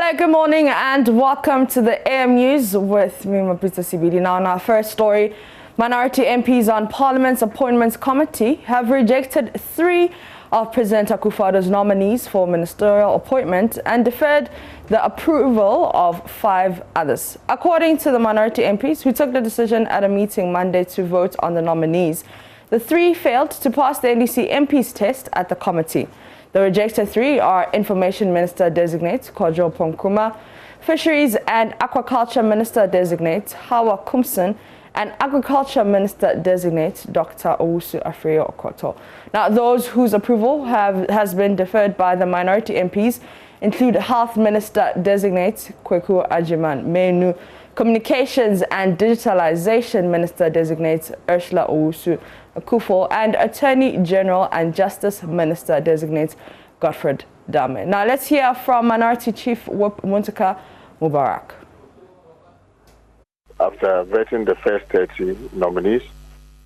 Hello, good morning and welcome to the AM News with me, Mapita CBD. Now, on our first story, minority MPs on Parliament's Appointments Committee have rejected 3 of President Akufo-Addo's nominees for ministerial appointment and deferred the approval of 5 others. According to the minority MPs who took the decision at a meeting Monday to vote on the nominees, the 3 failed to pass the NDC MPs test at the committee. The rejected 3 are Information Minister-designate Kojo Ponkuma, Fisheries and Aquaculture Minister-designate Hawa Kumson, and Agriculture Minister-designate Dr. Owusu Afrio-Okoto. Now, those whose approval has been deferred by the minority MPs include Health Minister-designate Kweku Ajiman Menu, Communications and Digitalization Minister-designate Ursula Owusu Akufo, and Attorney General and Justice Minister-designate Godfred Dame. Now, let's hear from Minority Chief Whip Muntaka Mubarak. After vetting the first 30 nominees,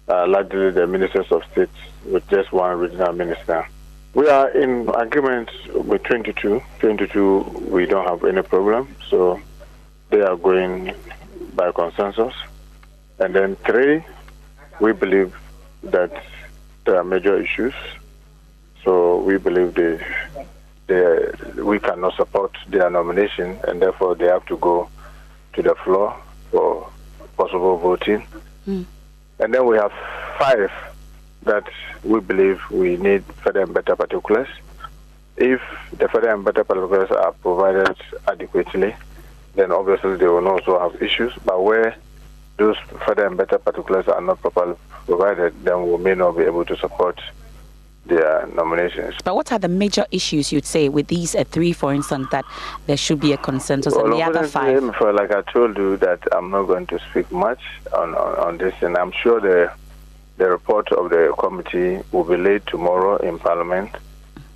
largely the ministers of state with just 1 regional minister, we are in agreement with 22. 22, we don't have any problem, so they are going by consensus. And then 3, we believe that there are major issues, so we believe we cannot support their nomination, and therefore they have to go to the floor for possible voting. And then we have 5 that we believe we need further and better particulars. If the further and better particulars are provided adequately, then obviously they will also have issues. But where those further and better particulars are not properly provided, then we may not be able to support their nominations. But what are the major issues you'd say with these 3, for instance, that there should be a consensus, and the other 5? Like I told you, that I'm not going to speak much on this, and I'm sure the report of the committee will be laid tomorrow in Parliament,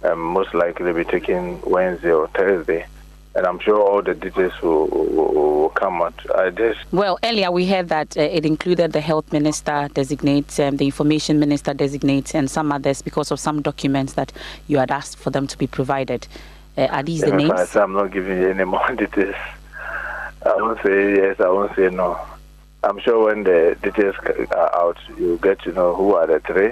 and most likely be taken Wednesday or Thursday. And I'm sure all the details will come out. Well, earlier we heard that it included the Health Minister-designate, the Information Minister-designate, and some others because of some documents that you had asked for them to be provided. Are these the names? Fact, I'm not giving you any more details. I won't say yes, I won't say no. I'm sure when the details are out, you'll get to know who are the 3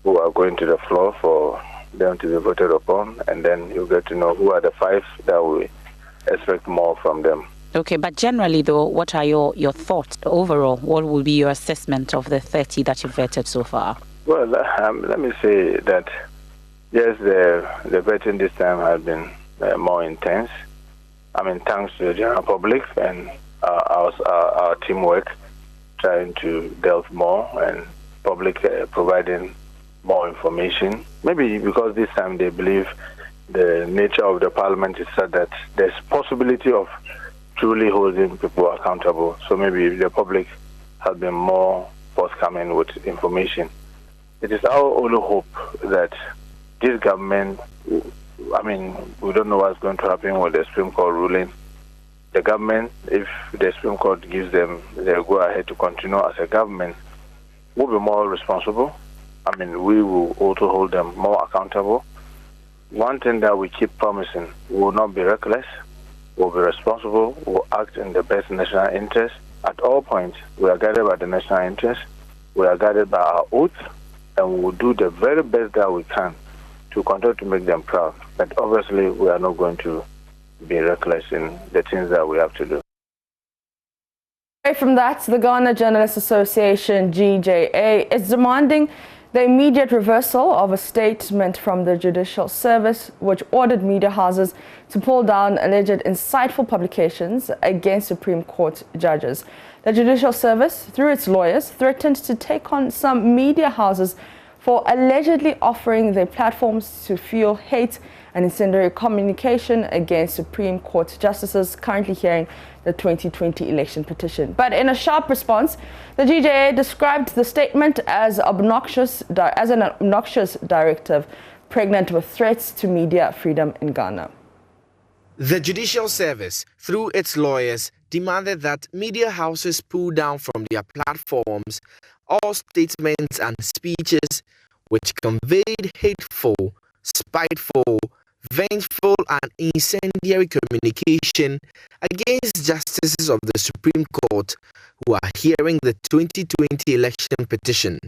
who are going to the floor for them to be voted upon, and then you get to know who are the 5 that we expect more from them. Okay, but generally though, what are your thoughts overall? What will be your assessment of the 30 that you've vetted so far? Well, let me say that yes, the vetting this time has been more intense. I mean, thanks to the general public and our teamwork, trying to delve more, and public providing more information. Maybe because this time they believe the nature of the parliament is such that there's possibility of truly holding people accountable. So maybe the public has been more forthcoming with information. It is our only hope that this government, I mean, we don't know what's going to happen with the Supreme Court ruling. The government, if the Supreme Court gives them the go-ahead to continue as a government, will be more responsible. I mean, we will also hold them more accountable. One thing that we keep promising, we will not be reckless, we'll be responsible, we'll act in the best national interest. At all points, we are guided by the national interest, we are guided by our oath, and we will do the very best that we can to continue to make them proud. But obviously, we are not going to be reckless in the things that we have to do. From that, the Ghana Journalists Association, GJA, is demanding the immediate reversal of a statement from the Judicial Service, which ordered media houses to pull down alleged insightful publications against Supreme Court judges. The Judicial Service, through its lawyers, threatened to take on some media houses for allegedly offering their platforms to fuel hate and incendiary communication against Supreme Court justices currently hearing the 2020 election petition. But in a sharp response, the GJA described the statement as an obnoxious directive pregnant with threats to media freedom in Ghana. The Judicial Service, through its lawyers, demanded that media houses pull down from their platforms all statements and speeches which conveyed hateful, spiteful, vengeful and incendiary communication against justices of the Supreme Court who are hearing the 2020 election petition.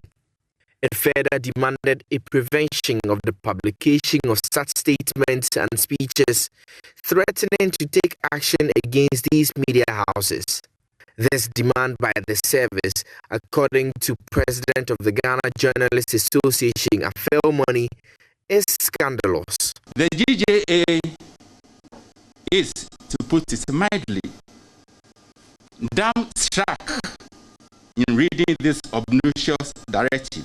It further demanded a prevention of the publication of such statements and speeches, threatening to take action against these media houses. This demand by the service, according to President of the Ghana Journalists Association, Afel Money, is scandalous. The GJA is, to put it mildly, dumbstruck in reading this obnoxious directive,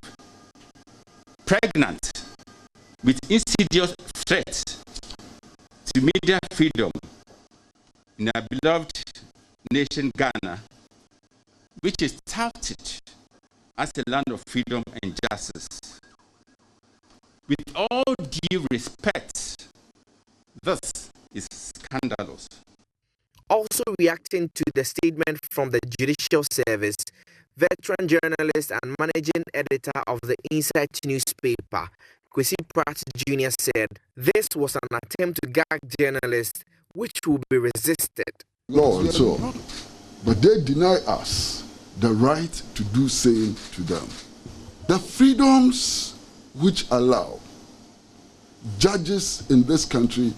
pregnant with insidious threats to media freedom in our beloved nation Ghana, which is touted as a land of freedom and justice. With all due respect, this is scandalous. Also reacting to the statement from the Judicial Service, veteran journalist and managing editor of the Insight newspaper, Kwesi Pratt Jr. said this was an attempt to gag journalists which will be resisted. Law and so on. But they deny us the right to do same to them. The freedoms which allow judges in this country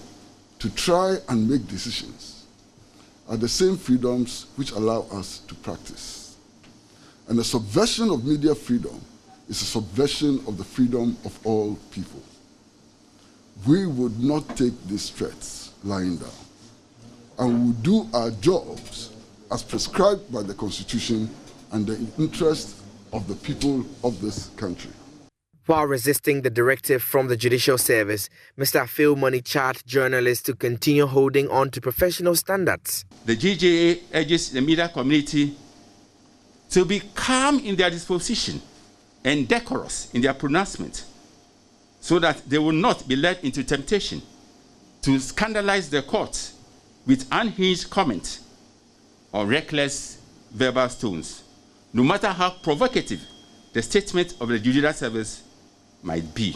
to try and make decisions are the same freedoms which allow us to practice. And the subversion of media freedom is a subversion of the freedom of all people. We would not take these threats lying down, and will do our jobs as prescribed by the Constitution and the interest of the people of this country. While resisting the directive from the Judicial Service, Mr. Afel Money charged journalists to continue holding on to professional standards. The GJA urges the media community to be calm in their disposition and decorous in their pronouncement, so that they will not be led into temptation to scandalize the court with unhinged comment or reckless verbal stones, no matter how provocative the statement of the Judicial Service might be.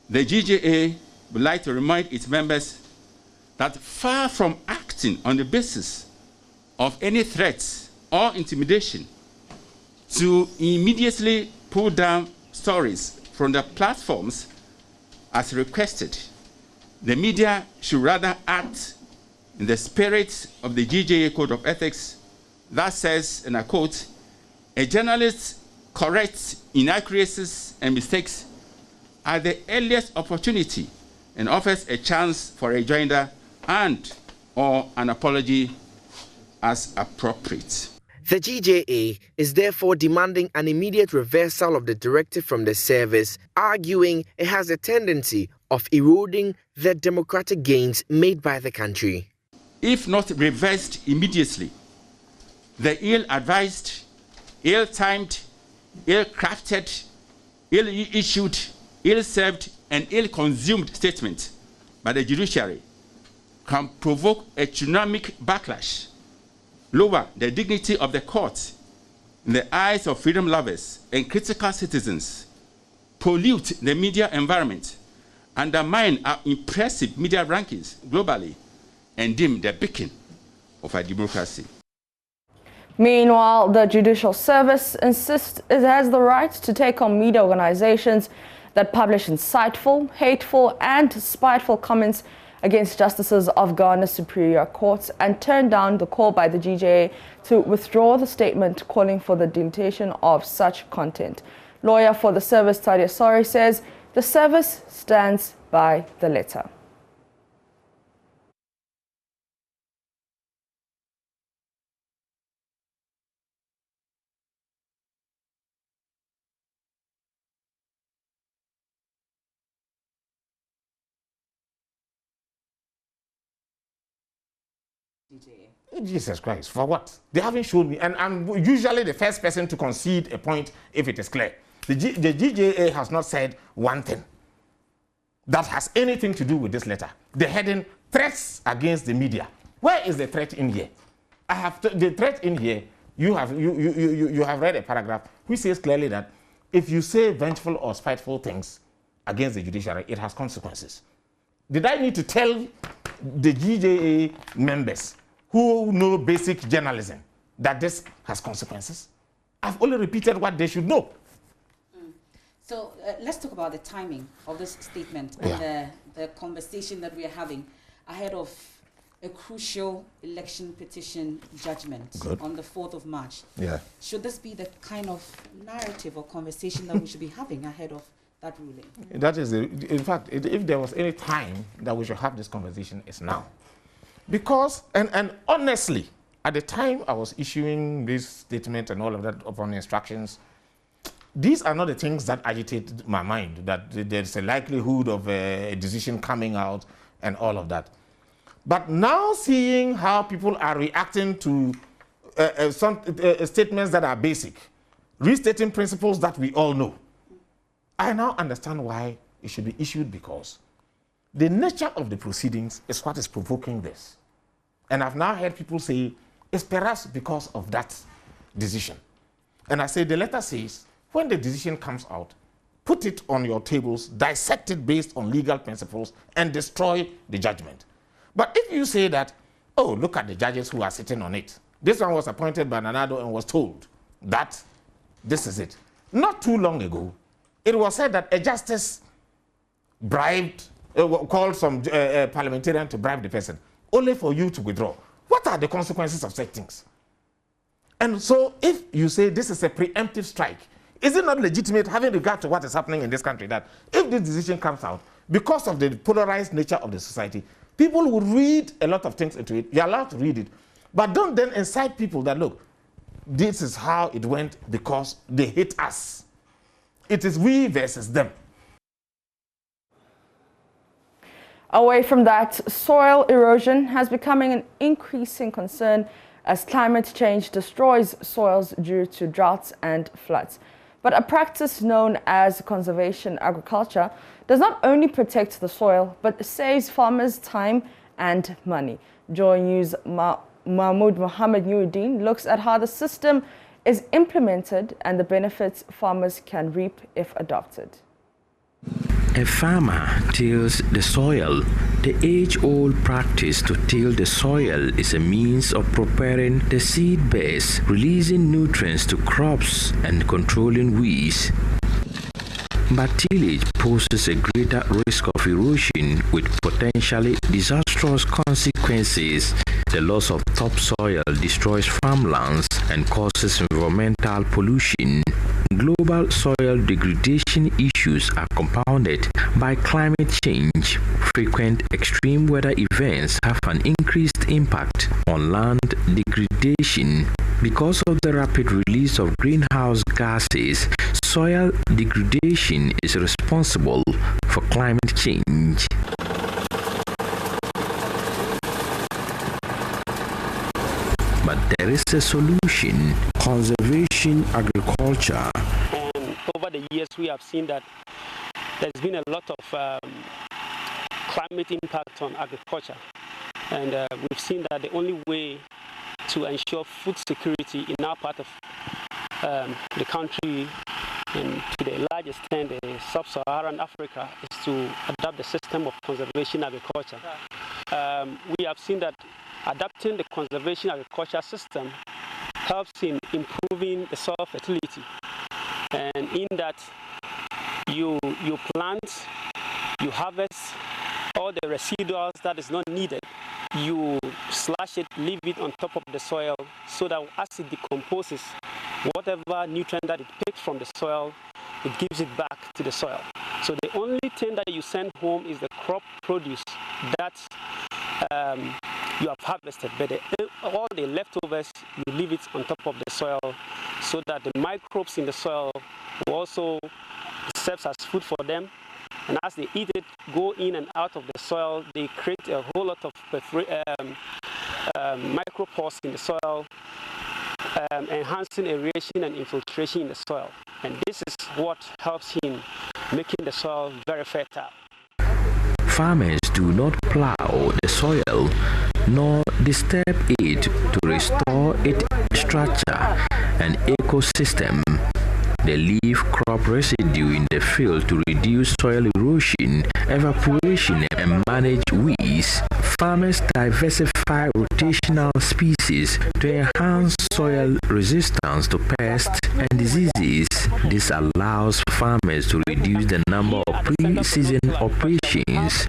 The GJA would like to remind its members that far from acting on the basis of any threats or intimidation to immediately pull down stories from the platforms as requested, the media should rather act in the spirit of the GJA Code of Ethics that says, and I quote, "A journalist corrects inaccuracies and mistakes at the earliest opportunity and offers a chance for a rejoinder and or an apology as appropriate." The GJA is therefore demanding an immediate reversal of the directive from the service, arguing it has a tendency of eroding the democratic gains made by the country. If not reversed immediately, the ill-advised, ill-timed, ill-crafted, ill-issued, ill-served, and ill-consumed statement by the judiciary can provoke a tsunamic backlash, lower the dignity of the court in the eyes of freedom lovers and critical citizens, pollute the media environment, undermine our impressive media rankings globally, and dim the beacon of our democracy. Meanwhile, the Judicial Service insists it has the right to take on media organizations that publish insightful, hateful, and spiteful comments against justices of Ghana's superior courts and turn down the call by the GJA to withdraw the statement calling for the delimitation of such content. Lawyer for the service, Tadia Sori, says the service stands by the letter. Jesus Christ, for what? They haven't shown me. And I'm usually the first person to concede a point if it is clear. The GJA has not said one thing that has anything to do with this letter. The heading, threats against the media. Where is the threat in here? I have the threat in here. You have read a paragraph which says clearly that if you say vengeful or spiteful things against the judiciary, it has consequences. Did I need to tell the GJA members who know basic journalism that this has consequences? I've only repeated what they should know. So let's talk about the timing of this statement and the conversation that we are having ahead of a crucial election petition judgment on the 4th of March. Yeah. Should this be the kind of narrative or conversation that we should be having ahead of that ruling? That is, in fact, if there was any time that we should have this conversation, it's now. Because, and honestly, at the time I was issuing this statement and all of that upon instructions, these are not the things that agitated my mind, that there's a likelihood of a decision coming out and all of that. But now seeing how people are reacting to some statements that are basic, restating principles that we all know, I now understand why it should be issued, because the nature of the proceedings is what is provoking this. And I've now heard people say, it's perhaps because of that decision. And I say, the letter says, when the decision comes out, put it on your tables, dissect it based on legal principles, and destroy the judgment. But if you say that, oh, look at the judges who are sitting on it. This one was appointed by Nanado and was told that this is it. Not too long ago, it was said that a justice bribed, called some parliamentarian to bribe the person, only for you to withdraw. What are the consequences of such things? And so if you say this is a preemptive strike, is it not legitimate, having regard to what is happening in this country, that if this decision comes out, because of the polarized nature of the society, people will read a lot of things into it. You're allowed to read it. But don't then incite people that, look, this is how it went because they hate us. It is we versus them. Away from that, soil erosion has becoming an increasing concern as climate change destroys soils due to droughts and floods. But a practice known as conservation agriculture does not only protect the soil, but saves farmers time and money. Joy News' Mahmoud Mohammed Nuruddin looks at how the system is implemented and the benefits farmers can reap if adopted. A farmer tills the soil. The age-old practice to till the soil is a means of preparing the seed beds, releasing nutrients to crops, and controlling weeds. But tillage poses a greater risk of erosion with potentially disastrous consequences. The loss of topsoil destroys farmlands and causes environmental pollution. Global soil degradation issues are compounded by climate change. Frequent extreme weather events have an increased impact on land degradation. Because of the rapid release of greenhouse gases, soil degradation is responsible for climate change. But there is a solution: conservation agriculture. And over the years, we have seen that there's been a lot of climate impact on agriculture. And we've seen that the only way to ensure food security in our part of the country, and to the large extent the sub-Saharan Africa, is to adopt the system of conservation agriculture. We have seen that adapting the conservation agriculture system helps in improving the soil fertility, and in that you plant, you harvest all the residuals that is not needed, you slash it, leave it on top of the soil, so that as it decomposes, whatever nutrient that it picks from the soil, it gives it back to the soil. So the only thing that you send home is the crop produce that you have harvested, but all the leftovers, you leave it on top of the soil, so that the microbes in the soil will also serve as food for them. And as they eat it, go in and out of the soil, they create a whole lot of micropores in the soil, enhancing aeration and infiltration in the soil. And this is what helps in making the soil very fertile. Farmers do not plow the soil nor disturb it to restore its structure and ecosystem. They leave crop residue in the field to reduce soil erosion, evaporation, and manage weeds. Farmers diversify rotational species to enhance soil resistance to pests and diseases. This allows farmers to reduce the number of pre-season operations.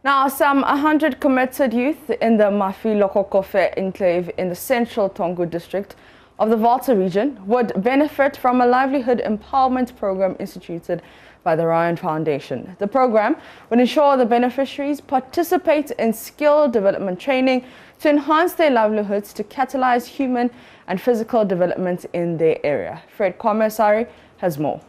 Now, some 100 committed youth in the Mafi-Lokokofe enclave in the central Tongu district of the Volta region would benefit from a livelihood empowerment program instituted by the Ryan Foundation. The program would ensure the beneficiaries participate in skill development training to enhance their livelihoods to catalyze human and physical development in their area. Fred Kwamesari has more.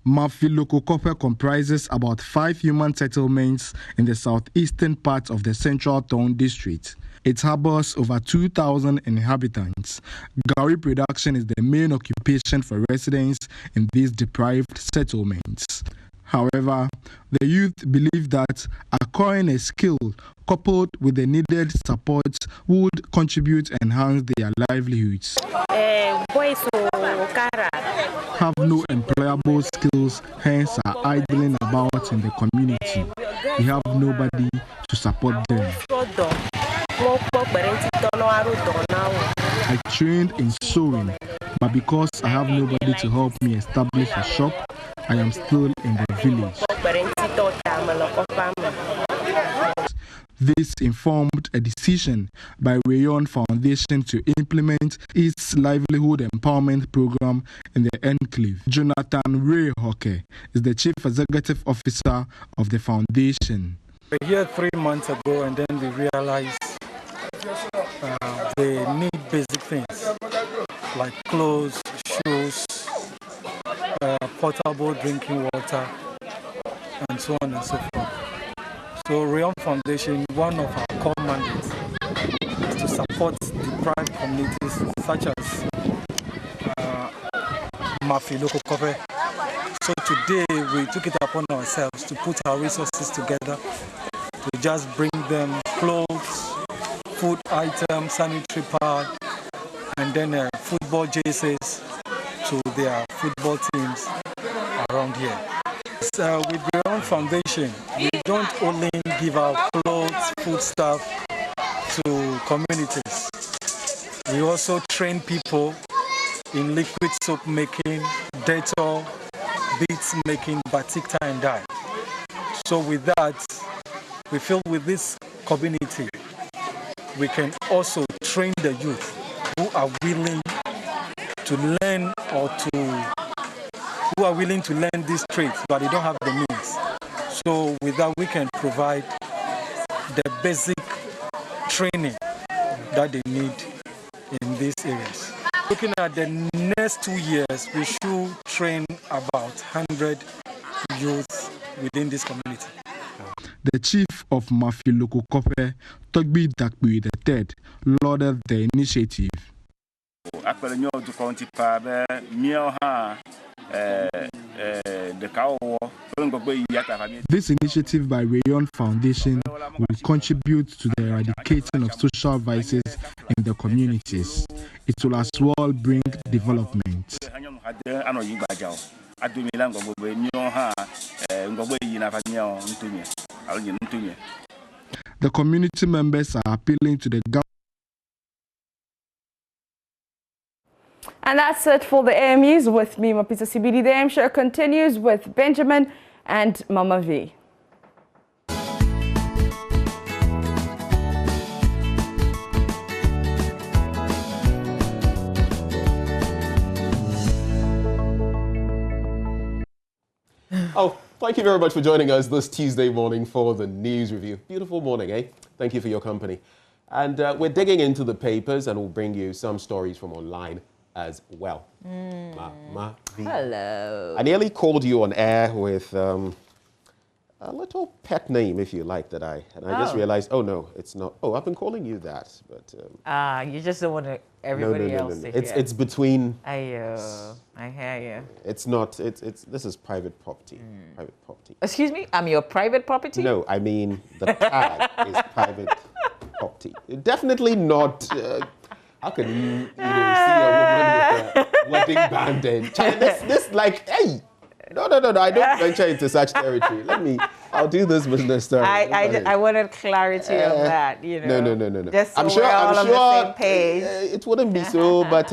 Mafi-Lokokofe comprises about 5 human settlements in the southeastern part of the central Tongu district. It harbors over 2,000 inhabitants. Gari production is the main occupation for residents in these deprived settlements. However, the youth believe that acquiring a skill coupled with the needed support would contribute to enhance their livelihoods. Have no employable skills, hence are idling about in the community. We have nobody to support them. I trained in sewing, but because I have nobody to help me establish a shop, I am still in the village. This informed a decision by Rayon Foundation to implement its livelihood empowerment program in the enclave. Jonathan Ray Hoke is the chief executive officer of the foundation. We were here 3 months ago, and then we realized they need basic things like clothes, shoes, potable drinking water, and so on and so forth. So Rayon Foundation, one of our core mandates is to support deprived communities such as Mafi-Lokokofe. So today we took it upon ourselves to put our resources together to just bring them clothes, food items, sanitary pad, and then football jerseys to their football teams around here. So with the Rayon Foundation, we don't only give out clothes, food stuff to communities. We also train people in liquid soap making, Dettol, beads making, batik tie and dye. So with that, we feel with this community, we can also train the youth who are willing to learn who are willing to learn these trades, but they don't have the means. So with that, we can provide the basic training that they need in these areas. Looking at the next 2 years, we should train about 100 youths within this community. The chief of Mafi-Lokokofe, Togbi Dakbi III, lauded the initiative. This initiative by Rayon Foundation will contribute to the eradicating of social vices in the communities. It will as well bring development. The community members are appealing to the government. And that's it for the AMUs with me, Mapisa CBD. The AM show continues with Benjamin and Mama V. Oh, thank you very much for joining us this Tuesday morning for the news review. Beautiful morning, eh? Thank you for your company. And we're digging into the papers and we'll bring you some stories from online as well. Hello. I nearly called you on air with a little pet name, if you like, and I just realized, oh no, it's not. Oh, I've been calling you that, but you just don't want everybody else to hear. It's between. I hear you. It's not. This is private property. Private property. Excuse me, I'm your private property? No, I mean the tag is private hot tea. Definitely not. How can you see a woman with a wedding band and this like, hey, no, I don't venture into such territory. I'll do this business story. I wanted clarity on that, you know. No. Just so we're all on the same page. It wouldn't be so, but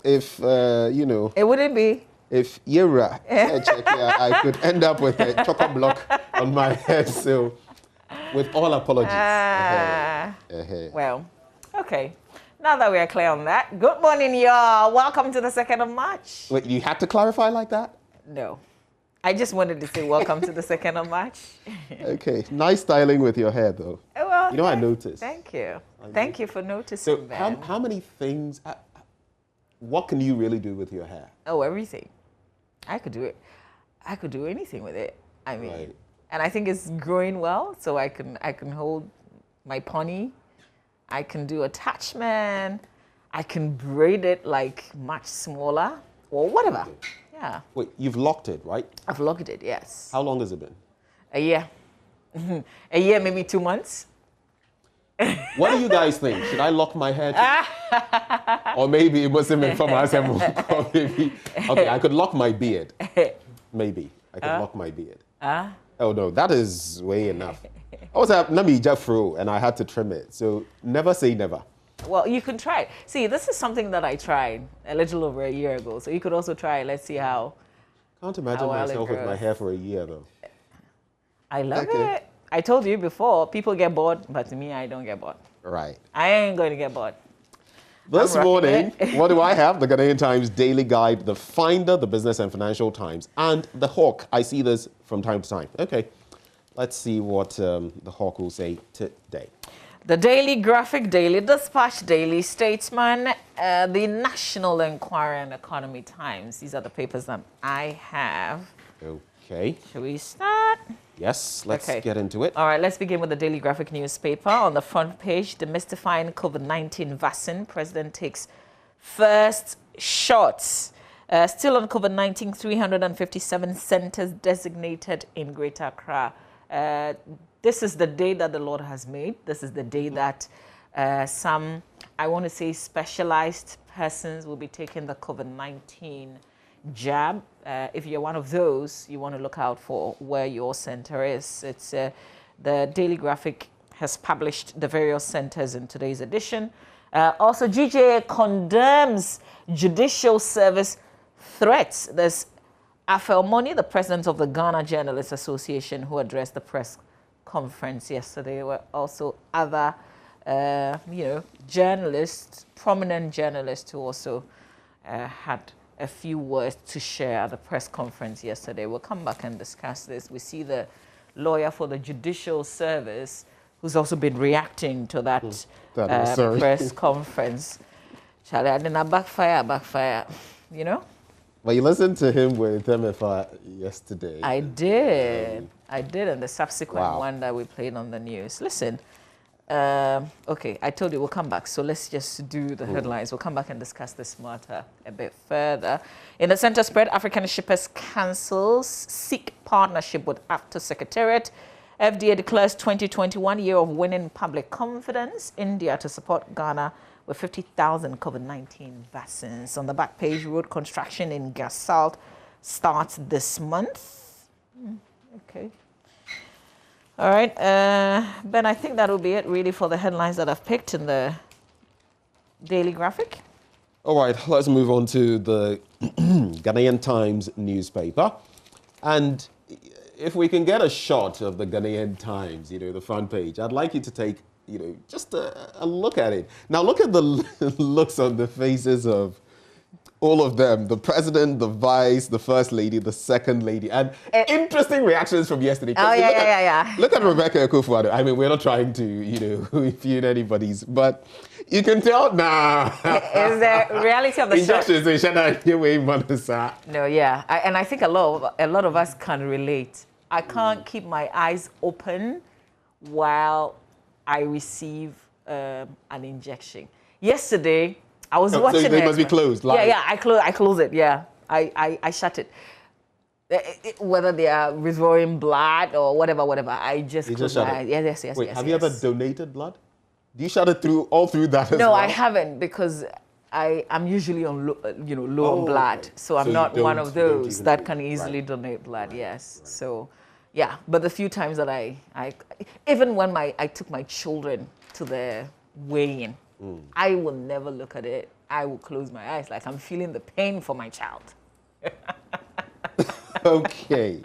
if, It wouldn't be. If Yera, I could end up with a chocolate block on my head. So, with all apologies. Well, okay. Now that we are clear on that, good morning, y'all. Welcome to the 2nd of March. Wait, you had to clarify like that? No. I just wanted to say welcome to the 2nd of March. Okay. Nice styling with your hair, though. Well, I noticed. Thank you. Thank you for noticing. So, how many things, what can you really do with your hair? Oh, everything. I could do it. I could do anything with it. I mean, right. And I think it's growing well, so I can hold my pony. I can do attachment. I can braid it like much smaller or whatever. Yeah. Wait, you've locked it, right? I've locked it, yes. How long has it been? A year. A year, maybe 2 months. What do you guys think? Should I lock my hair too? Or maybe it wasn't meant for myself. Maybe. Okay, I could lock my beard. Maybe. I could lock my beard. Oh no, that is way enough. I was at Nami Jeffro and I had to trim it. So never say never. Well, you can try it. See, this is something that I tried a little over a year ago. So you could also try it. Let's see how. Can't imagine myself with my hair for a year though. I love it. I told you before, people get bored, but to me, I don't get bored. Right. I ain't going to get bored. This morning, what do I have? The Ghanaian Times Daily Guide, The Finder, the Business and Financial Times, and The Hawk. I see this from time to time. Okay, let's see what The Hawk will say today. The Daily Graphic, Daily Dispatch, Daily Statesman, the National Enquirer and Economy Times. These are the papers that I have. Okay. Shall we start? Yes, let's get into it. All right, let's begin with the Daily Graphic newspaper. On the front page, demystifying COVID-19 vaccine. President takes first shots. Still on COVID-19, 357 centers designated in Greater Accra. This is the day that the Lord has made. This is the day that some, I want to say, specialized persons will be taking the COVID-19 jab. If you're one of those, you want to look out for where your center is. It's the Daily Graphic has published the various centers in today's edition. Also, GJA condemns judicial service threats. There's Afel Moni, the president of the Ghana Journalists Association, who addressed the press conference yesterday. There were also other, journalists, prominent journalists, who also had a few words to share at the press conference yesterday. We'll come back and discuss this. We see the lawyer for the Judicial Service, who's also been reacting to that press conference. Charlie, I didn't backfire, you know? Well, you listened to him with MFR yesterday. I did, and the subsequent one that we played on the news. Listen, okay, I told you we'll come back, so let's just do the headlines. We'll come back and discuss this matter a bit further. In the center spread, African Shippers Councils seek partnership with AFTA Secretariat. FDA declares 2021 year of winning public confidence. India to support Ghana with 50,000 COVID-19 vaccines. On the back page, road construction in Gasalt starts this month. Okay. All right, Ben, I think that'll be it really for the headlines that I've picked in the Daily Graphic. All right, let's move on to the Ghanaian Times newspaper. And if we can get a shot of the Ghanaian Times, the front page, I'd like you to take, just a look at it. Now look at the looks on the faces of all of them, the president, the vice, the first lady, the second lady, and interesting reactions from yesterday. Oh, yeah. Look at Rebecca Akufo-Addo. I mean, we're not trying to, impugn anybody's, but you can tell now. Is the reality of the show. No, yeah. And I think a lot of us can relate. I can't keep my eyes open while I receive an injection. Yesterday, I was watching it. So they must be closed. Live. Yeah. I close it. Yeah, I shut it. Whether they are withdrawing blood or whatever, I just close my eyes. Yes. Wait, have you ever donated blood? Do you shut it all through that as No, well? I haven't, because I'm usually on low on blood, okay. so I'm So not you one don't- of you don't those even that do- can easily right. donate blood. Right. Yes, so yeah. But the few times that I even when I took my children to the weigh-in, I will never look at it. I will close my eyes, like I'm feeling the pain for my child. Okay.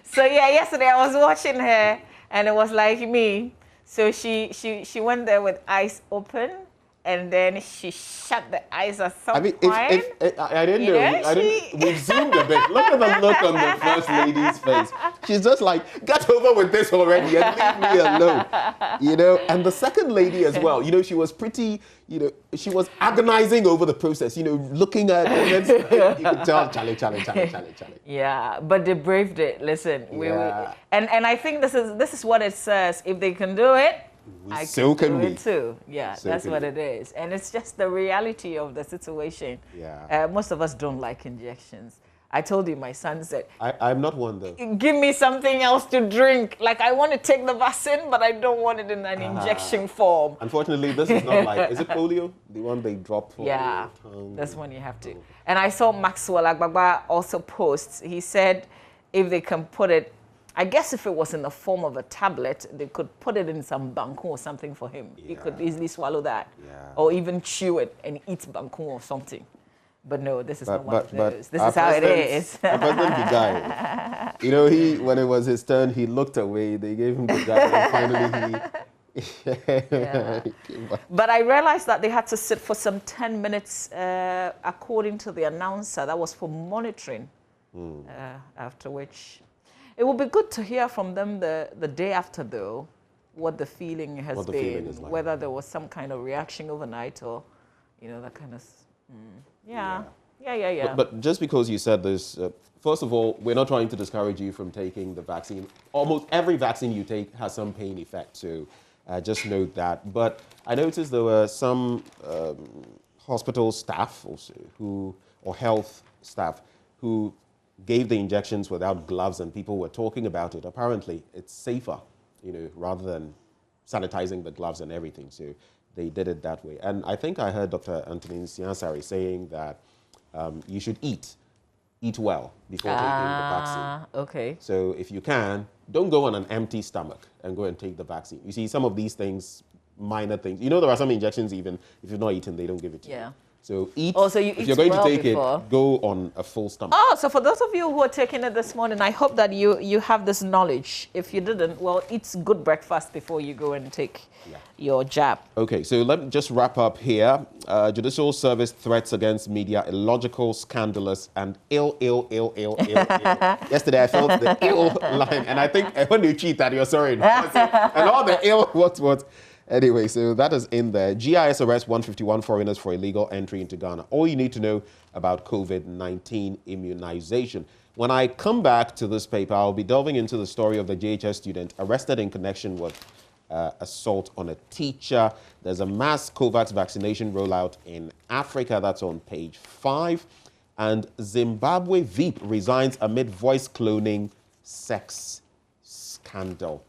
So yeah, yesterday I was watching her, and it was like me. So she went there with eyes open, and then she shut the eyes at some I mean, point. if I didn't You know, know, we've zoomed a bit. Look at the look on the First Lady's face. She's just like, get over with this already and leave me alone. You know, and the Second Lady as well, you know, she was pretty, you know, she was agonizing over the process, you know, looking at it. You could tell, Charlie. Yeah, but they braved it. Listen, Yeah. and I think this is what it says. If they can do it, I So can can do we. it too. Yeah, So that's can what we. it is, and it's just the reality of the situation. Yeah. Most of us don't like injections. I told you, my son said, I'm not one though. give me something else to drink. Like, I want to take the vaccine, but I don't want it in an injection form. Unfortunately, this is not like, is it polio? The one they drop for Yeah, your tongue? that's when you have to. And I saw Maxwell Agbagba also post. He said if they can put it, I guess if it was in the form of a tablet, they could put it in some banku or something for him. He could easily swallow that, or even chew it and eat banku or something. But no, this is not one of those. This is how it is. The president Gudai, you know, when it was his turn, he looked away. They gave him Gudai, and finally he came back. But I realized that they had to sit for some 10 minutes, according to the announcer. That was for monitoring. After which, it would be good to hear from them the day after, though, what the feeling has been, is like. whether there was some kind of reaction overnight or, you know, that kind of. Yeah. But just because you said this, first of all, we're not trying to discourage you from taking the vaccine. Almost every vaccine you take has some pain effect, so just note that. But I noticed there were some hospital staff also or health staff who gave the injections without gloves, and people were talking about it. Apparently, it's safer, you know, rather than sanitizing the gloves and everything. So they did it that way. And I think I heard Dr. Anthony Siansari saying that you should eat well before taking the vaccine. Okay. So if you can, don't go on an empty stomach and go and take the vaccine. You see, some of these things, minor things. You know, there are some injections, even if you've not eaten, they don't give it to you. So eat. Oh, so you if eat you're going well to take before. it, go on a full stomach. Oh, so for those of you who are taking it this morning, I hope that you have this knowledge. If you didn't, well, eat good breakfast before you go and take your jab. Okay, so let me just wrap up here. Judicial Service threats against media, illogical, scandalous, and ill. Yesterday I felt the ill line, and I think when you cheat that, you're sorry. And all the ill, what? Anyway, so that is in there. GIS arrests 151 foreigners for illegal entry into Ghana. All you need to know about COVID-19 immunization. When I come back to this paper, I'll be delving into the story of the JHS student arrested in connection with assault on a teacher. There's a mass COVAX vaccination rollout in Africa. That's on page 5. And Zimbabwe VIP resigns amid voice cloning sex scandal.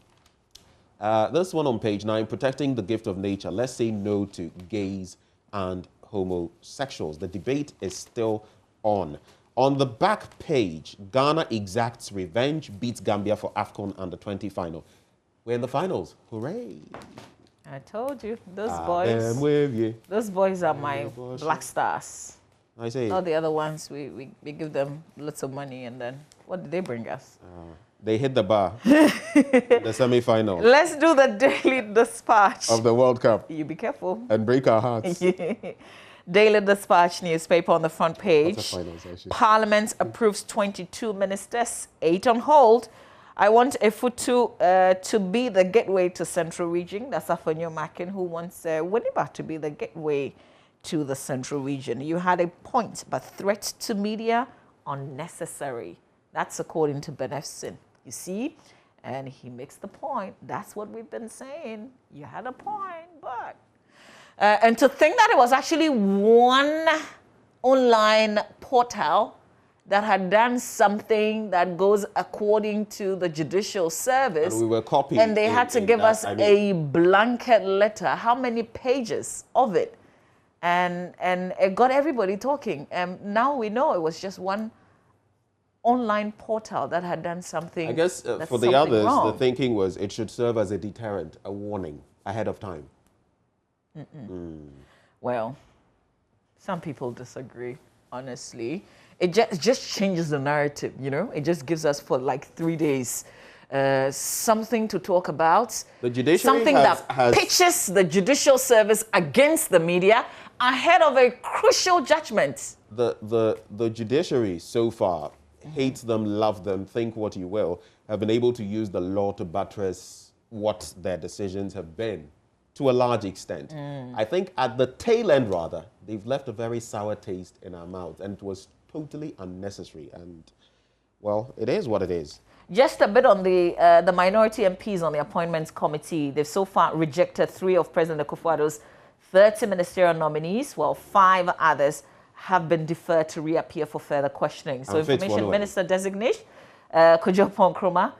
This one on page 9, protecting the gift of nature. Let's say no to gays and homosexuals. The debate is still on. On the back page, Ghana exacts revenge, beats Gambia for AFCON Under-20 final. We're in the finals. Hooray. I told you, those boys are my black stars. I say. All the other ones, we give them lots of money, and then what did they bring us? They hit the bar in the semi-final. Let's do the Daily Dispatch of the World Cup. You be careful. And break our hearts. Daily Dispatch newspaper on the front page. Finals, Parliament approves 22 ministers, 8 on hold. I want Efutu to be the gateway to Central Region. That's Afonyo Makin, who wants Winneba to be the gateway to the Central Region. You had a point, but threat to media, unnecessary. That's according to Benefsin. You see? And he makes the point. That's what we've been saying. You had a point, but... and to think that it was actually one online portal that had done something that goes according to the judicial service. And we were copied. And they had to give us a blanket letter. How many pages of it? And it got everybody talking. And now we know it was just one online portal that had done something. I guess for the others, the thinking was it should serve as a deterrent, a warning ahead of time. Well, some people disagree, honestly. It just changes the narrative, you know. It just gives us for like 3 days something to talk about. The judiciary something that pitches the judicial service against the media ahead of a crucial judgment. The judiciary so far, hate them, love them, think what you will, have been able to use the law to buttress what their decisions have been to a large extent. I think at the tail end, rather, they've left a very sour taste in our mouths, and it was totally unnecessary. And, well, it is what it is. Just a bit on the minority MPs on the Appointments Committee. They've so far rejected 3 of President Akufo-Addo's 30 ministerial nominees, while 5 others have been deferred to reappear for further questioning. So Information Minister Designate, Kojo Nkrumah,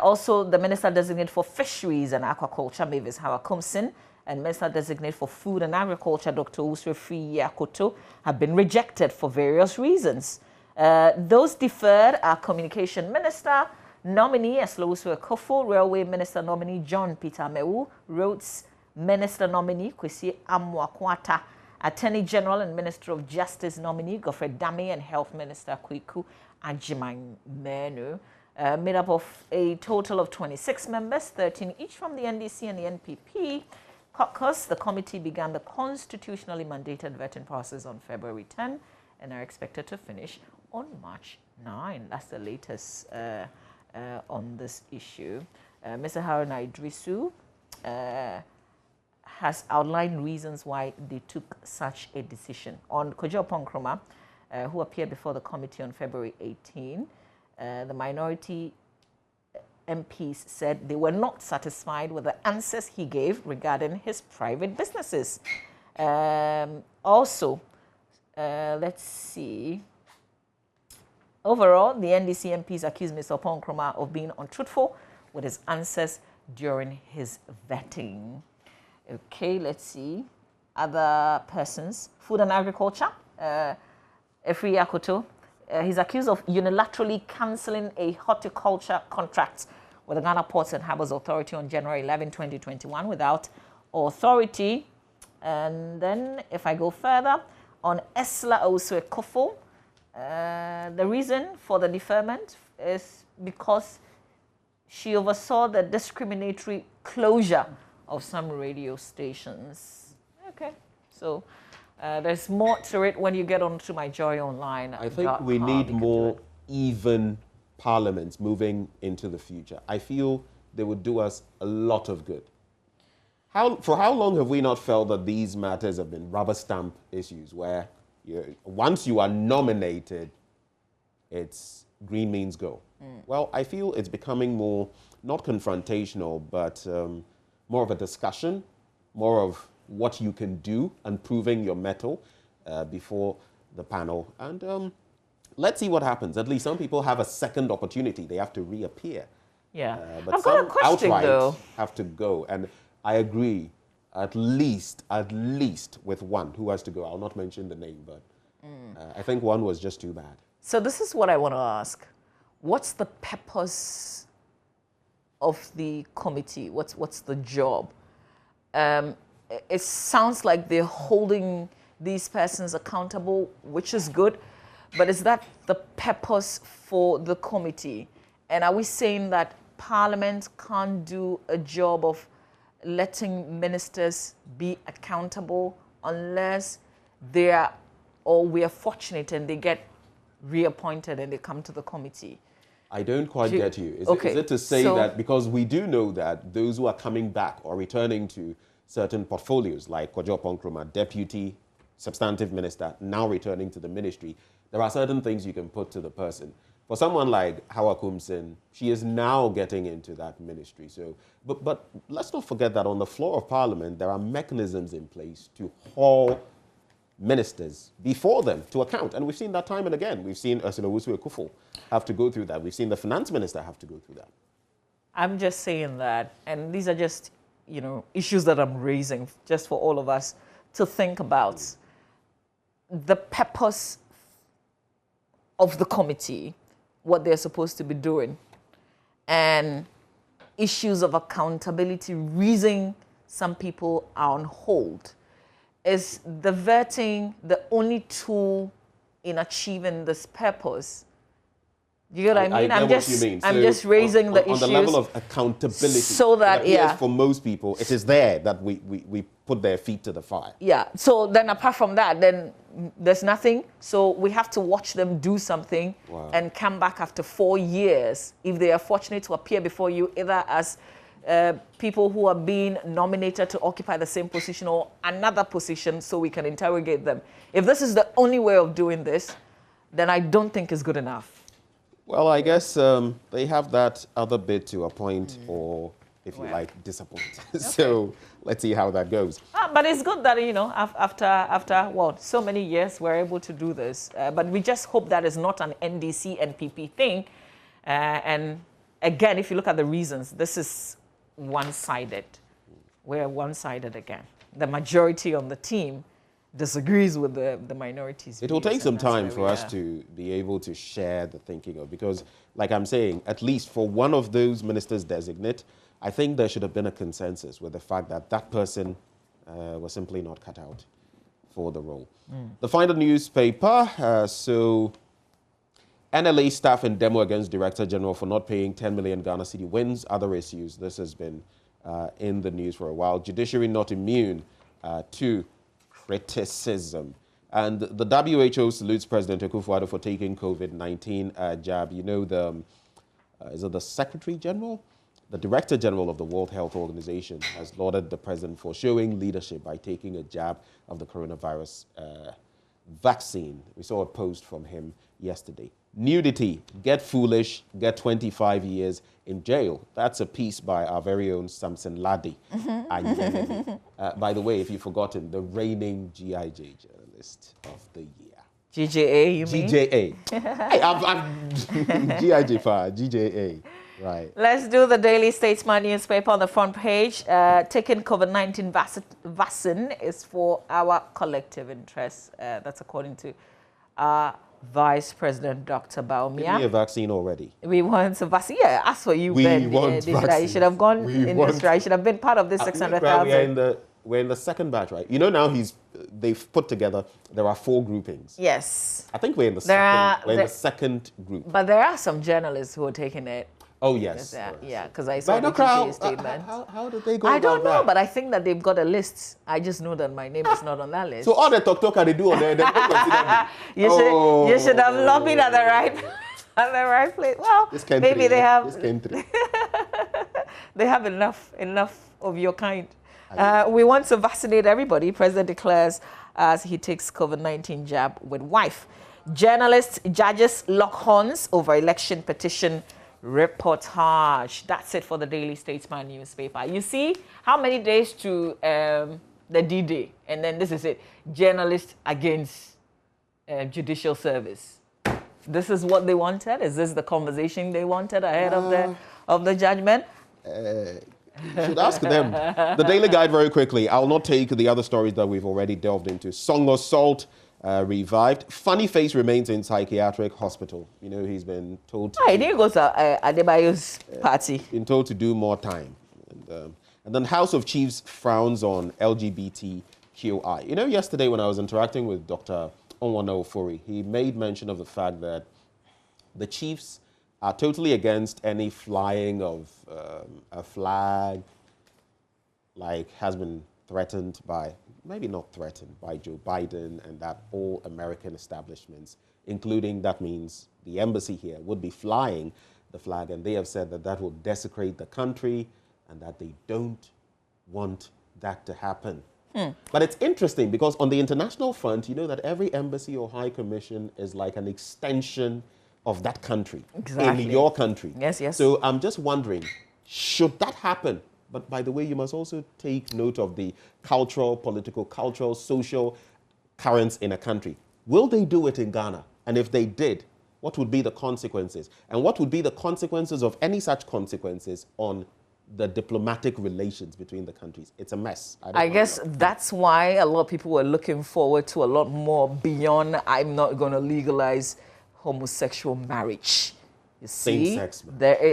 also the Minister Designate for Fisheries and Aquaculture, Mavis Hawakumsin, and Minister Designate for Food and Agriculture, Dr. Usrefi Yakoto, have been rejected for various reasons. Those deferred are Communication Minister nominee Eslowusu Ekofo, Railway Minister nominee John Peter Mewu, Roads Minister nominee Kwesi Amwakwata, Attorney General and Minister of Justice nominee Godfrey Dame, and Health Minister Kweku Agyeman-Manu. Made up of a total of 26 members, 13 each from the NDC and the NPP caucus. The committee began the constitutionally mandated vetting process on February 10 and are expected to finish on March 9. That's the latest on this issue. Mr. Haruna Idrisu has outlined reasons why they took such a decision. On Kojo Nkrumah, who appeared before the committee on February 18, the minority MPs said they were not satisfied with the answers he gave regarding his private businesses. Also, let's see. Overall, the NDC MPs accused Mr. Nkrumah of being untruthful with his answers during his vetting. Okay, let's see. Other persons. Food and Agriculture. Efri Yakoto. He's accused of unilaterally cancelling a horticulture contract with the Ghana Ports and Harbours Authority on January 11, 2021 without authority. And then if I go further, on Esla Owusu Ekofo, the reason for the deferment is because she oversaw the discriminatory closure of some radio stations. Okay, so there's more to it when you get onto my Joy Online. I think we need more even parliaments moving into the future. I feel they would do us a lot of good. For how long have we not felt that these matters have been rubber stamp issues where once you are nominated, it's green means go? Well, I feel it's becoming more, not confrontational, but more of a discussion, more of what you can do and proving your mettle before the panel. And let's see what happens. At least some people have a second opportunity. They have to reappear. Yeah. But some outright have to go. And I agree, at least with one who has to go. I'll not mention the name, but I think one was just too bad. So this is what I want to ask. What's the purpose of the committee? What's the job? It sounds like they're holding these persons accountable, which is good, but is that the purpose for the committee? And are we saying that Parliament can't do a job of letting ministers be accountable unless they are, or we are fortunate and they get reappointed and they come to the committee? I don't quite get you. Is it to say that, because we do know that those who are coming back or returning to certain portfolios, like Kojo Nkrumah, deputy, substantive minister, now returning to the ministry, there are certain things you can put to the person. For someone like Hawakumsin, she is now getting into that ministry. So, but let's not forget that on the floor of Parliament, there are mechanisms in place to haul ministers before them to account. And we've seen that time and again. We've seen Ursula Owusu-Ekufo have to go through that. We've seen the finance minister have to go through that. I'm just saying that, and these are just, you know, issues that I'm raising just for all of us to think about. The purpose of the committee, what they're supposed to be doing, and issues of accountability, reason some people are on hold. Is the vetting the only tool in achieving this purpose? Do you get what I mean? I'm just raising the issues. On the level of accountability. So that, yeah. For most people, it is there that we put their feet to the fire. Yeah. So then apart from that, then there's nothing. So we have to watch them do something and come back after 4 years if they are fortunate to appear before you either as people who are being nominated to occupy the same position or another position so we can interrogate them. If this is the only way of doing this, then I don't think it's good enough. Well, I guess they have that other bit to appoint or, if you like, disappoint. Okay. So let's see how that goes. But it's good that, you know, after so many years, we're able to do this. But we just hope that is not an NDC, NPP thing. And again, if you look at the reasons, this is one-sided. We're one-sided again. The majority on the team disagrees with the minorities. It will take some time for us to be able to share the thinking of, because like I'm saying, at least for one of those ministers designate, I think there should have been a consensus with the fact that that person was simply not cut out for the role. The final newspaper, so NLA staff in demo against Director General for not paying 10 million Ghana cedi wins other issues. This has been in the news for a while. Judiciary not immune to criticism. And the WHO salutes President Akufo-Addo for taking COVID-19 jab. You know, is it the Secretary General? The Director General of the World Health Organization has lauded the president for showing leadership by taking a jab of the coronavirus vaccine. We saw a post from him yesterday. Nudity, get foolish, get 25 years in jail. That's a piece by our very own Samson Ladi. By the way, if you've forgotten, the reigning GIJ journalist of the year. GJA, you mean? GJA. Hey, I'm GIJ for GJA. Right. Let's do the Daily Statesman newspaper on the front page. Taking COVID-19 vaccine is for our collective interest. That's according to Vice President Dr. Baumia. Give me a vaccine already. We want a vaccine. Yeah, as for you, Ben, you should have gone in this, right? You should have been part of this 600,000. We're in the second batch, right? You know, now they've put together, there are 4 groupings. Yes. I think we're in the second group. But there are some journalists who are taking it. Oh, yes. Yeah, because I saw the GJA statement. How did they go I about don't know, that? but I think that they've got a list. I just know that my name is not on that list. So all the talk they do on there, they don't consider me. You should have lobbied at the right place. Well, maybe they have they have enough of your kind. We want to vaccinate everybody. President declares as he takes COVID-19 jab with wife. Journalists, judges lock horns over election petition reportage. That's it for the Daily Statesman newspaper. You see how many days to the D-Day, and then this is it. Journalists against judicial service. This is what they wanted. Is this the conversation they wanted ahead of the judgment? Should ask them. The Daily Guide very quickly. I'll not take the other stories that we've already delved into. Song assault revived. Funny face remains in psychiatric hospital. You know, he's been told to... He didn't go to Adebayo's party. Been told to do more time. And then House of Chiefs frowns on LGBTQI. You know, yesterday when I was interacting with Dr. Onwana Ofori, he made mention of the fact that the chiefs are totally against any flying of a flag, like has been threatened by, maybe not threatened, by Joe Biden, and that all American establishments, including, that means the embassy here, would be flying the flag. And they have said that that will desecrate the country and that they don't want that to happen. But it's interesting because on the international front, you know that every embassy or high commission is like an extension of that country, in your country. Yes, yes. So I'm just wondering, should that happen? But by the way, you must also take note of the cultural, political, social occurrence in a country. Will they do it in Ghana? And if they did, what would be the consequences? And what would be the consequences of any such consequences on the diplomatic relations between the countries? It's a mess. I guess that's why a lot of people were looking forward to a lot more beyond I'm not going to legalize homosexual marriage. You see?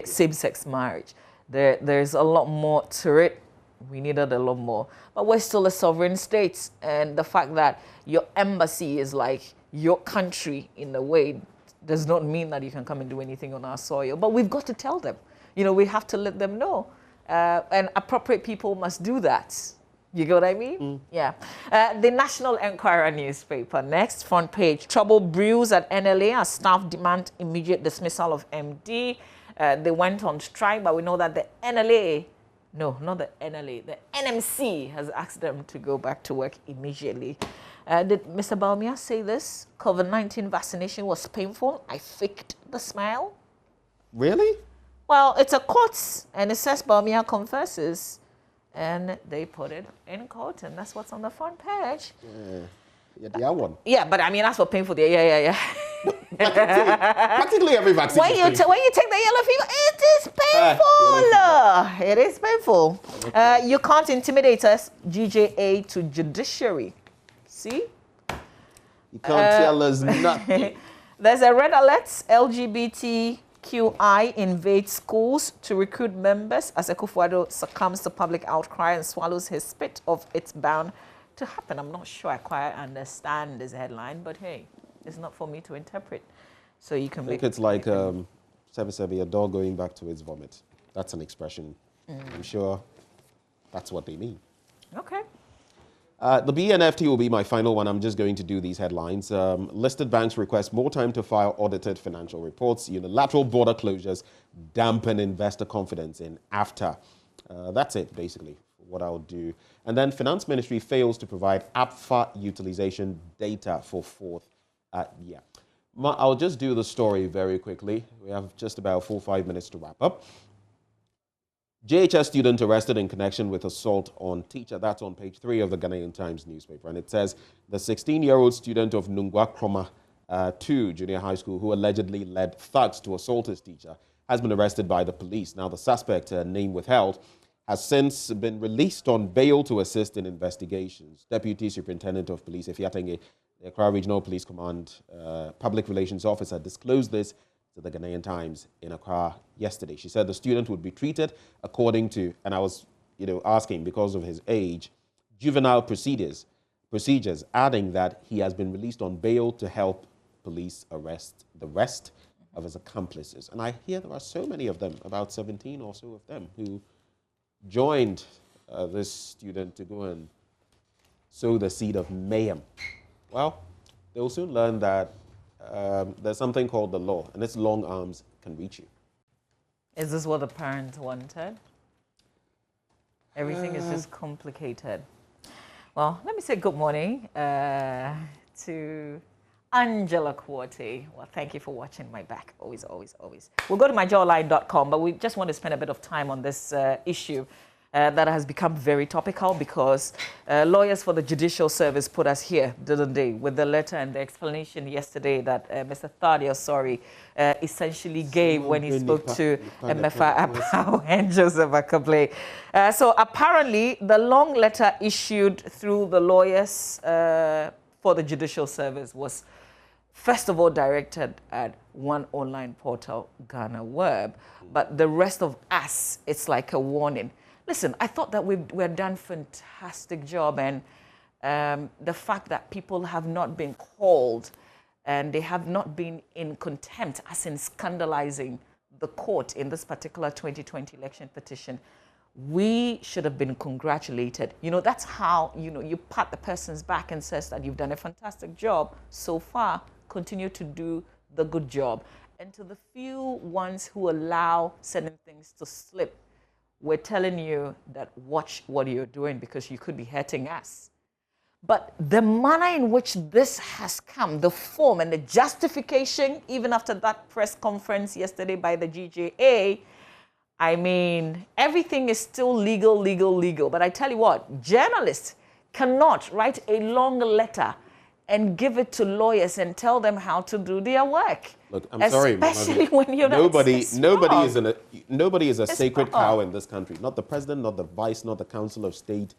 Same-sex marriage. There's a lot more to it. We needed a lot more. But we're still a sovereign state. And the fact that your embassy is like your country in a way does not mean that you can come and do anything on our soil. But we've got to tell them. You know, we have to let them know. And appropriate people must do that. You get what I mean? Yeah. The National Enquirer newspaper, next, front page. Trouble brews at NLA as staff demand immediate dismissal of MD. They went on strike, but we know that the NLA, no, not the NLA, the NMC has asked them to go back to work immediately. Did Mr. Bawumia say this? COVID-19 vaccination was painful. I faked the smile. Really? Well, it's a quote, and it says Bawumia confesses, and they put it in quote, and that's what's on the front page. Yeah, the other one. Yeah, but I mean, that's for painful. Yeah. Practically every vaccine. When you take the yellow fever, it is painful. It is painful. You can't intimidate us, GJA to judiciary. See? You can't tell us nothing. There's a red alert. LGBTQI invades schools to recruit members as Akufo-Addo succumbs to public outcry and swallows his spit of it's bound to happen. I'm not sure I quite understand this headline, but hey, it's not for me to interpret. So you can I think it's like a dog going back to its vomit. That's an expression. I'm sure that's what they mean. Okay. The BNFT will be my final one. I'm just going to do these headlines. Listed banks request more time to file audited financial reports. Unilateral border closures dampen investor confidence in AFTA. That's it, basically, what I'll do. And then Finance Ministry fails to provide APFA utilization data for fourth year. I'll just do the story very quickly. We have just about 4 or 5 minutes to wrap up. JHS student arrested in connection with assault on teacher. That's on page 3 of the Ghanaian Times newspaper. And it says the 16-year-old student of Nungwa Kroma 2 Junior High School, who allegedly led thugs to assault his teacher, has been arrested by the police. Now, the suspect, name withheld, has since been released on bail to assist in investigations. Deputy Superintendent of Police, Efiatenge, the Accra Regional Police Command Public Relations Officer, disclosed this to the Ghanaian Times in Accra yesterday. She said the student would be treated according to, and I was asking because of his age, juvenile procedures, adding that he has been released on bail to help police arrest the rest of his accomplices. And I hear there are so many of them, about 17 or so of them, who joined this student to go and sow the seed of mayhem. Well, they'll soon learn that there's something called the law, and its long arms can reach you. Is this what the parents wanted? Everything is just complicated. Well, let me say good morning to Angela Quarty. Well, thank you for watching my back. Always, always, always. We'll go to myjawline.com, but we just want to spend a bit of time on this issue that has become very topical because lawyers for the Judicial Service put us here, didn't they, with the letter and the explanation yesterday that Mr. Thaddeus essentially gave when he spoke to Mefa Apau and Joseph Akable. So apparently, the long letter issued through the lawyers for the Judicial Service was first of all directed at one online portal, Ghana Web, but the rest of us, it's like a warning. Listen, I thought that we've done a fantastic job, and the fact that people have not been called and they have not been in contempt, as in scandalizing the court in this particular 2020 election petition, we should have been congratulated. That's how, you pat the person's back and says that you've done a fantastic job so far. Continue to do the good job. And to the few ones who allow certain things to slip, we're telling you that watch what you're doing because you could be hurting us. But the manner in which this has come, the form and the justification, even after that press conference yesterday by the GJA, I mean, everything is still legal. But I tell you what, journalists cannot write a long letter and give it to lawyers and tell them how to do their work. Look, I'm sorry, especially when you're nobody is a sacred wrong. cow in this country. Not the president, not the vice, not the council of state,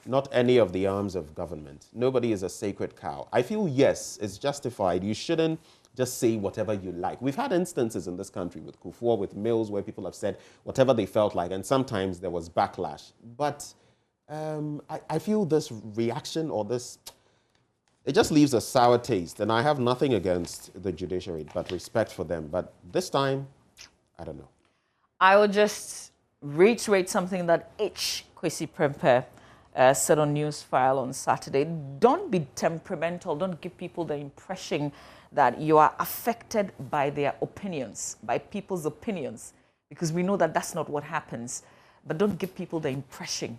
not any of the arms of government. Nobody is a sacred cow. I feel, yes, it's justified. You shouldn't just say whatever you like. We've had instances in this country with Kufuor, with Mills, where people have said whatever they felt like, and sometimes there was backlash. But I feel this reaction or this, it just leaves a sour taste. And I have nothing against the judiciary, but respect for them. But this time, I don't know. I will just reiterate something that H. Kwesi Prempeh said on Newsfile on Saturday. Don't be temperamental. Don't give people the impression that you are affected by their opinions, by people's opinions, because we know that that's not what happens. But don't give people the impression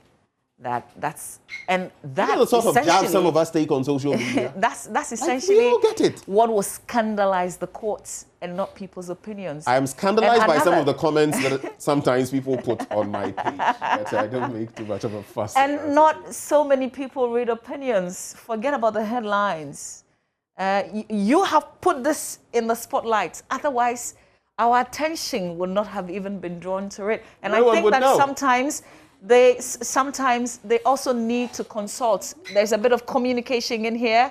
that that's, and that the sort of jab some of us take on social media. that's essentially get it. What will scandalize the courts and not people's opinions. I am scandalized by some of the comments that sometimes people put on my page. But I don't make too much of a fuss. And not so many people read opinions. Forget about the headlines. You have put this in the spotlight. Otherwise, our attention would not have even been drawn to it. And no I think that sometimes they also need to consult. There's a bit of communication in here,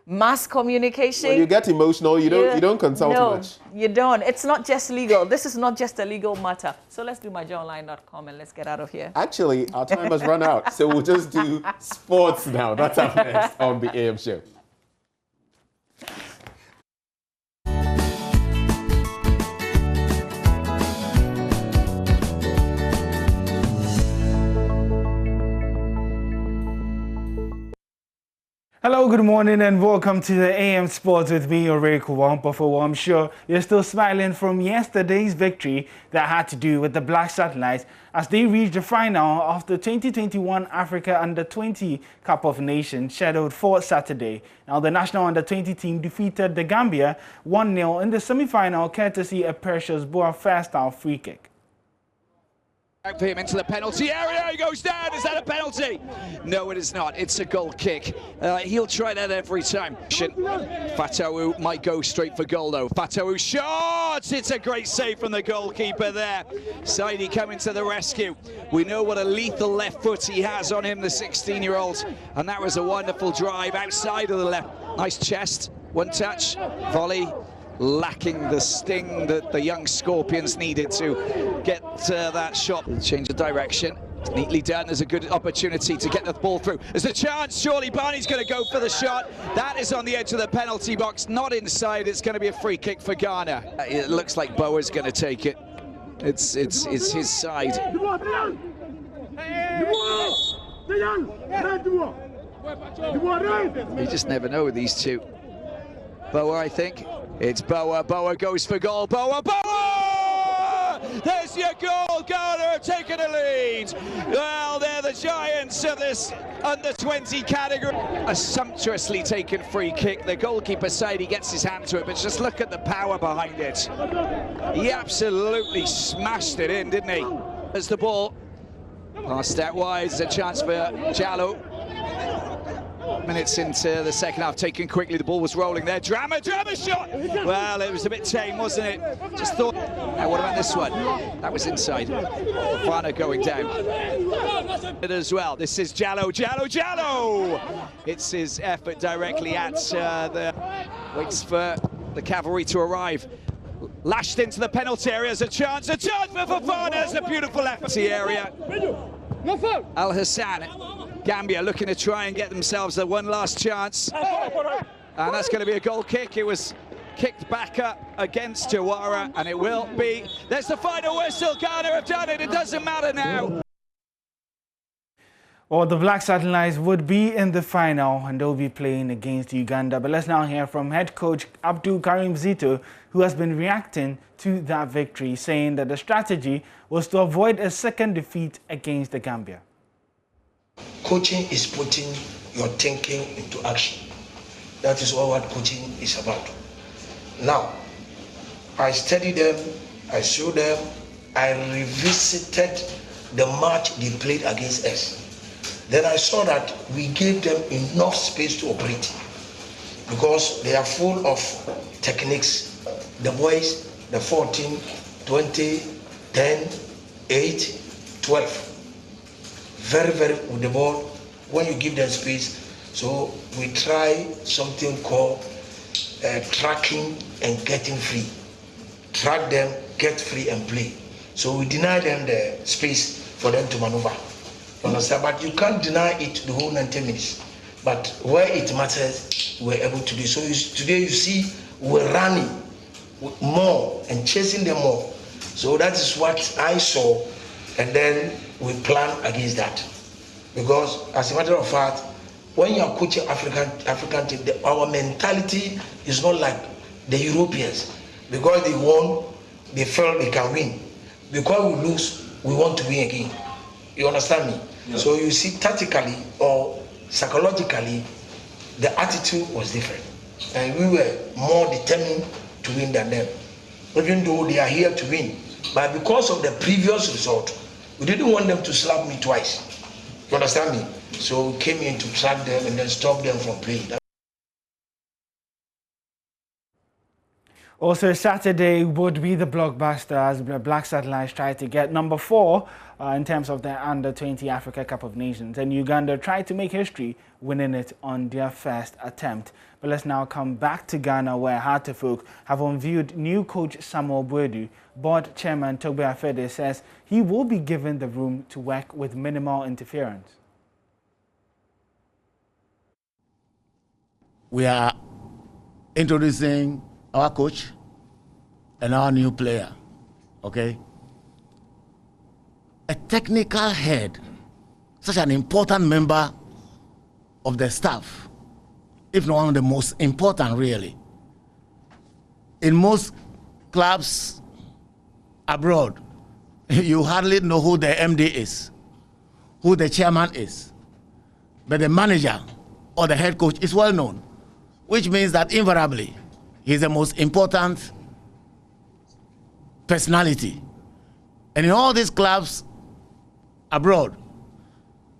mass communication. When you get emotional, you don't consult much. No, you don't. It's not just legal. This is not just a legal matter. So let's do myjoyonline.com and let's get out of here. Actually, our time has run out, so we'll just do sports now. That's up next on the AM show. Hello, good morning and welcome to the AM Sports with me, Oreku Wampafo. I'm sure you're still smiling from yesterday's victory that had to do with the Black Satellites as they reached the final of the 2021 Africa Under-20 Cup of Nations scheduled for Saturday. Now, the national Under-20 team defeated the Gambia 1-0 in the semi-final courtesy a Precious Boa first-half free kick. For him into the penalty area, he goes down. Is that a penalty? No, it is not. It's a goal kick. He'll try that every time. Fatawu might go straight for goal though. Fatawu shots! It's a great save from the goalkeeper there. Saidi coming to the rescue. We know what a lethal left foot he has on him, the 16-year-old. And that was a wonderful drive outside of the left. Nice chest, one touch, volley. Lacking the sting that the young Scorpions needed to get that shot. Change of direction. Neatly done. There's a good opportunity to get the ball through. There's a chance. Surely Barney's going to go for the shot. That is on the edge of the penalty box, not inside. It's going to be a free kick for Ghana. It looks like Boa's going to take it. It's his side. You just never know with these two. Boa, I think. It's Boa. Boa goes for goal. Boa! There's your goal. Ghana are taking a lead. Well, they're the giants of this under-20 category. A sumptuously taken free kick. The goalkeeper side, he gets his hand to it, but just look at the power behind it. He absolutely smashed it in, didn't he? There's the ball. Passed out wide. There's a chance for Jallo. Minutes into the second half, taken quickly. The ball was rolling there. Drama shot! Well, it was a bit tame, wasn't it? Just thought. Now, what about this one? That was inside. Fana going down. As well. This is Jallo. It's his effort directly at the. Waits for the cavalry to arrive. Lashed into the penalty area. There's a chance for Fofana. It's a beautiful effort. The area. Al Hassan. Gambia looking to try and get themselves one last chance. And that's going to be a goal kick. It was kicked back up against Jawara, and it will be. There's the final whistle. Ghana have done it. It doesn't matter now. Well, the Black Satellites would be in the final and they'll be playing against Uganda. But let's now hear from head coach Abdul Karim Zito, who has been reacting to that victory, saying that the strategy was to avoid a second defeat against the Gambia. Coaching is putting your thinking into action. That is what coaching is about. Now, I studied them, I showed them, I revisited the match they played against us. Then I saw that we gave them enough space to operate. because they are full of techniques. The boys, the 14, 20, 10, 8, 12. Very, very with the ball when you give them space. So we try something called tracking and getting free. Track them, get free and play. So we deny them the space for them to maneuver. You understand? But you can't deny it the whole 90 minutes. But where it matters, we're able to do. So today you see we're running more and chasing them more. So that is what I saw, and then we plan against that. Because as a matter of fact, when you are coaching African team, our mentality is not like the Europeans. Because they won, they felt they can win. Because we lose, we want to win again. You understand me? Yeah. So you see, tactically or psychologically, the attitude was different. And we were more determined to win than them. Even though they are here to win. But because of the previous result, we didn't want them to slap me twice. You understand me? So we came in to track them and then stop them from playing. Also, Saturday would be the blockbuster as the Black Satellites try to get number 4 in terms of the Under-20 Africa Cup of Nations. And Uganda tried to make history, winning it on their first attempt. But let's now come back to Ghana, where Hartefolk have unveiled new coach Samuel Boadu. Board Chairman Togbe Afede says he will be given the room to work with minimal interference. We are introducing our coach and our new player, okay? A technical head, such an important member of the staff, if not one of the most important, really. In most clubs abroad, you hardly know who the MD is, who the chairman is, but the manager or the head coach is well known, which means that invariably, he's the most important personality. And in all these clubs abroad,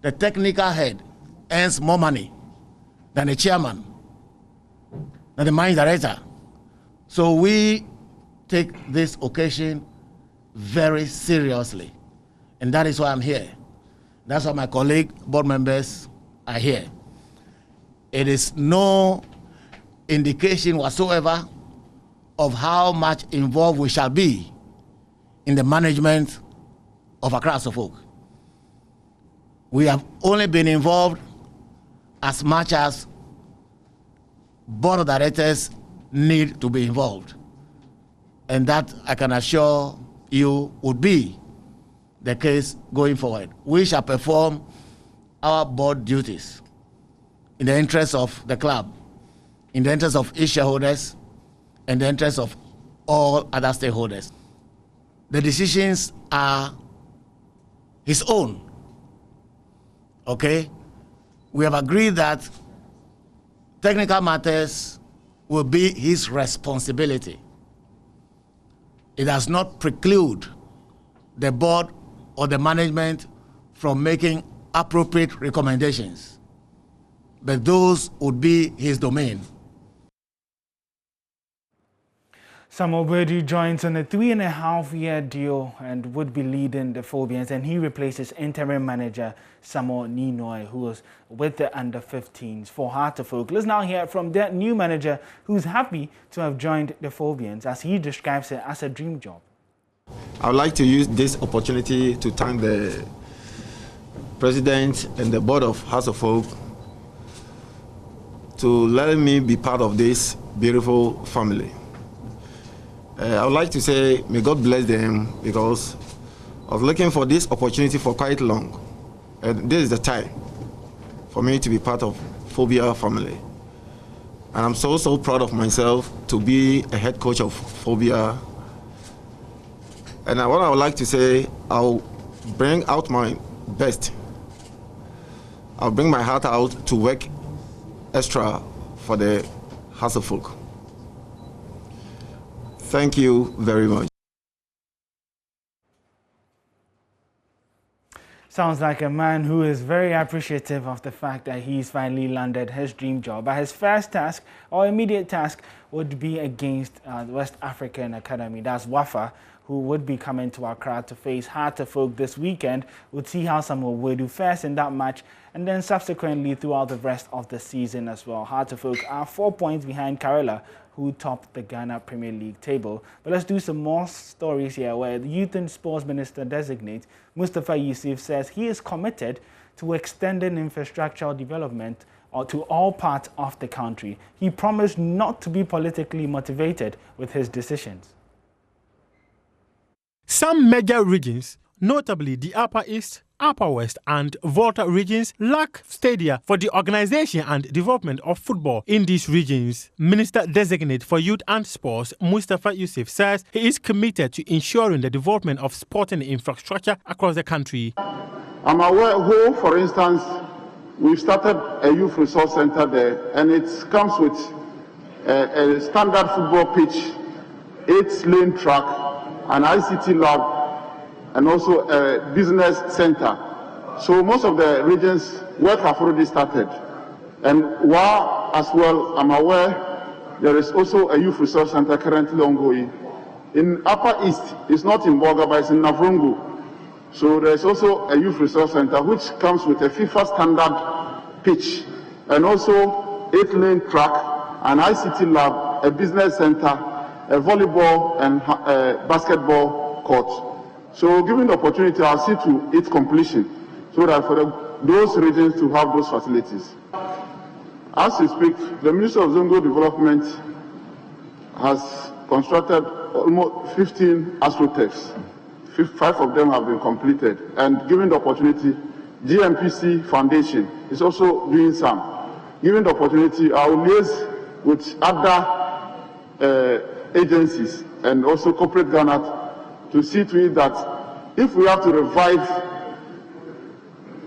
the technical head earns more money than the chairman, than the managing director. So we take this occasion very seriously. And that is why I'm here. That's why my colleague board members are here. It is no indication whatsoever of how much involved we shall be in the management of Accra Hartefolk. We have only been involved as much as board of directors need to be involved. And that, I can assure you, would be the case going forward. We shall perform our board duties in the interest of the club, in the interest of its shareholders, and the interest of all other stakeholders. The decisions are his own, okay? We have agreed that technical matters will be his responsibility. It does not preclude the board or the management from making appropriate recommendations, but those would be his domain. Samuel Boadu joins on a 3.5-year deal and would be leading the Phobians, and he replaces interim manager Samuel Ninoy, who was with the under-15s for Hartefolk. Let's now hear from their new manager, who's happy to have joined the Phobians, as he describes it as a dream job. I would like to use this opportunity to thank the president and the board of Hartefolk to let me be part of this beautiful family. I would like to say, may God bless them, because I was looking for this opportunity for quite long. And this is the time for me to be part of Phobia family. And I'm so proud of myself to be a head coach of Phobia. And what I would like to say, I'll bring out my best. I'll bring my heart out to work extra for the Hartefolk. Thank you very much. Sounds like a man who is very appreciative of the fact that he's finally landed his dream job. But his first task or immediate task would be against the West African Academy. That's WAFA, who would be coming to Accra to face Hartefolk this weekend. We'll see how Samuel will do first in that match and then subsequently throughout the rest of the season as well. Hartefolk are 4 points behind Karela, who topped the Ghana Premier League table. But let's do some more stories here where the Youth and Sports Minister designate Mustafa Yusuf says he is committed to extending infrastructural development to all parts of the country. He promised not to be politically motivated with his decisions. Some major regions, notably the Upper East, Upper West and Volta regions, lack stadia for the organization and development of football in these regions. Minister-designate for Youth and Sports, Mustafa Yusuf, says he is committed to ensuring the development of sporting infrastructure across the country. I'm aware, for instance, we've started a youth resource center there, and it comes with a standard football pitch, 8-lane track, an ICT lab, and also a business center. So most of the regions, work have already started. And while as well, I'm aware, there is also a youth resource center currently ongoing. In Upper East, it's not in Boga, but it's in Navrongo. So there's also a youth resource center which comes with a FIFA standard pitch, and also 8-lane track, an ICT lab, a business center, a volleyball and basketball court. So given the opportunity, I'll see to its completion so that for those regions to have those facilities. As we speak, the Ministry of Zongo Development has constructed almost 15 astroturfs. 5 of them have been completed. And given the opportunity, GMPC Foundation is also doing some. Given the opportunity, I will liaise with other agencies and also corporate Ghana to see to it that if we have to revive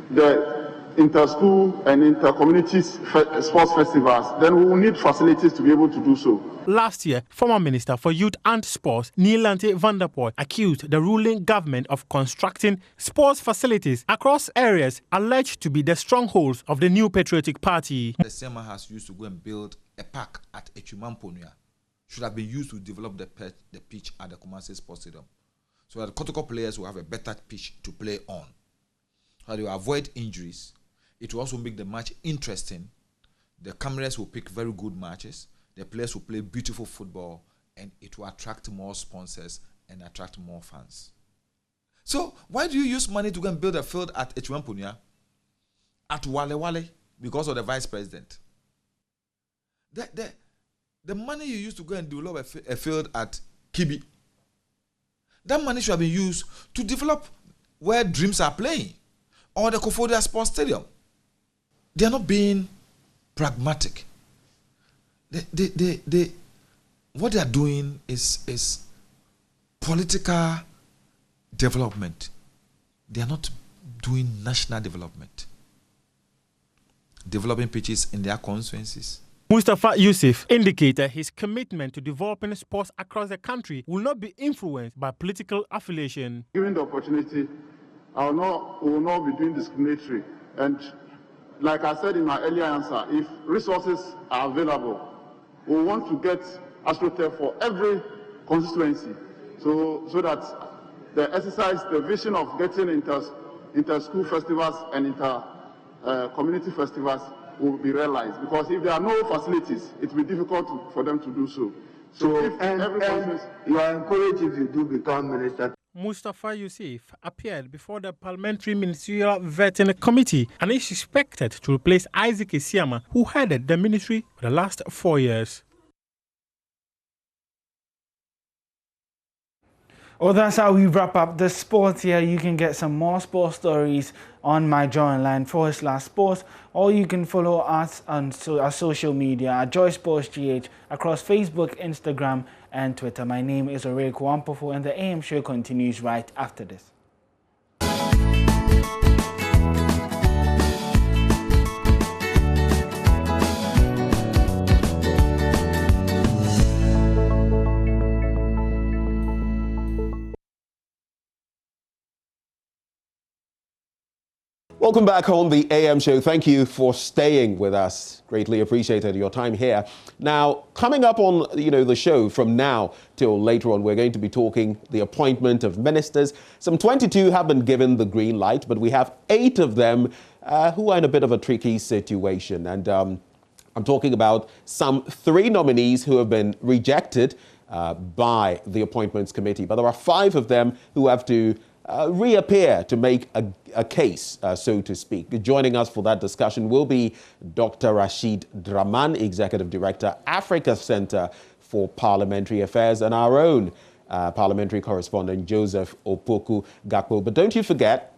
the inter-school and inter-community sports festivals, then we will need facilities to be able to do so. Last year, former Minister for Youth and Sports, Nielante van der Poel, accused the ruling government of constructing sports facilities across areas alleged to be the strongholds of the New Patriotic Party. The SEMA has used to go and build a park at Echumamponia. Should have been used to develop the pitch at the Kumasi Sports Stadium, so that the Kotoko players will have a better pitch to play on. So they will avoid injuries. It will also make the match interesting. The cameras will pick very good matches. The players will play beautiful football, and it will attract more sponsors and attract more fans. So why do you use money to go and build a field at Echumamponia, at Wale Wale, because of the vice president? The money you used to go and develop a field at Kibi, that money should have been used to develop where Dreams are playing, or the Kofodia Sports Stadium. They are not being pragmatic. What they are doing is political development. They are not doing national development. Developing pitches in their constituencies. Mustafa Yusuf indicated his commitment to developing sports across the country will not be influenced by political affiliation. Given the opportunity, we will not be doing discriminatory. And like I said in my earlier answer, if resources are available, we want to get AstroTurf for every constituency, so that the exercise, the vision of getting inter-school festivals and inter-community festivals will be realized. Because if there are no facilities, it will be difficult for them to do so. So you are encouraged if you do become minister. Mustafa Yusuf appeared before the Parliamentary Ministerial Vetting Committee and is expected to replace Isaac Isiama, who headed the ministry for the last 4 years. Well, that's how we wrap up the sports here. You can get some more sports stories on myjoyonline/sports, or you can follow us on our social media at JoySportsGH across Facebook, Instagram, and Twitter. My name is Orel Kwampofo, and the AM show continues right after this. Welcome back on the AM show. Thank you for staying with us. Greatly appreciated your time here. Now, coming up on the show from now till later on, we're going to be talking the appointment of ministers. Some 22 have been given the green light, but we have 8 of them who are in a bit of a tricky situation. And I'm talking about some 3 nominees who have been rejected by the appointments committee, but there are 5 of them who have to reappear to make a case, so to speak. Joining us for that discussion will be Dr. Rashid Draman, Executive Director, Africa Center for Parliamentary Affairs, and our own parliamentary correspondent, Joseph Opoku Gakpo. But don't you forget,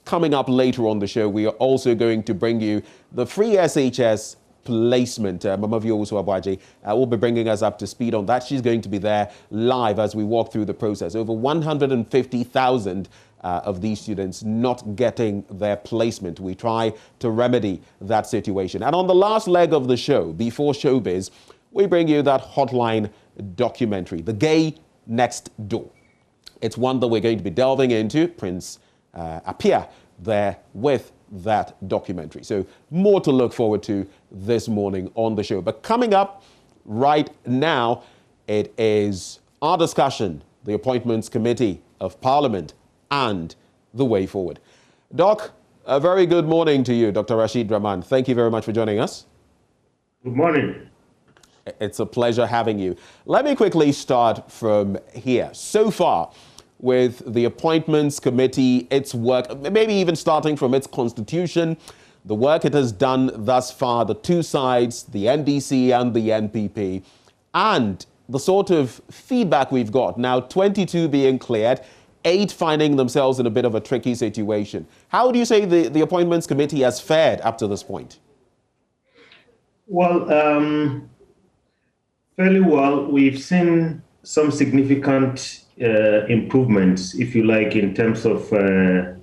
coming up later on the show, we are also going to bring you the free SHS placement. Mama Vioso Abwaji will be bringing us up to speed on that. She's going to be there live as we walk through the process. Over 150,000 of these students not getting their placement. We try to remedy that situation. And on the last leg of the show, before Showbiz, we bring you that hotline documentary, The Gay Next Door. It's one that we're going to be delving into. Prince Appiah there with that documentary. So more to look forward to this morning on the show. But coming up right now, it is our discussion, the Appointments Committee of Parliament and the way forward. Doc, a very good morning to you, Dr. Rashid Draman. Thank you very much for joining us. Good morning. It's a pleasure having you. Let me quickly start from here. So far, with the Appointments Committee, its work, maybe even starting from its constitution, the work it has done thus far, the 2 sides, the NDC and the NPP, and the sort of feedback we've got. Now, 22 being cleared, 8 finding themselves in a bit of a tricky situation. How do you say the Appointments Committee has fared up to this point? Well, fairly well. We've seen some significant improvements, if you like, in terms of the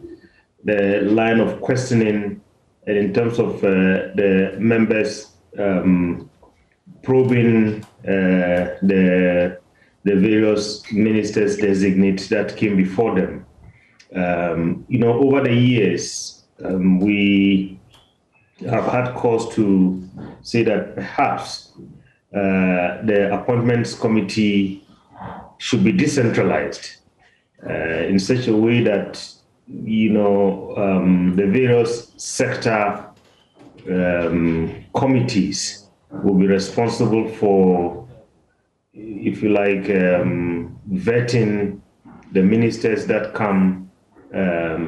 line of questioning and in terms of the members probing the various ministers designate that came before them. Over the years, we have had cause to say that perhaps the Appointments Committee should be decentralized in such a way that, the various sector committees will be responsible for, if you like, vetting the ministers that come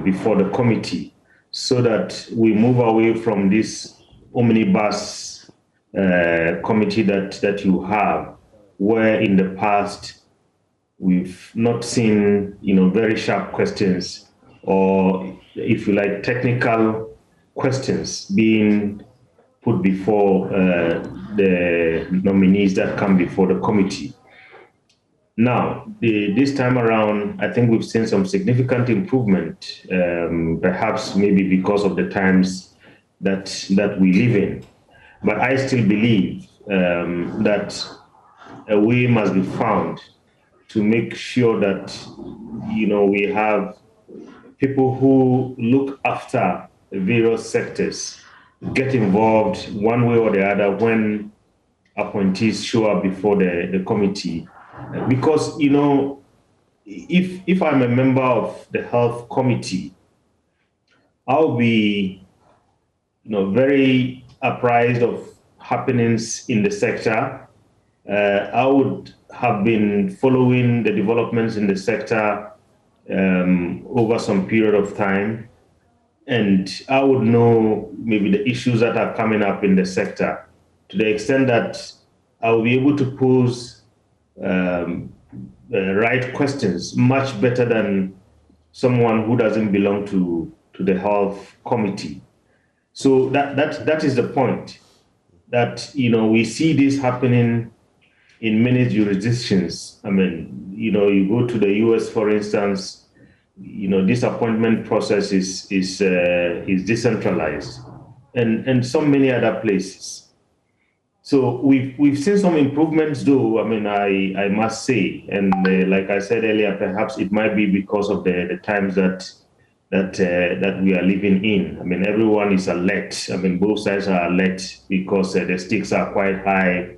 before the committee, so that we move away from this omnibus committee that you have, where in the past we've not seen, very sharp questions or, if you like, technical questions being put before the nominees that come before the committee. Now, this time around, I think we've seen some significant improvement, perhaps maybe because of the times that we live in. But I still believe that a way must be found to make sure that, we have people who look after various sectors get involved one way or the other when appointees show up before the committee. Because, if I'm a member of the health committee, I'll be, very apprised of happenings in the sector. I would have been following the developments in the sector over some period of time, and I would know maybe the issues that are coming up in the sector to the extent that I will be able to pose right questions much better than someone who doesn't belong to the health committee. So that is the point, that we see this happening in many jurisdictions. I mean, you go to the US, for instance, this appointment process is decentralized, and so many other places. So we've seen some improvements, though. I mean, I must say, and like I said earlier, perhaps it might be because of the times that that we are living in. I mean, everyone is alert. I mean, both sides are alert because the stakes are quite high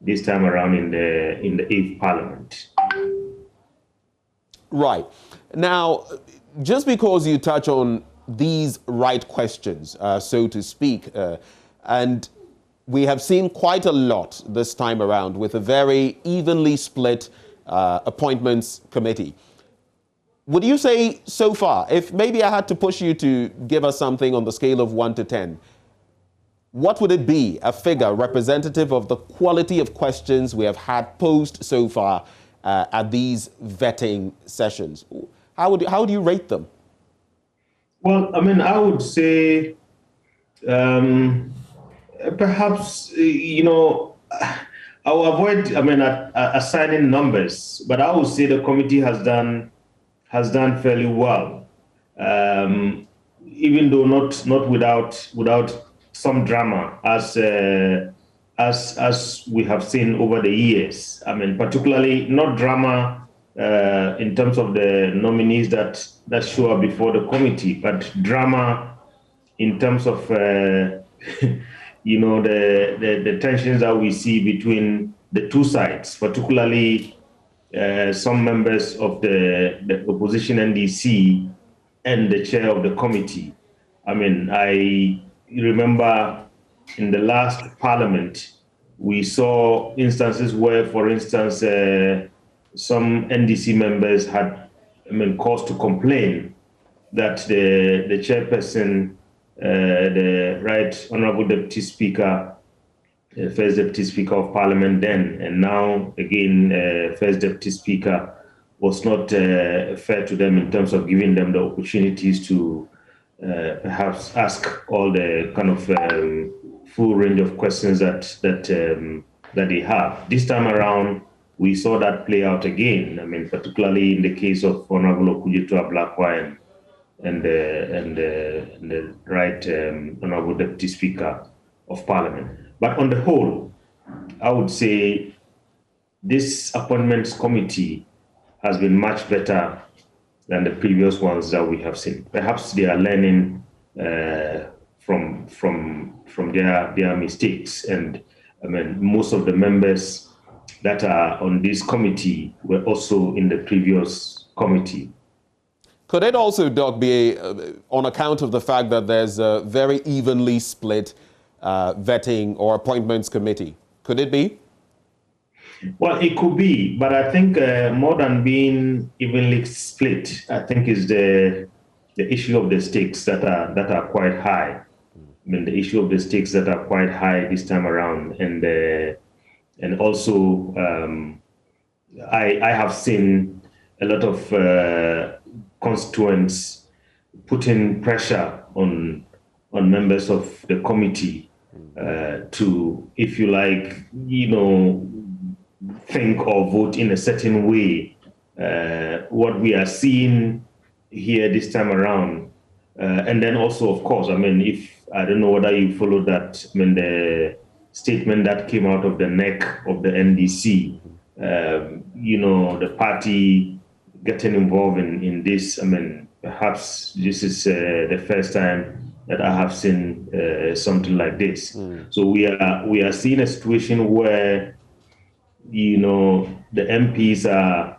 this time around in the 8th Parliament. Right. Now, just because you touch on these right questions, so to speak, and we have seen quite a lot this time around with a very evenly split appointments committee. Would you say so far, if maybe I had to push you to give us something on the scale of 1 to 10, what would it be, a figure representative of the quality of questions we have had posed so far at these vetting sessions? How do you rate them? Well, I mean, I would say perhaps, I will avoid, assigning numbers, but I would say the committee has done fairly well, even though not without some drama, as we have seen over the years. I mean, particularly not drama in terms of the nominees that show up before the committee, but drama in terms of the tensions that we see between the two sides, particularly some members of the opposition NDC and the chair of the committee. I mean, I remember in the last parliament, we saw instances where, for instance, some NDC members had, cause to complain that the chairperson, the Right Honourable Deputy Speaker, First Deputy Speaker of Parliament then, and now again First Deputy Speaker, was not fair to them in terms of giving them the opportunities to perhaps ask all the kind of full range of questions that they have. This time around, we saw that play out again. I mean, particularly in the case of Honourable Okujetua Blakwa and the Right Honourable Deputy Speaker of Parliament. But on the whole, I would say this appointments committee has been much better than the previous ones that we have seen. Perhaps they are learning from their mistakes. And I mean, most of the members that are on this committee were also in the previous committee. Could it also, Doc, be on account of the fact that there's a very evenly split vetting or appointments committee? Could it be? Well, it could be, but I think more than being evenly split, I think is the issue of the stakes that are quite high. I mean, the issue of the stakes that are quite high this time around, and also I have seen a lot of constituents putting pressure on members of the committee to, if you like, think or vote in a certain way. What we are seeing here this time around, and then also, of course, I mean, I don't know whether you followed that, I mean, the statement that came out of the neck of the NDC, the party getting involved in this. I mean, perhaps this is the first time that I have seen something like this. So we are seeing a situation where, the MPs are,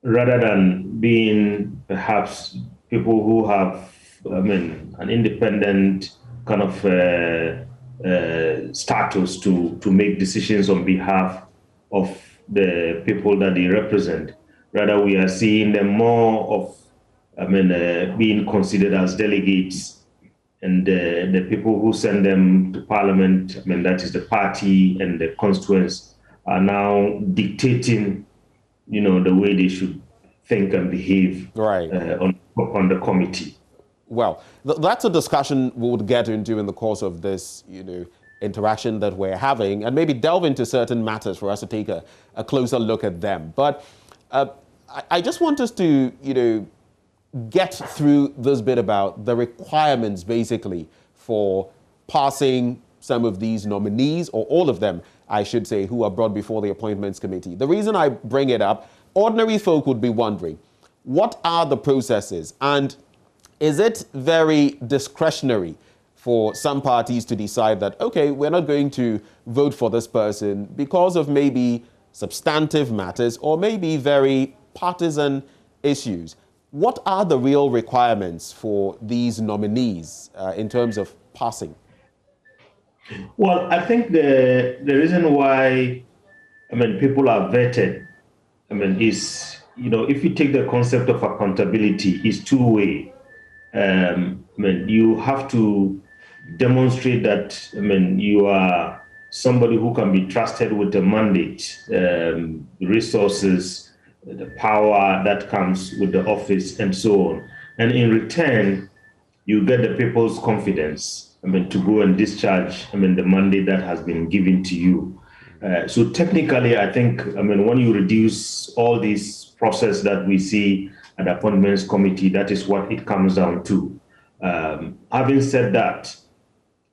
rather than being perhaps people who have, an independent kind of status to make decisions on behalf of the people that they represent. Rather, we are seeing them more of, being considered as delegates, and the people who send them to Parliament, that is the party and the constituents, are now dictating, the way they should think and behave on the committee. Well, that's a discussion we would get into in the course of this, interaction that we're having, and maybe delve into certain matters for us to take a closer look at them. But I just want us to, get through this bit about the requirements, basically, for passing some of these nominees, or all of them, I should say, who are brought before the Appointments Committee. The reason I bring it up, ordinary folk would be wondering, What are the processes? And is it very discretionary for some parties to decide that, okay, we're not going to vote for this person because of maybe substantive matters or maybe very partisan issues? What are the real requirements for these nominees in terms of passing? Well, I think the reason why, people are vetted, is, if you take the concept of accountability, is two-way. You have to demonstrate that, you are somebody who can be trusted with the mandate, resources, the power that comes with the office, and so on. And in return, you get the people's confidence, to go and discharge, the mandate that has been given to you. So technically, I think, when you reduce all these process that we see at the Appointments Committee, that is what it comes down to. Having said that,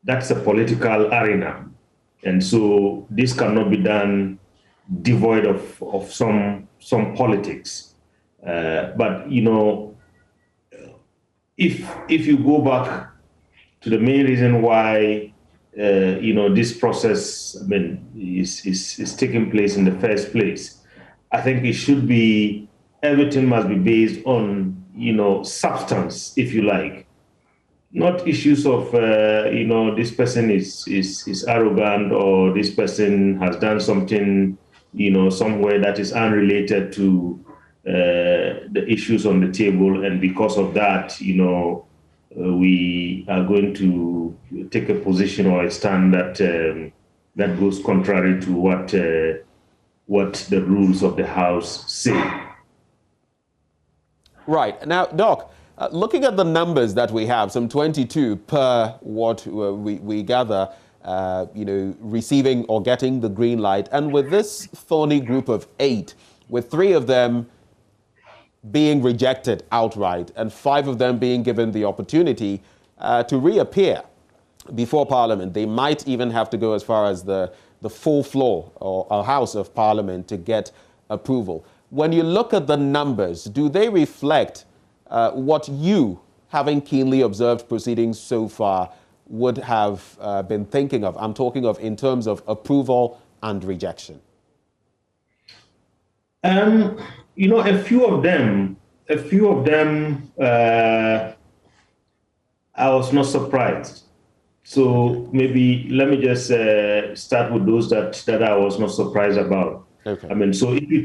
that's a political arena. And so this cannot be done devoid of some politics. But, if you go back to the main reason why, this process, is taking place in the first place, I think it should be, everything must be based on, substance, if you like. Not issues of, this person is arrogant, or this person has done something, somewhere that is unrelated to the issues on the table. And because of that, we are going to take a position or a stand that that goes contrary to what the rules of the House say. Right. Now, Doc, looking at the numbers that we have, some 22 per what we gather, receiving or getting the green light. And with this thorny group of 8, with 3 of them being rejected outright and 5 of them being given the opportunity to reappear before Parliament, they might even have to go as far as the full floor or a House of Parliament to get approval. When you look at the numbers, do they reflect what you, having keenly observed proceedings so far, would have been thinking of? I'm talking of in terms of approval and rejection. A few of them, I was not surprised. So maybe let me just start with those that I was not surprised about. Okay. So if you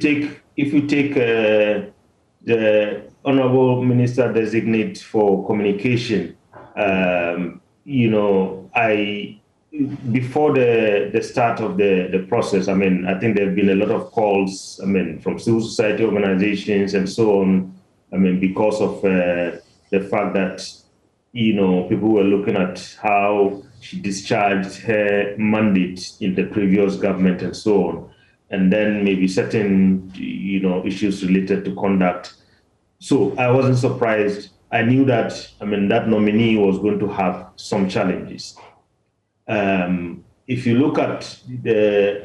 take the Honorable Minister Designate for Communication, before the start of the process, I think there have been a lot of calls, from civil society organizations and so on, because of the fact that, people were looking at how she discharged her mandate in the previous government and so on. And then maybe certain, issues related to conduct. So I wasn't surprised. I knew that, that nominee was going to have some challenges. If you look at the,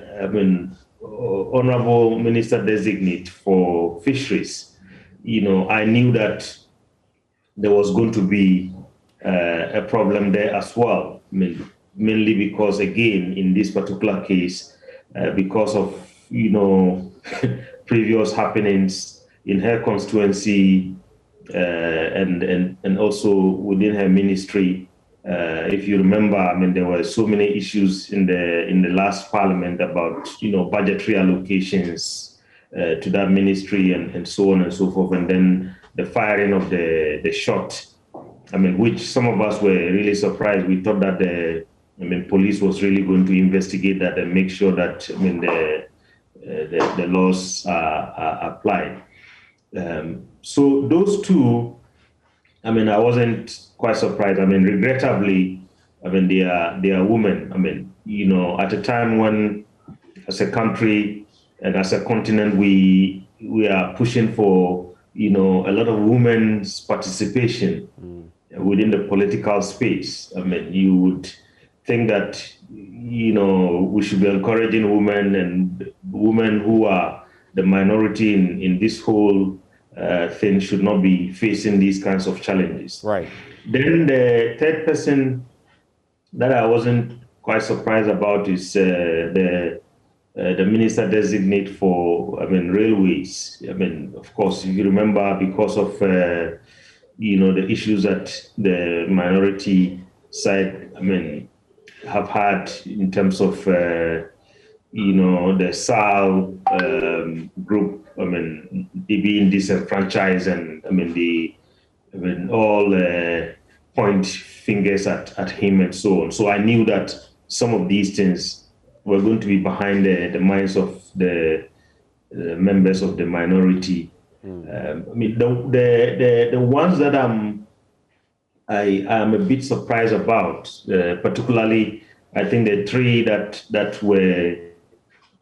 Honorable Minister Designate for Fisheries, I knew that there was going to be a problem there as well. Mainly because, again, in this particular case, because of, previous happenings in her constituency and also within her ministry. If you remember, there were so many issues in the last Parliament about, budgetary allocations to that ministry and so on and so forth. And then the firing of the shot, which some of us were really surprised. We thought that the police was really going to investigate that and make sure that the laws are applied. So those two, I wasn't quite surprised. Regrettably, they are women. At a time when, as a country and as a continent, we are pushing for, a lot of women's participation within the political space. You would think that, we should be encouraging women and women who are the minority in this whole thing should not be facing these kinds of challenges. Right. Then the third person that I wasn't quite surprised about is the minister designate for, railways. Of course, if you remember, because of the issues that the minority side, have had in terms of the SAL group, they being disenfranchised, and all point fingers at him and so on. So I knew that some of these things were going to be behind the minds of the members of the minority. The ones that I am a bit surprised about, particularly, I think the three that were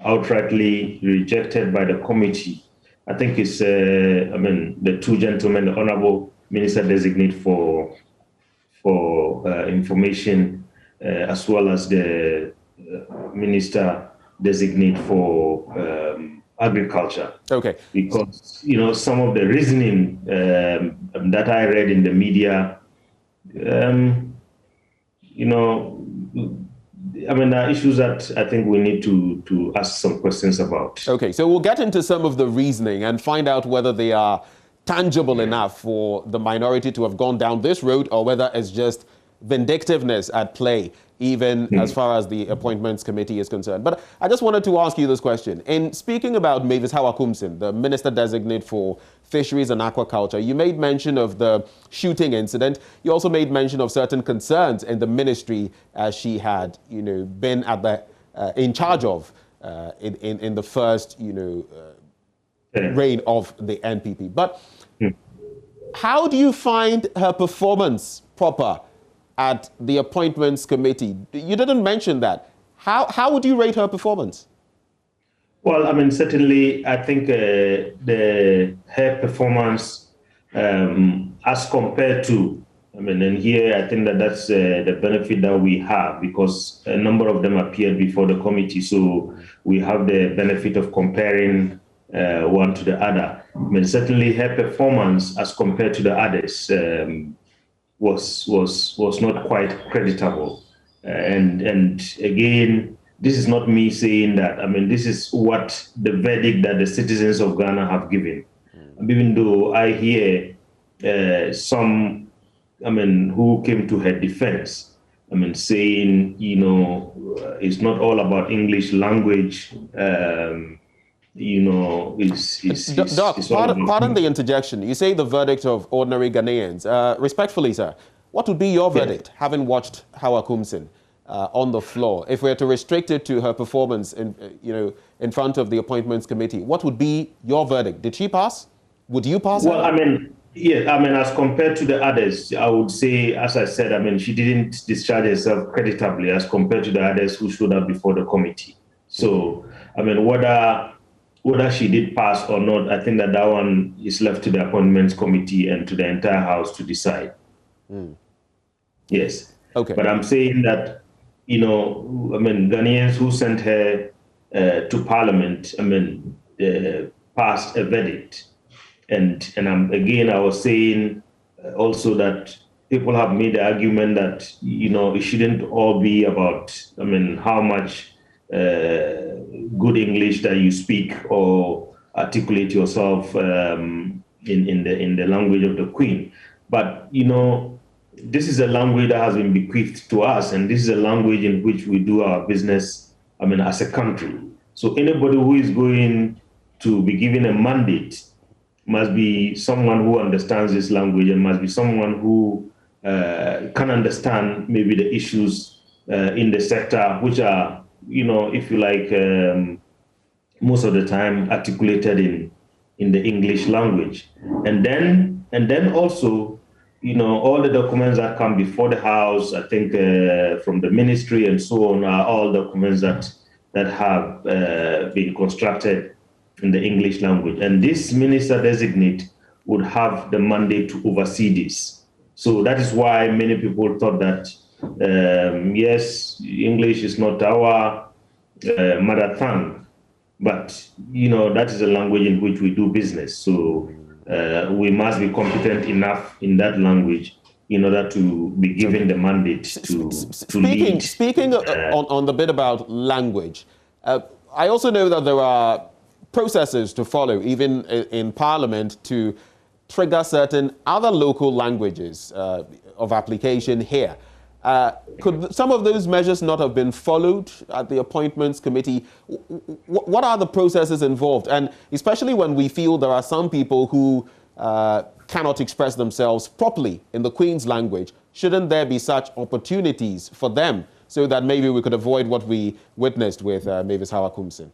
outrightly rejected by the committee, I think it's the two gentlemen, the Honorable Minister Designate for Information, as well as the Minister Designate for Agriculture. Okay. Because some of the reasoning that I read in the media, there are issues that I think we need to ask some questions about. Okay, so we'll get into some of the reasoning and find out whether they are tangible enough for the minority to have gone down this road, or whether it's just vindictiveness at play, even as far as the Appointments Committee is concerned. But I just wanted to ask you this question. In speaking about Mavis Hawakumsin, the Minister Designate for Fisheries and Aquaculture, you made mention of the shooting incident. You also made mention of certain concerns in the ministry as she had, been at the in charge of in the first, reign of the NPP. But how do you find her performance proper at the Appointments Committee? You didn't mention that. How would you rate her performance? Well, certainly, I think her performance as compared to, and here I think that's the benefit that we have, because a number of them appeared before the committee, so we have the benefit of comparing one to the other. Certainly, her performance as compared to the others was not quite creditable, and again, this is not me saying that. This is what the verdict that the citizens of Ghana have given. Even though I hear some, who came to her defense, saying, it's not all about English language. Doc, pardon the interjection. You say the verdict of ordinary Ghanaians. Respectfully, sir, what would be your verdict, having watched Hawakumsin on the floor? If we were to restrict it to her performance in front of the Appointments Committee, what would be your verdict? Did she pass? Would you pass? Well, as compared to the others, I would say, as I said, she didn't discharge herself creditably as compared to the others who showed up before the committee. So, whether she did pass or not, I think that one is left to the Appointments Committee and to the entire House to decide. Yes. Okay. But I'm saying that, Ghanaians who sent her to Parliament, passed a verdict. And I was saying also that people have made the argument that, it shouldn't all be about, how much good English that you speak or articulate yourself in the language of the Queen. But, this is a language that has been bequeathed to us, and this is a language in which we do our business, as a country. So anybody who is going to be given a mandate must be someone who understands this language, and must be someone who can understand maybe the issues in the sector, which are, if you like, most of the time articulated in the English language. And then also, all the documents that come before the House, I think from the ministry and so on, are all documents that have been constructed in the English language. And this minister designate would have the mandate to oversee this. So that is why many people thought that, yes, English is not our mother tongue, but, that is a language in which we do business. So we must be competent enough in that language in order to be given the mandate to lead. Speaking on the bit about language, I also know that there are processes to follow, even in Parliament, to trigger certain other local languages of application here. Could some of those measures not have been followed at the Appointments Committee? What are the processes involved? And especially when we feel there are some people who cannot express themselves properly in the Queen's language, shouldn't there be such opportunities for them so that maybe we could avoid what we witnessed with Mavis Hawa-Kumsin?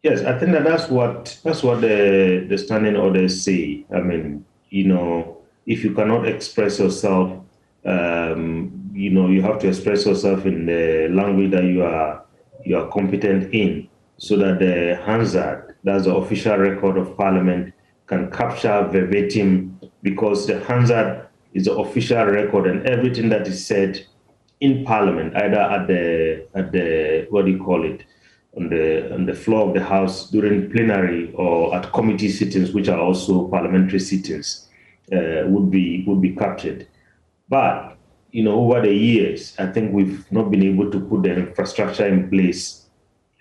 Yes, I think that's what the standing orders say. I mean, if you cannot express yourself, you have to express yourself in the language that you are competent in, so that the Hansard, that's the official record of Parliament, can capture verbatim, because the Hansard is the official record, and everything that is said in Parliament, either at the what do you call it, on the floor of the House during plenary or at committee sittings, which are also parliamentary sittings, would be captured. But over the years, I think we've not been able to put the infrastructure in place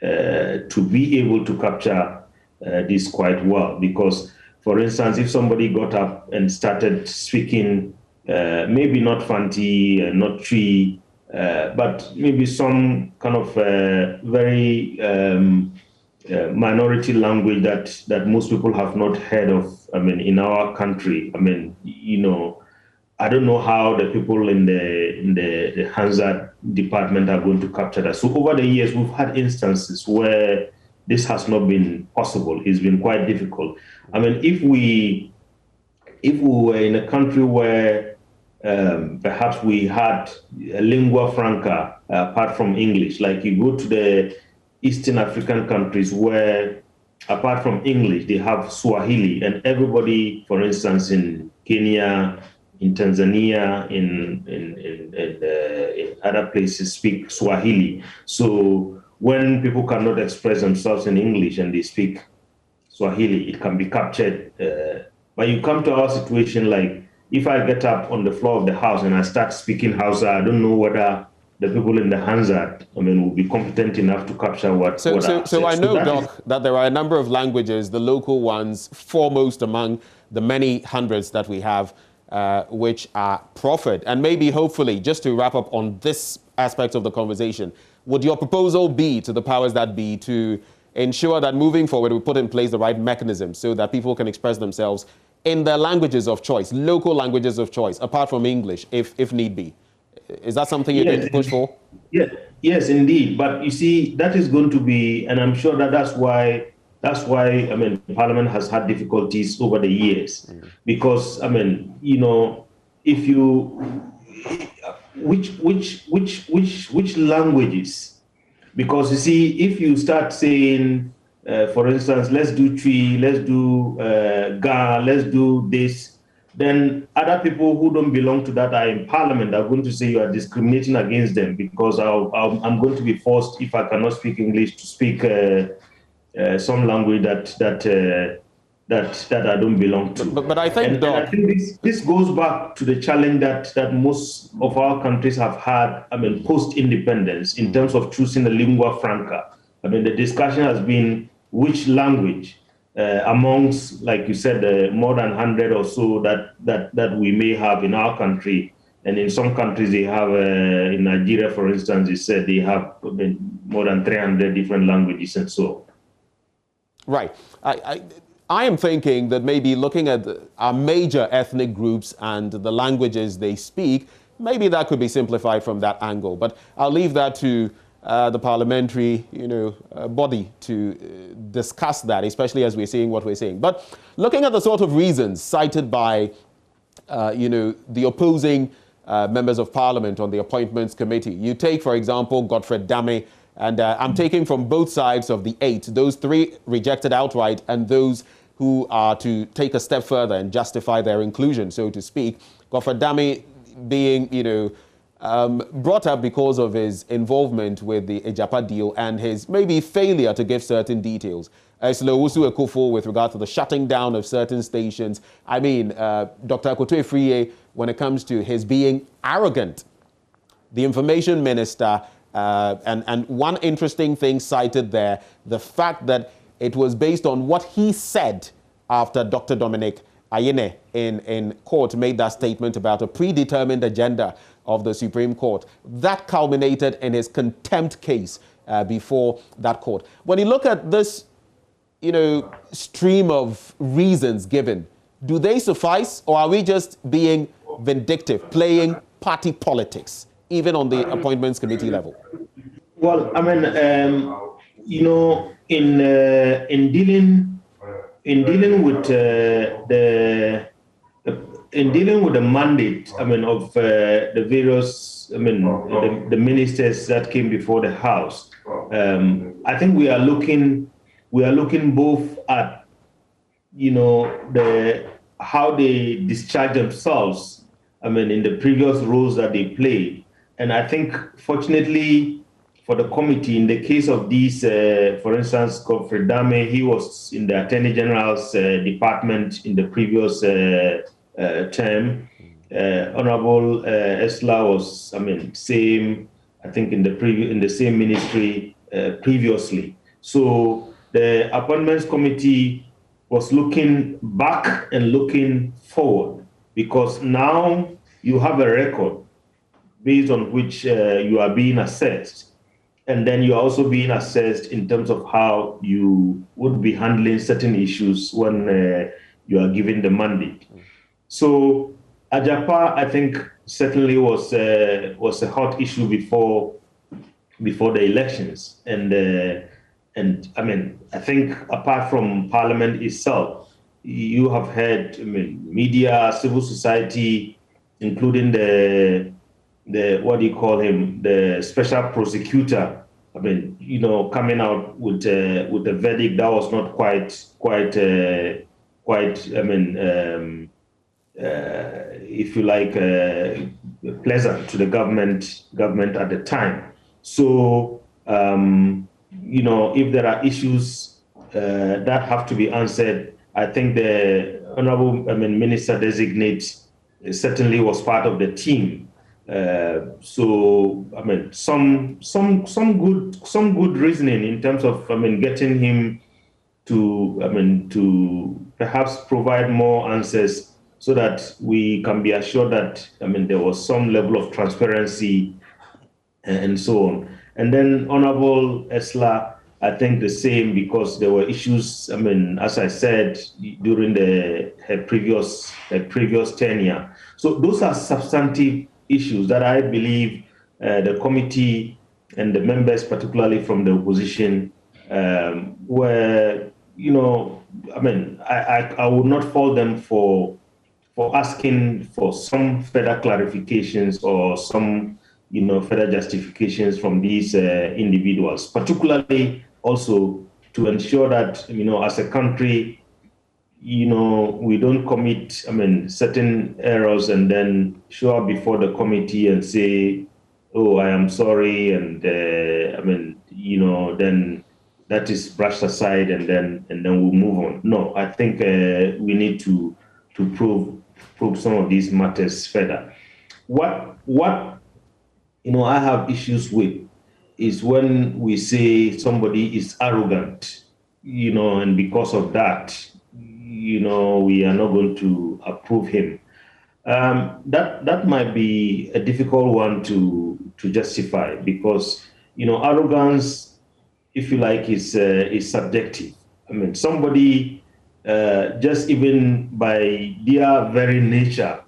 to be able to capture this quite well. Because, for instance, if somebody got up and started speaking, maybe not Fanti, not Tree, but maybe some kind of very minority language that most people have not heard of, I mean, in our country. I mean, I don't know how the people in the Hansard department are going to capture that. So over the years, we've had instances where this has not been possible. It's been quite difficult. I mean, if we were in a country where perhaps we had a lingua franca apart from English, like you go to the Eastern African countries where apart from English, they have Swahili, and everybody, for instance, in Kenya, in Tanzania, in other places speak Swahili. So when people cannot express themselves in English and they speak Swahili, it can be captured. But you come to our situation, like if I get up on the floor of the House and I start speaking Hausa, I don't know whether the people in the Hansard, I mean, will be competent enough to capture what. So I know, Doc, that there are a number of languages, the local ones, foremost among the many hundreds that we have, which are proffered. And maybe, hopefully, just to wrap up on this aspect of the conversation, would your proposal be to the powers that be to ensure that moving forward we put in place the right mechanisms so that people can express themselves in their languages of choice, local languages of choice, apart from English, if need be? Is that something you're going to push for? Yes, indeed. But you see, that is going to be, and I'm sure that's why, I mean, Parliament has had difficulties over the years. Because, I mean, if you, which languages? Because you see, if you start saying, for instance, let's do Tree, let's do Ga, let's do this, then other people who don't belong to that are in Parliament are going to say you are discriminating against them, because I'm going to be forced, if I cannot speak English, to speak some language that I don't belong to. But I think, and I think this goes back to the challenge that most of our countries have had, I mean, post-independence, in terms of choosing a lingua franca. I mean, the discussion has been which language amongst, like you said, more than 100 or so that we may have in our country. And in some countries they have, in Nigeria, for instance, they said they have more than 300 different languages and so. Right. I am thinking that maybe looking at our major ethnic groups and the languages they speak, maybe that could be simplified from that angle. But I'll leave that to the parliamentary, body to discuss that, especially as we're seeing what we're seeing. But looking at the sort of reasons cited by, the opposing members of Parliament on the Appointments Committee, you take, for example, Godfred Dame, and I'm taking from both sides of the 8, those 3 rejected outright and those who are to take a step further and justify their inclusion, so to speak. Godfred Dame being, brought up because of his involvement with the Ejapa deal and his maybe failure to give certain details. Slowusu Ekufo with regard to the shutting down of certain stations. I mean, Dr. Akoto Efriye, when it comes to his being arrogant, the information minister, and one interesting thing cited there, the fact that it was based on what he said after Dr. Dominic Ayine in court made that statement about a predetermined agenda of the Supreme Court. That culminated in his contempt case before that court. When you look at this, stream of reasons given, do they suffice, or are we just being vindictive, playing party politics, even on the appointments committee level? Well, I mean, in dealing with the mandate, I mean, of the various, I mean, the ministers that came before the House, I think we are looking both at, how they discharge themselves, I mean, in the previous roles that they played. And I think, fortunately for the committee, in the case of these, for instance, Godfrey Dame, he was in the Attorney General's department in the previous term. Honorable Esla was, I mean, same, I think, in the same ministry previously. So the appointments committee was looking back and looking forward, because now you have a record based on which you are being assessed. And then you're also being assessed in terms of how you would be handling certain issues when you are given the mandate. So Ajapa, I think, certainly was a hot issue before the elections. And I mean, I think apart from Parliament itself, you have heard, I mean, media, civil society, including the what do you call him, the special prosecutor, I mean, coming out with a verdict that was not quite, I mean, if you like, pleasant to the government at the time. So, if there are issues that have to be answered, I think the Honorable, I mean, Minister Designate certainly was part of the team. So, I mean, some good reasoning in terms of, I mean, getting him to perhaps provide more answers so that we can be assured that, I mean, there was some level of transparency and so on. And then Honorable Esla, I think the same, because there were issues, I mean, as I said, during her previous tenure. So those are substantive issues that I believe the committee and the members, particularly from the opposition, were, I mean, I would not fault them for asking for some further clarifications or some, further justifications from these individuals, particularly also to ensure that, as a country, we don't commit, I mean, certain errors and then show up before the committee and say, oh, I am sorry, and I mean, then that is brushed aside and then we'll move on. No, I think we need to probe some of these matters further. What I have issues with is when we say somebody is arrogant, and because of that, we are not going to approve him. That might be a difficult one to justify, because arrogance, if you like, is subjective. I mean, somebody just even by their very nature,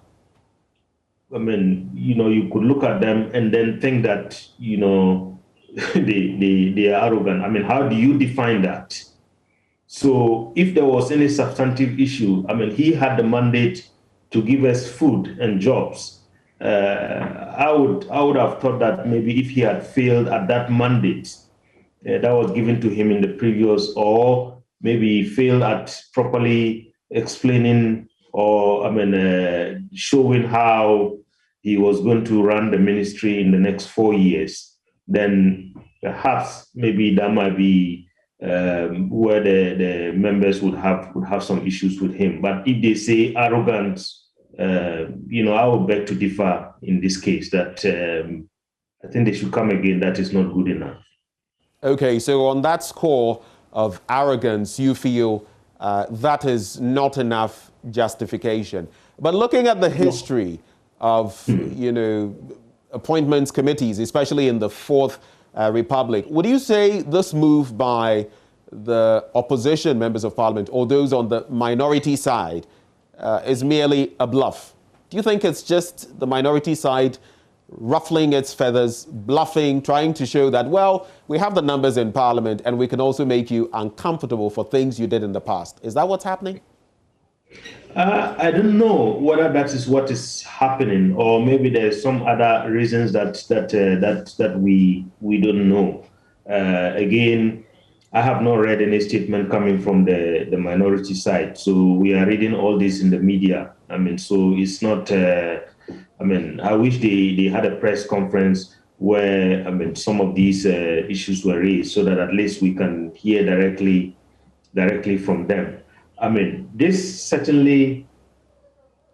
I mean, you could look at them and then think that they are arrogant. I mean, how do you define that? So if there was any substantive issue, I mean, he had the mandate to give us food and jobs. I would have thought that maybe if he had failed at that mandate that was given to him in the previous, or maybe he failed at properly explaining or, I mean, showing how he was going to run the ministry in the next 4 years, then perhaps maybe that might be where the members would have some issues with him. But if they say arrogant, I would beg to differ in this case, that I think they should come again. That is not good enough. Okay, so on that score of arrogance, you feel that is not enough justification. But looking at the history of, appointments committees, especially in the Fourth Republic, would you say this move by the opposition members of parliament or those on the minority side is merely a bluff? Do you think it's just the minority side ruffling its feathers, bluffing, trying to show that, well, we have the numbers in parliament and we can also make you uncomfortable for things you did in the past? Is that what's happening? I don't know whether that is what is happening, or maybe there's some other reasons that we don't know. Again, I have not read any statement coming from the minority side, so we are reading all this in the media. So it's not. I wish they had a press conference where some of these issues were raised, so that at least we can hear directly from them. This certainly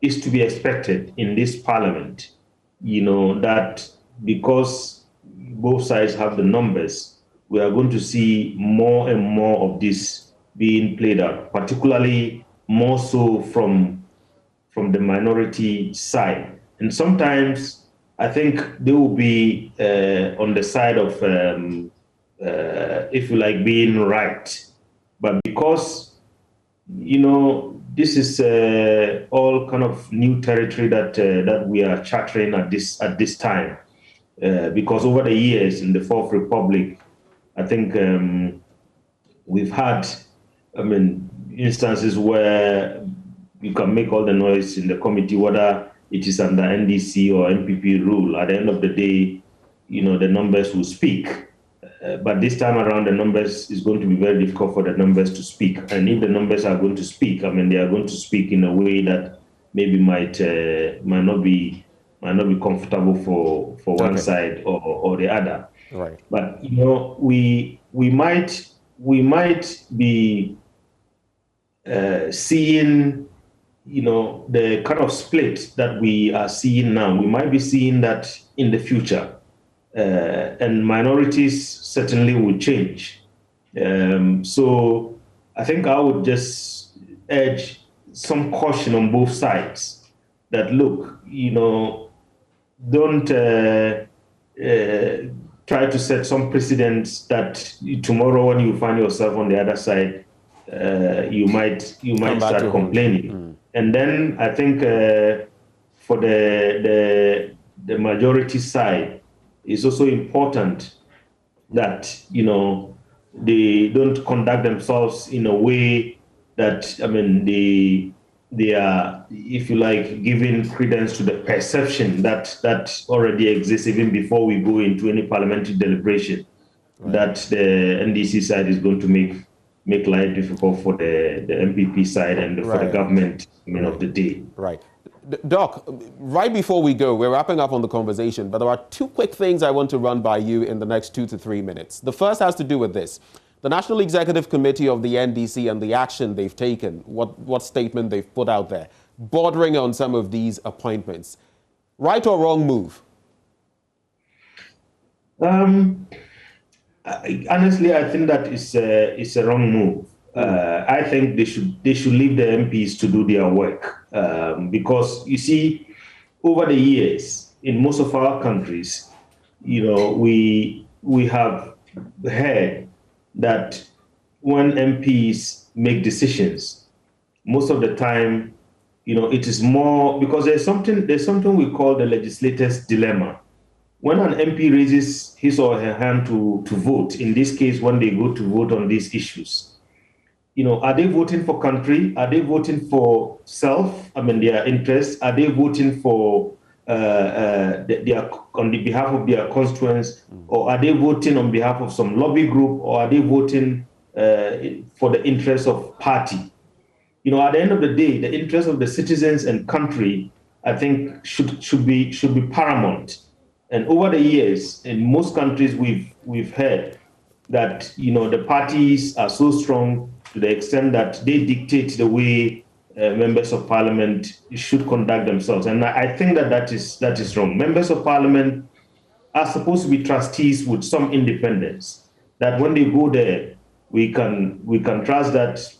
is to be expected in this parliament, that because both sides have the numbers, we are going to see more and more of this being played out, particularly more so from the minority side. And sometimes I think they will be on the side of, if you like, being right. But because this is all kind of new territory that we are chartering at this time, because over the years in the Fourth Republic, I think we've had, instances where you can make all the noise in the committee, whether it is under NDC or MPP rule. At the end of the day, the numbers will speak. But this time around, the numbers is going to be very difficult for the numbers to speak. And if the numbers are going to speak, they are going to speak in a way that maybe might not be comfortable for one side or the other. Right. But we might be seeing the kind of split that we are seeing now. We might be seeing that in the future. And minorities certainly will change. So I think I would just urge some caution on both sides that, look, don't try to set some precedents that tomorrow when you find yourself on the other side, you might start complaining. And then I think for the majority side, it's also important that they don't conduct themselves in a way that they are, if you like, giving credence to the perception that already exists even before we go into any parliamentary deliberation, that the NDC side is going to make life difficult for the MPP side and for the government of the day. Right. Doc, right before we go, we're wrapping up on the conversation, but there are two quick things I want to run by you in the next 2 to 3 minutes. The first has to do with this. The National Executive Committee of the NDC and the action they've taken, what statement they've put out there, bordering on some of these appointments. Right or wrong move? Honestly, I think that is a wrong move. I think they should leave the MPs to do their work, because you see, over the years in most of our countries, we have heard that when MPs make decisions, most of the time, it is more because there's something we call the Legislators Dilemma. When an MP raises his or her hand to vote, in this case, when they go to vote on these issues, are they voting for country? Are they voting for self? Their interests? Are they voting for on the behalf of their constituents, or are they voting on behalf of some lobby group, or are they voting for the interests of party? At the end of the day, the interests of the citizens and country I think should be paramount. And over the years, in most countries, we've heard that the parties are so strong to the extent that they dictate the way members of parliament should conduct themselves, and I think that is wrong. Members of parliament are supposed to be trustees with some independence. That when they go there, we can trust that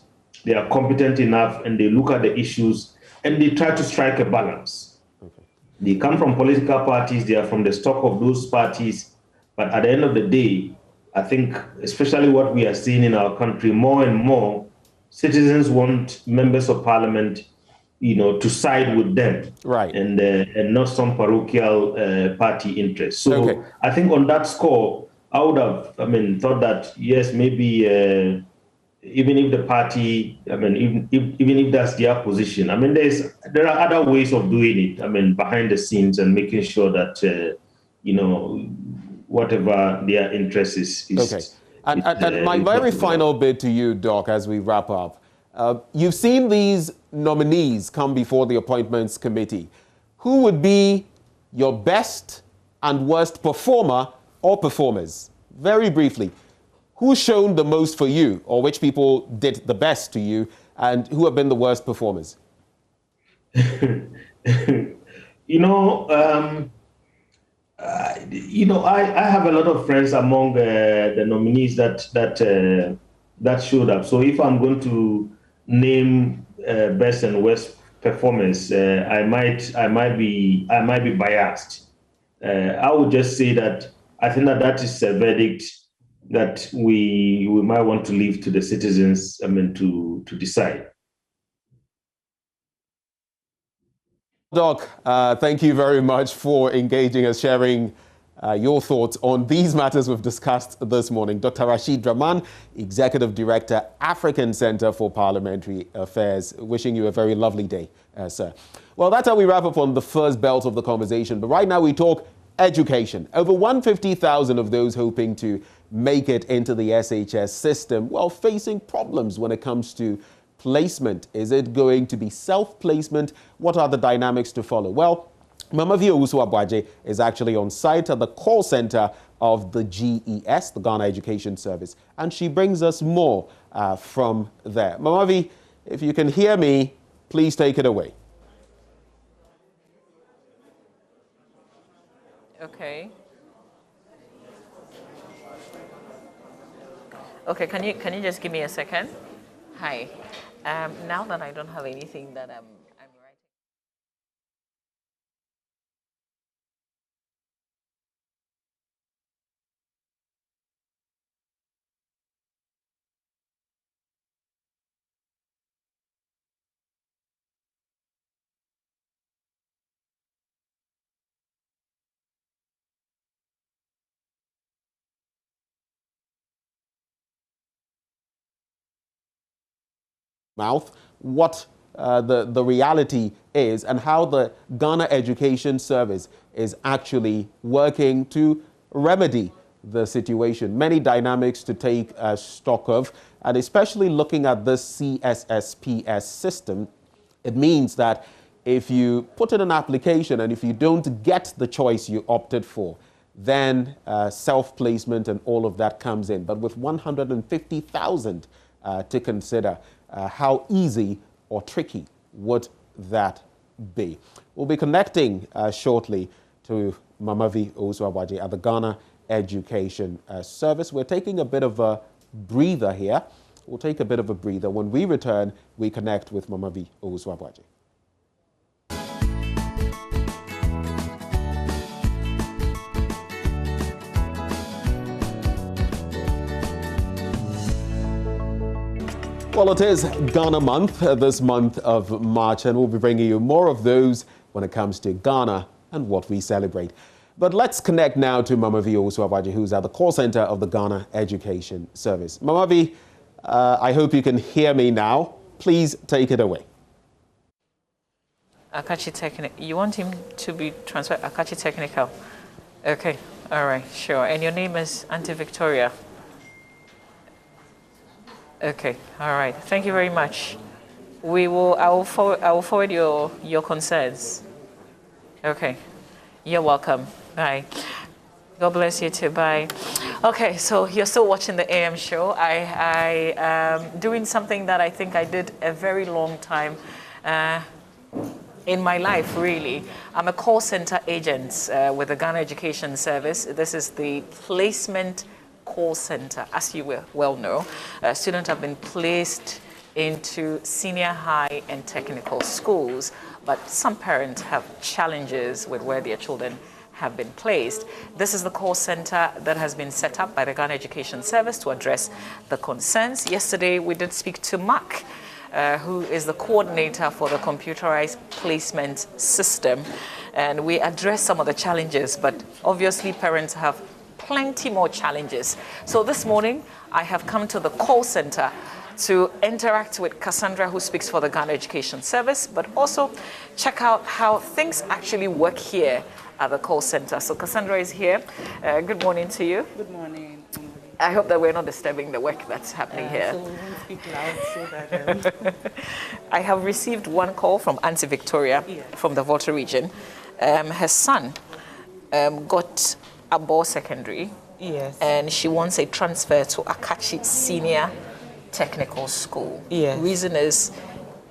they are competent enough and they look at the issues and they try to strike a balance. Okay. They come from political parties, they are from the stock of those parties, but at the end of the day, I think, especially what we are seeing in our country, more and more citizens want members of parliament, to side with them, right, and not some parochial party interest. So okay. I think on that score, I would have, thought that yes, maybe even if the party, even if that's their position, there are other ways of doing it. Behind the scenes and making sure that whatever their interest is. Okay. And my very final bit to you, Doc, as we wrap up. You've seen these nominees come before the appointments committee. Who would be your best and worst performer or performers? Very briefly, who's shown the most for you, or which people did the best to you, and who have been the worst performers? I have a lot of friends among the nominees that showed up. So if I'm going to name best and worst performance, I might be biased. I would just say that I think that is a verdict that we might want to leave to the citizens, to decide. Doc, thank you very much for engaging us, sharing your thoughts on these matters we've discussed this morning. Dr. Rashid Rahman, Executive Director, African Center for Parliamentary Affairs. Wishing you a very lovely day, sir. Well, that's how we wrap up on the first belt of the conversation. But right now we talk education. Over 150,000 of those hoping to make it into the SHS system, well, facing problems when it comes to placement. Is it going to be self-placement? What are the dynamics to follow? Well, Mamavi Owusu-Abuaje is actually on site at the call center of the GES, the Ghana Education Service, and she brings us more from there. Mamavi, if you can hear me, please take it away. Okay. Okay, can you just give me a second? Hi. Now that I don't have anything that I'm writing. Mouth, what the reality is and how the Ghana Education Service is actually working to remedy the situation. Many dynamics to take stock of, and especially looking at this CSSPS system, it means that if you put in an application and if you don't get the choice you opted for, then self-placement and all of that comes in. But with 150,000 to consider, how easy or tricky would that be? We'll be connecting shortly to Mamavi Owusu-Abuaje at the Ghana Education Service. We're taking a bit of a breather here. We'll take a bit of a breather. When we return, we connect with Mamavi Owusu-Abuaje. Well, it is Ghana Month, this month of March, and we'll be bringing you more of those when it comes to Ghana and what we celebrate. But let's connect now to Mamavi Owusu-Abuaje, who's at the call center of the Ghana Education Service. Mamavi, I hope you can hear me now. Please take it away. Akachi Technical. You want him to be transferred? Akachi Technical. Okay. All right. Sure. And your name is Auntie Victoria. Okay, all right. Thank you very much. I will forward your concerns. Okay. You're welcome. Bye. God bless you too. Bye. Okay, so you're still watching the AM show. I am doing something that I think I did a very long time in my life, really. I'm a call center agent with the Ghana Education Service. This is the placement call center. As you well know, students have been placed into senior high and technical schools, but some parents have challenges with where their children have been placed. This is the call center that has been set up by the Ghana Education Service to address the concerns. Yesterday, we did speak to Mark, who is the coordinator for the computerized placement system, and we addressed some of the challenges, but obviously parents have plenty more challenges. So this morning, I have come to the call center to interact with Cassandra, who speaks for the Ghana Education Service, but also check out how things actually work here at the call center. So Cassandra is here. Good morning to you. Good morning. I hope that we're not disturbing the work that's happening here. So we won't speak loud so that... I have received one call from Auntie Victoria from the Volta region. Her son got Abo Secondary. Yes. And she wants a transfer to Akachi Senior Technical School. Yes. Reason is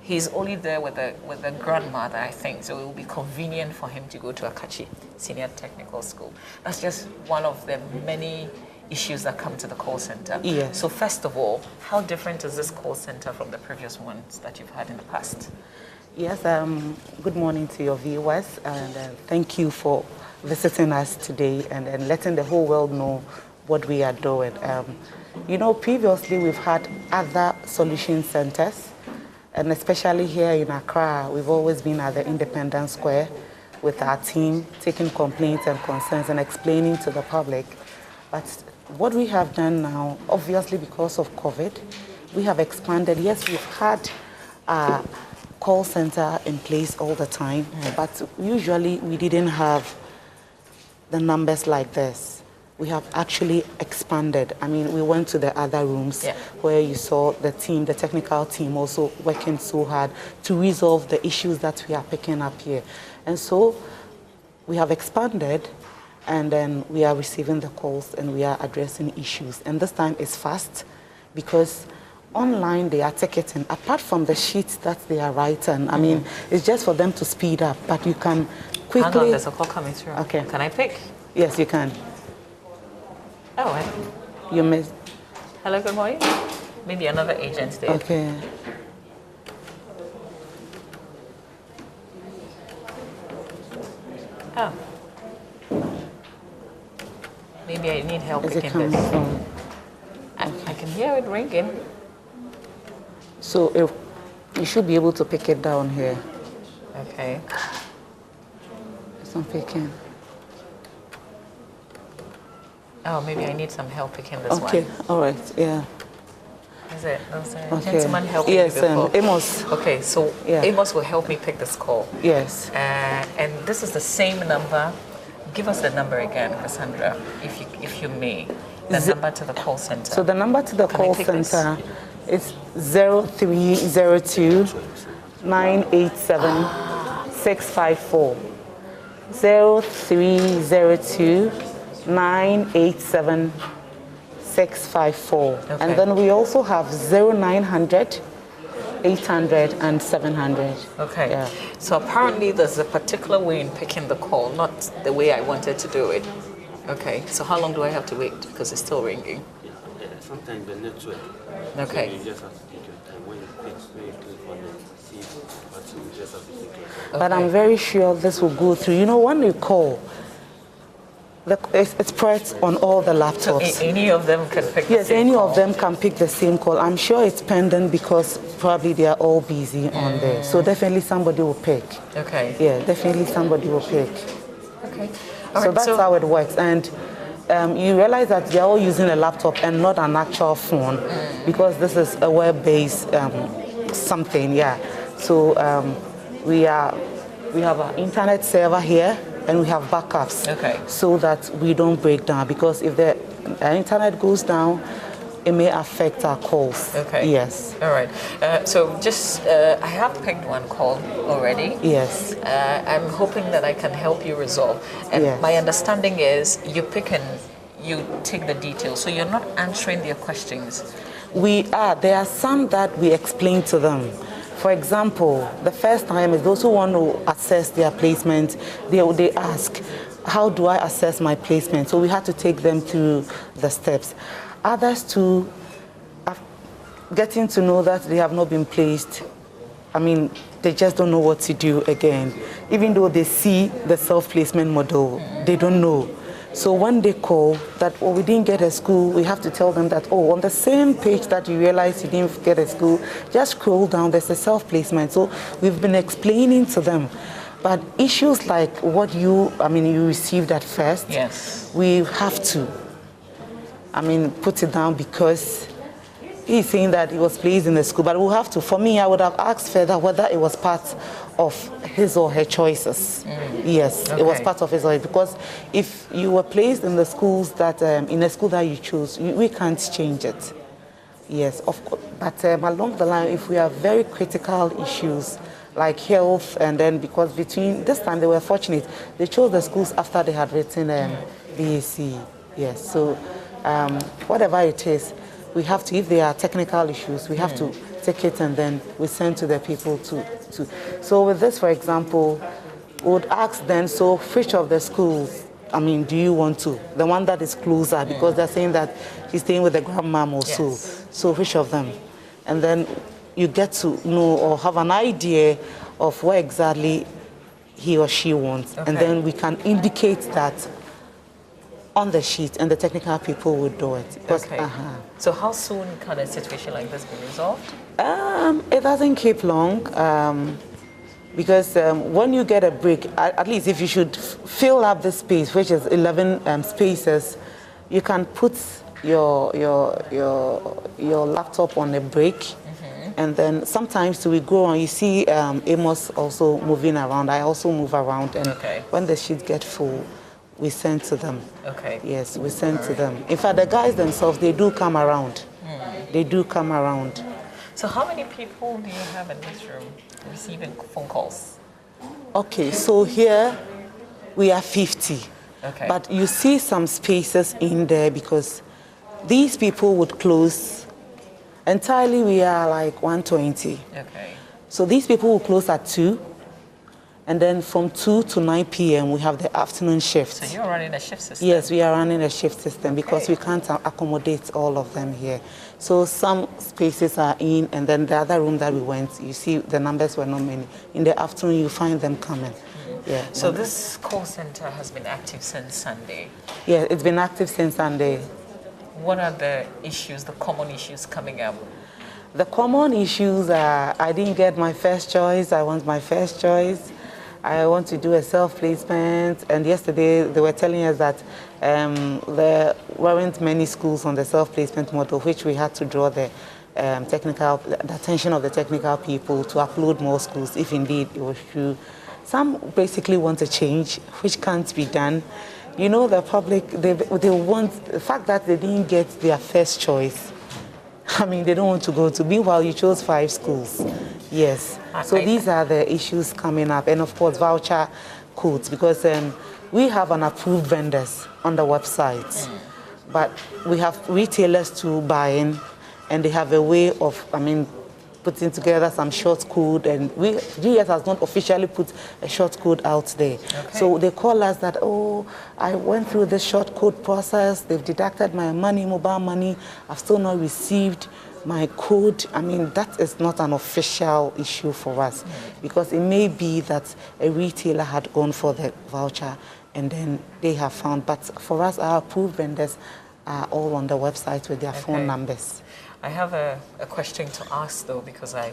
he's only there with a grandmother, I think, so it will be convenient for him to go to Akachi Senior Technical School. That's just one of the many issues that come to the call center. Yes. So first of all, how different is this call center from the previous ones that you've had in the past? Yes, good morning to your viewers, and thank you for visiting us today and letting the whole world know what we are doing. You know, previously we've had other solution centers, and especially here in Accra, we've always been at the Independence Square with our team, taking complaints and concerns and explaining to the public. But what we have done now, obviously because of COVID, we have expanded. Yes, we've had a call center in place all the time, but usually we didn't have the numbers like this. We have actually expanded. I mean, we went to the other rooms where you saw the team, the technical team also working so hard to resolve the issues that we are picking up here. And so we have expanded, and then we are receiving the calls and we are addressing issues. And this time is fast because online they are ticketing. Apart from the sheets that they are writing, I mean, it's just for them to speed up, but you can quickly... Hang on, there's a call coming through. Okay. Can I pick? Yes, you can. Oh, you missed. Hello, good morning. Maybe another agent there. Okay. Oh. Maybe I need help Is it picking coming this. from? I can hear it ringing. So if you should be able to pick it down here. Okay. It's not picking. Oh, maybe I need some help picking this one. Okay, all right, yeah. Is it? Was there a Okay. gentleman helping Yes, you before? Amos. Okay, so Yeah. Amos will help me pick this call. Yes. And this is the same number. Give us the number again, Cassandra, if you may. The number to the call center. So the number to the Can I call pick this? center is 0302 987 654. 0302 987 654. And then we also have 0900 800 and 700. Okay. Yeah. So apparently there's a particular way in picking the call, not the way I wanted to do it. Okay. So how long do I have to wait? Because it's still ringing. Sometimes the network. Okay. So you just have to take your time. When you click on it, see what you just have to take your time. But I'm very sure this will go through. You know, when you call, it's spread on all the laptops. So any of them can pick the Yes, same any call? of them can pick the same call. I'm sure it's pending because probably they are all busy on there. So definitely somebody will pick. Okay. Yeah, definitely somebody will pick. Okay. So that's how it works. And you realize that they're all using a laptop and not an actual phone because this is a web-based something, yeah. So we have an internet server here and we have backups so that we don't break down, because if the internet goes down, it may affect our calls. Okay. Yes. All right. So just, I have picked one call already. Yes. I'm hoping that I can help you resolve. And Yes. my understanding is you pick and you take the details. So you're not answering their questions. There are some that we explain to them. For example, the first time is those who want to assess their placement, they ask, how do I assess my placement? So we had to take them through the steps. Others too, are getting to know that they have not been placed. I mean, they just don't know what to do again. Even though they see the self-placement model, they don't know. So when they call that, oh, we didn't get a school, we have to tell them that, oh, on the same page that you realize you didn't get a school, just scroll down, there's a self-placement. So we've been explaining to them. But issues like what you received at first, yes, we have to, put it down because he's saying that he was placed in the school, but we'll have to. For me, I would have asked further whether it was part of his or her choices. Yes, okay. It was part of his or her, because if you were placed in the schools that, in a school that you chose, we can't change it. Yes, of course. But along the line, if we have very critical issues like health, and then because between this time they were fortunate, they chose the schools after they had written BAC. Yes, so whatever it is, we have to, if there are technical issues, we have to take it and then we send to the people to. So with this, for example, we would ask then, so which of the schools, do you want to? The one that is closer, because they're saying that he's staying with the grandmom or so. So which of them? And then you get to know or have an idea of what exactly he or she wants. Okay. And then we can indicate that on the sheet, and the technical people will do it. Because, okay. So how soon can a situation like this be resolved? It doesn't keep long, because when you get a break, at least if you should fill up the space, which is 11 spaces, you can put your laptop on a break. And then sometimes we go on, you see Amos also moving around. I also move around, and when the sheets get full, we send to them. Okay. Yes, we send to them. In fact, the guys themselves, they do come around. They do come around. So how many people do you have in this room receiving phone calls? Okay, so here we are 50. Okay. But you see some spaces in there because these people would close. Entirely, we are like 120. Okay. So these people will close at 2. And then from 2 to 9 p.m. we have the afternoon shift. So you're running a shift system? Yes, we are running a shift system because we can't accommodate all of them here. So some spaces are in, and then the other room that we went, you see the numbers were not many. In the afternoon, you find them coming. Yeah. So this call center has been active since Sunday? Yeah, it's been active since Sunday. What are the issues, the common issues coming up? The common issues are, I didn't get my first choice, I want my first choice. I want to do a self-placement, and yesterday they were telling us that there weren't many schools on the self-placement model, which we had to draw the attention of the technical people to upload more schools, if indeed it was true. Some basically want a change, which can't be done. You know, the public, they want, the fact that they didn't get their first choice, they don't want to go to. Meanwhile, you chose 5 schools. Yes. So these are the issues coming up. And of course, voucher codes, because we have an approved vendors on the website. But we have retailers to buy in, and they have a way of, putting together some short code, and GS has not officially put a short code out there. Okay. So they call us that, oh, I went through the short code process, they've deducted my money, mobile money, I've still not received my code. That is not an official issue for us, because it may be that a retailer had gone for the voucher and then they have found, but for us, our approved vendors are all on the website with their phone numbers. I have a question to ask, though, because I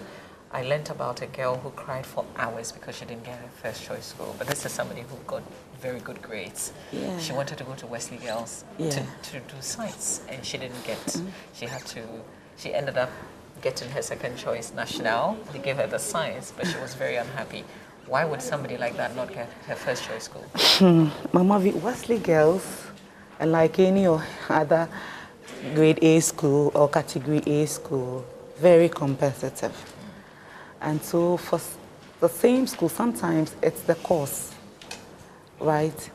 learnt about a girl who cried for hours because she didn't get her first choice school. But this is somebody who got very good grades. Yeah. She wanted to go to Wesley Girls to do science, and she didn't get. She ended up getting her second choice, National. They gave her the science, but she was very unhappy. Why would somebody like that not get her first choice school? Mama, Wesley Girls, and like any other grade A school or category A school, very competitive. And so for the same school, sometimes it's the course, right?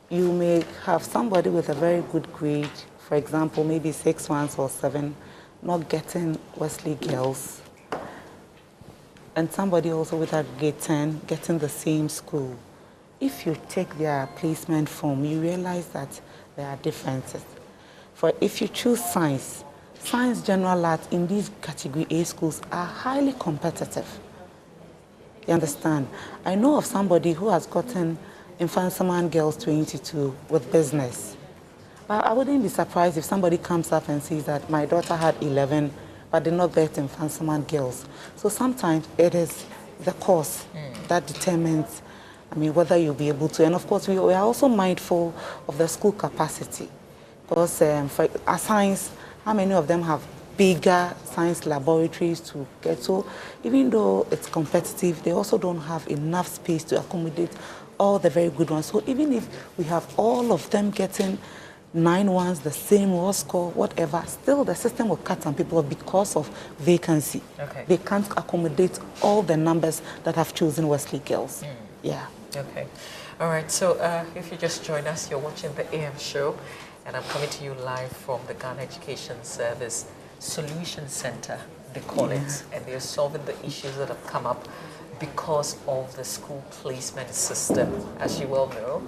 You may have somebody with a very good grade, for example, maybe 6 or 7, not getting Wesley Girls, and somebody also with a grade 10 getting the same school. If you take their placement form, you realize that there are differences. For if you choose science general art in these category A schools are highly competitive. You understand? I know of somebody who has gotten Infansaman Girls 22 with business. But I wouldn't be surprised if somebody comes up and says that my daughter had 11, but did not get Infansaman Girls. So sometimes it is the course that determines, whether you'll be able to. And of course, we are also mindful of the school capacity. Because for science, how many of them have bigger science laboratories to get? So even though it's competitive, they also don't have enough space to accommodate all the very good ones. So even if we have all of them getting 9 ones, the same raw score, whatever, still the system will cut some people off because of vacancy. Okay. They can't accommodate all the numbers that have chosen Wesley Girls. Yeah. Okay. All right. So if you just join us, you're watching the AM show, and I'm coming to you live from the Ghana Education Service Solution Center, they call it, and they're solving the issues that have come up because of the school placement system. As you well know,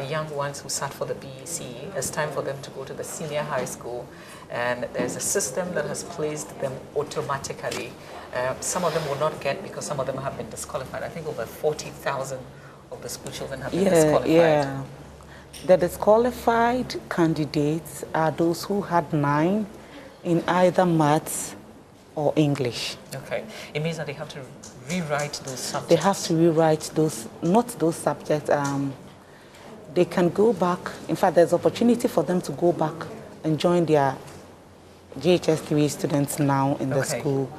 young ones who sat for the BEC, it's time for them to go to the senior high school, and there's a system that has placed them automatically. Some of them will not get because some of them have been disqualified. I think over 40,000 of the school children have been disqualified. Yeah. The disqualified candidates are those who had 9 in either maths or English. Okay. It means that they have to rewrite those subjects. They have to rewrite those, not those subjects. They can go back. In fact, there's opportunity for them to go back and join their GHS3 students now in the school.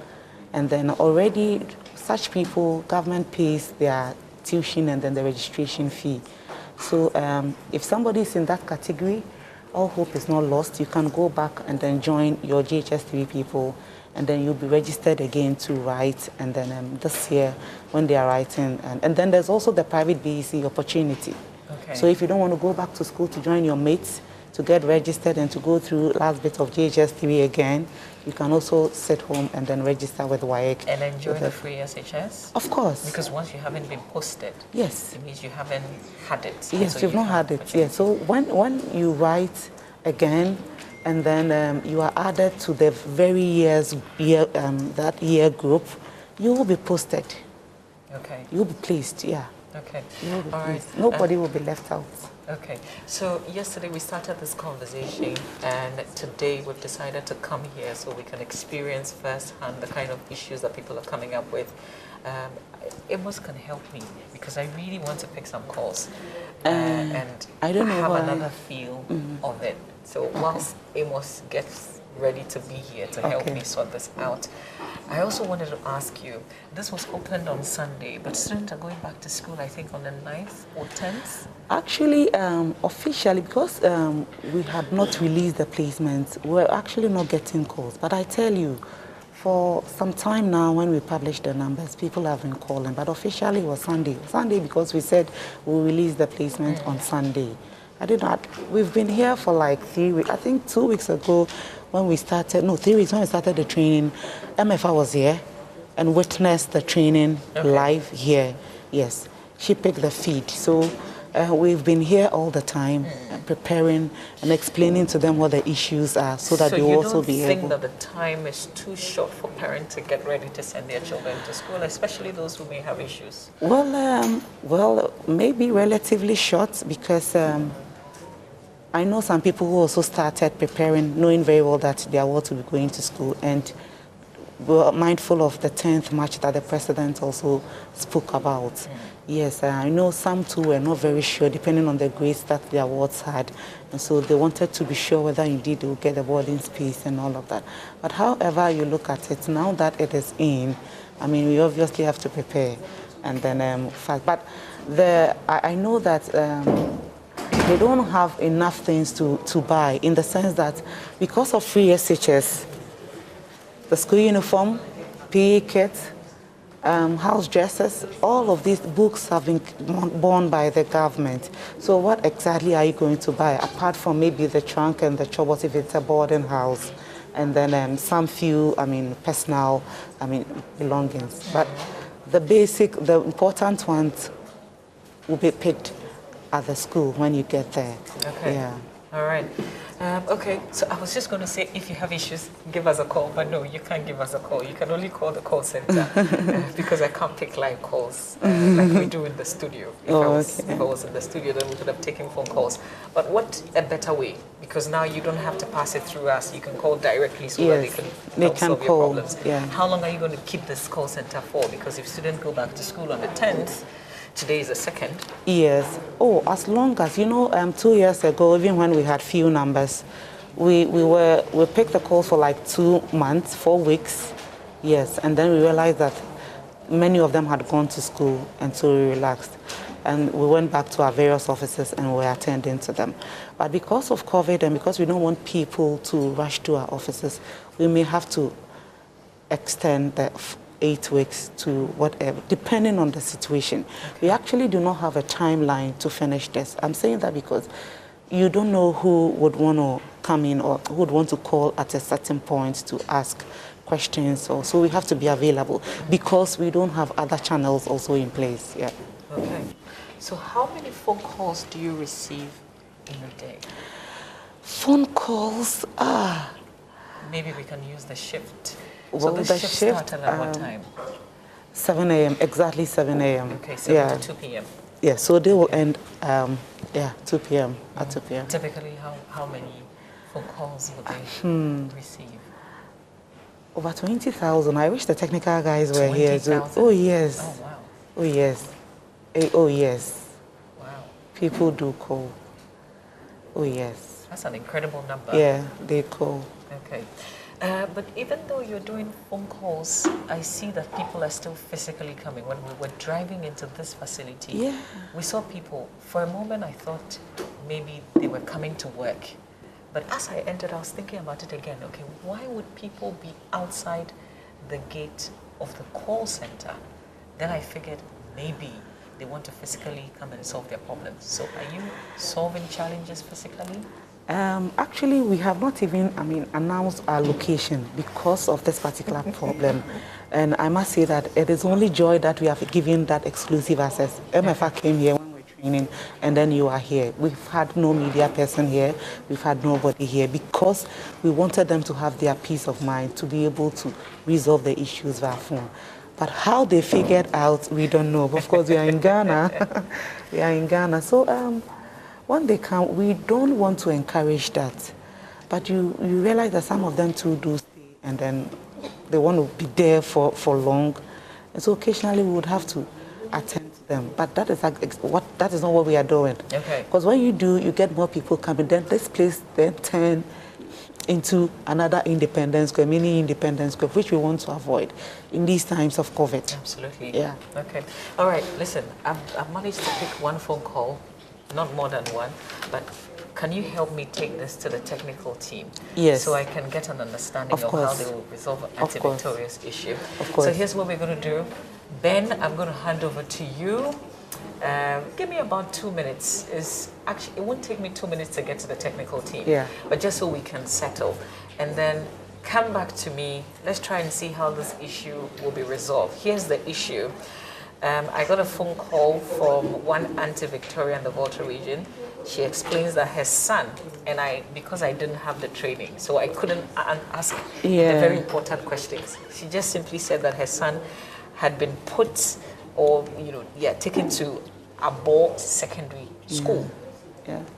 And then already such people, government pays their tuition and then the registration fee. So if somebody is in that category, all hope is not lost. You can go back and then join your GHS3 people, and then you'll be registered again to write. And then this year, when they are writing, and then there's also the private BEC opportunity. Okay. So if you don't want to go back to school to join your mates, to get registered and to go through last bit of GHS3 again, you can also sit home and then register with WAEC. And enjoy the free SHS? Of course. Because once you haven't been posted, yes, it means you haven't had it. Yes, so you've not had it. Yes. So when you write again, and then you are added to the very that year group, you will be posted. Okay. You will be placed. Yeah. Okay. You will be All placed. right. Nobody will be left out. Okay, so yesterday we started this conversation, and today we've decided to come here so we can experience firsthand the kind of issues that people are coming up with. Amos can help me because I really want to pick some calls and I don't know have another feel of it. So whilst Amos gets ready to be here to help me sort this out, I also wanted to ask you, this was opened on Sunday, but students are going back to school, I think, on the 9th or 10th? Actually, officially, because we had not released the placements, we're actually not getting calls. But I tell you, for some time now, when we published the numbers, people have been calling. But officially, it was Sunday. Sunday, because we said we'll release the placement on Sunday. I did not. We've been here for like 3 weeks. I think 2 weeks ago, when we started, no, 3 weeks when we started the training, MFA was here and witnessed the training live here. Yes, she picked the feed. So we've been here all the time, preparing and explaining to them what the issues are, so that they will also be able. So you don't think that the time is too short for parents to get ready to send their children to school, especially those who may have issues? Well, maybe relatively short, because I know some people who also started preparing, knowing very well that they are all to be going to school, and were mindful of the 10th March that the president also spoke about. Yes, I know some too were not very sure, depending on the grades that their wards had. And so they wanted to be sure whether indeed they will get the boarding space and all of that. But however you look at it, now that it is in, I mean, we obviously have to prepare and then fast. But I know that they don't have enough things to buy, in the sense that because of free SHS, the school uniform, PE kits, house dresses, all of these books have been borne by the government. So what exactly are you going to buy, apart from maybe the trunk and the chobos if it's a boarding house, and then some few, personal, belongings. But the basic, the important ones will be picked at the school when you get there. Okay. Yeah. All right. Okay, so I was just going to say, if you have issues, give us a call. But no, you can't give us a call. You can only call the call center because I can't pick live calls like we do in the studio. If I was in the studio, then we could have taken phone calls. But what a better way? Because now you don't have to pass it through us. You can call directly so that they can solve your problems. Yeah. How long are you going to keep this call center for? Because if students go back to school on the 10th, today is the 2nd. Yes. Oh, as long as, 2 years ago, even when we had few numbers, we picked the calls for like 2 months, 4 weeks. Yes. And then we realized that many of them had gone to school, and so we relaxed. And we went back to our various offices and we were attending to them. But because of COVID and because we don't want people to rush to our offices, we may have to extend the 8 weeks to whatever, depending on the situation. We actually do not have a timeline to finish this. I'm saying that because you don't know who would want to come in or who would want to call at a certain point to ask questions. So we have to be available because we don't have other channels also in place. Yeah. Okay. So how many phone calls do you receive in a day? Phone calls? Maybe we can use the shift. Well, so the the shift shift, started at what time? 7 a.m., exactly 7 a.m. Okay, 7 to 2 p.m. Yeah, so they will end, 2 p.m. at 2 p.m. Typically, how many phone calls would they receive? Over 20,000. I wish the technical guys were here. 20,000? Oh, yes. Oh, wow. Oh, yes. Oh, yes. Wow. People do call. Oh, yes. That's an incredible number. Yeah, they call. Okay. But even though you're doing phone calls, I see that people are still physically coming. When we were driving into this facility, we saw people. For a moment, I thought maybe they were coming to work. But as I entered, I was thinking about it again. Okay, why would people be outside the gate of the call center? Then I figured maybe they want to physically come and solve their problems. So are you solving challenges physically? Actually, we have not even, announced our location because of this particular problem. And I must say that it is only joy that we have given that exclusive access. MFA came here when we were training, and then you are here. We've had no media person here. We've had nobody here because we wanted them to have their peace of mind to be able to resolve the issues via phone. But how they figured out, we don't know. Of course, we are in Ghana. We are in Ghana. So, when they come, we don't want to encourage that. But you realize that some of them too do stay, and then they want to be there for long. And so occasionally we would have to attend to them. But that is not what we are doing. Okay. Because when you do, you get more people coming. Then this place then turn into another independence square, mini independence square, which we want to avoid in these times of COVID. Absolutely. Yeah. Okay. All right. Listen, I've managed to pick one phone call. Not more than one, but can you help me take this to the technical team? Yes. So I can get an understanding of how they will resolve an anti-victorious issue. Of course. So here's what we're going to do. Ben, I'm going to hand over to you. Give me about 2 minutes. It won't take me 2 minutes to get to the technical team. Yeah. But just so we can settle. And then come back to me. Let's try and see how this issue will be resolved. Here's the issue. I got a phone call from one Auntie Victoria in the Volta region. She explains that her son, and because I didn't have the training, so I couldn't ask the very important questions. She just simply said that her son had been put taken to Abo Secondary School.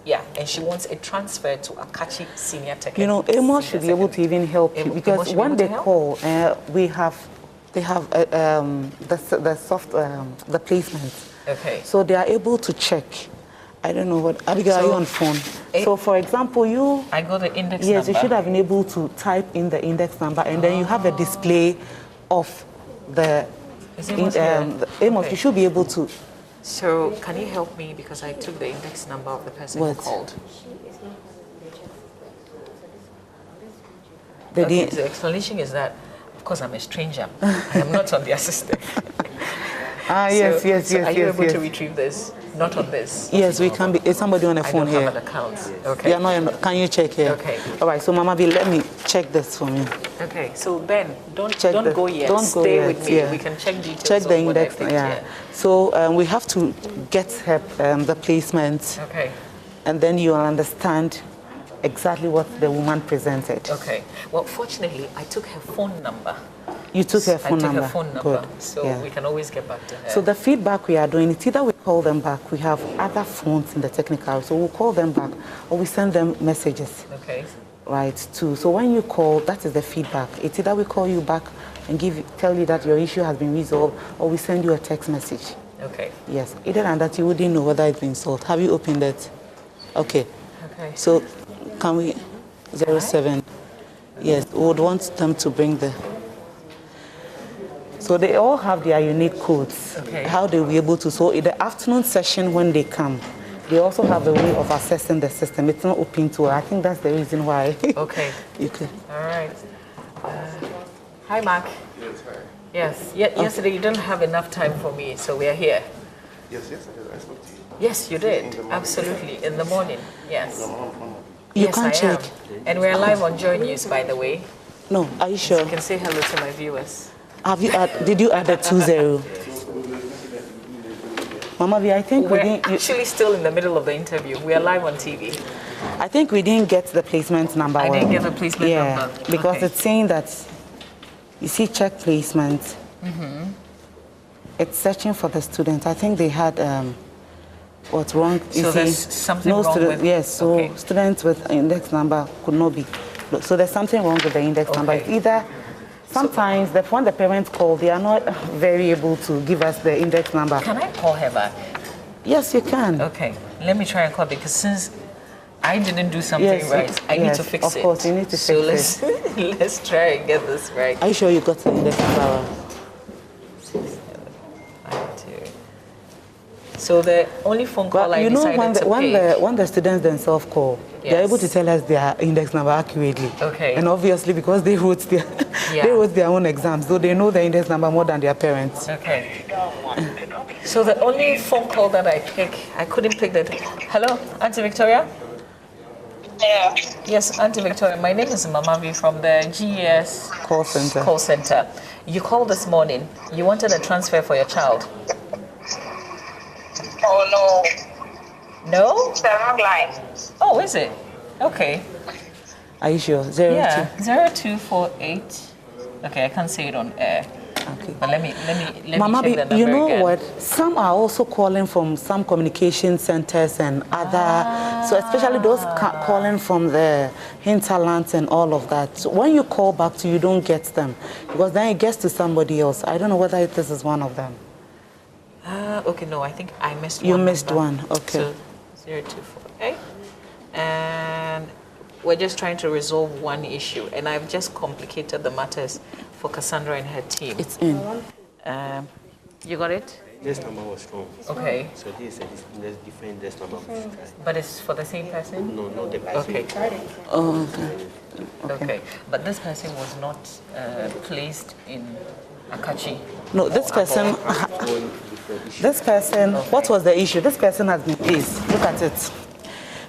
Yeah, and she wants a transfer to Akachi Senior Technical. Amos should be able to even help you because when they call, they have the placements. Okay. So they are able to check. I don't know what. Abigail, are you on phone? So, for example, I got the index number. Yes, you should have been able to type in the index number, and then you have a display of the. Amos, you should be able to So can you help me, because I took the index number of the person who called. Okay, the explanation is that, of course, I'm a stranger. I am not on their system. Yes. Are you able to retrieve this? Not on this. Yes, we can be. Is somebody on the phone here? I don't have an account. Okay. Yeah, no, can you check here? Okay. All right. So, Mama B, let me check this for me. Okay. So Ben, don't the, go yet. Don't go Stay yet. with me. Yeah. We can check details. Check the index. Yeah. So we have to get her the placement. Okay. And then you will understand exactly what the woman presented. Okay. Well, fortunately, I took her phone number. You took her phone number? I took her phone number. Good. So we can always get back to her. So the feedback we are doing, it's either we call them back, we have other phones in the technical, so we'll call them back, or we send them messages. Okay. Right, too. So when you call, that is the feedback. It's either we call you back and tell you that your issue has been resolved, or we send you a text message. Okay. Yes. Either than that, you wouldn't know whether it's been solved. Have you opened it? Okay. Okay. So can we 07? Yes, we would want them to bring the. So they all have their unique codes. Okay. How they will be able to. So in the afternoon session when they come, they also have a way of assessing the system. It's not open to. I think that's the reason why. Okay. You could. All right. Hi, Mark. Yes, hi. Yes. Yesterday you didn't have enough time for me, so we are here. Yes, I did. I spoke to you. Yes, you did. Absolutely. In the morning. Yes. You yes, can't I check. am. And we're live on Joy News, by the way. No, are you sure? So you can say hello to my viewers. Have you did you add a 20? Mama V, I think we're actually still in the middle of the interview. We are live on TV. I think we didn't get the placement number. I didn't get the placement number. Because Okay. it's saying that, you see, check placement. Mm-hmm. It's searching for the student. I think they had what's wrong. You So see, there's something no wrong student, with. yes. So Okay. students with index number could not be. So there's something wrong with the index number. It's either. Sometimes, when the parents call, they are not very able to give us the index number. Can I call her back? Yes, you can. Okay, let me try and call because since I didn't do something right, I need to fix it. Of course, you need to fix it. So let's try and get this right. Are you sure you got the index number? So the only phone call I decided to pay. When the students themselves call, they're able to tell us their index number accurately. Okay. And obviously because they wrote their own exams, so they know the index number more than their parents. Okay. So the only phone call that I couldn't pick that. Hello, Auntie Victoria? Yeah. Yes, Auntie Victoria. My name is Mama V from the GES call center. You called this morning. You wanted a transfer for your child. Oh, no. No? It's the wrong line. Oh, is it? Okay. Are you sure? 02? Yeah, 0248. Okay, I can't say it on air. Okay. But let me Mama, check the number you know again. what? Some are also calling from some communication centers and other. So especially those calling from the hinterlands and all of that. So when you call back to, you don't get them because then it gets to somebody else. I don't know whether this is one of them. Okay, no, I think I missed one. You missed number. one, okay. So 0248. And we're just trying to resolve one issue, and I've just complicated the matters for Cassandra and her team. It's in. You got it? This number was wrong. Okay. So this is a different this number. But it's for the same person? No, not the person. Okay. Oh, Okay. But this person was not placed in Akachi. No, this person, what was the issue? This person has been placed. Look at it.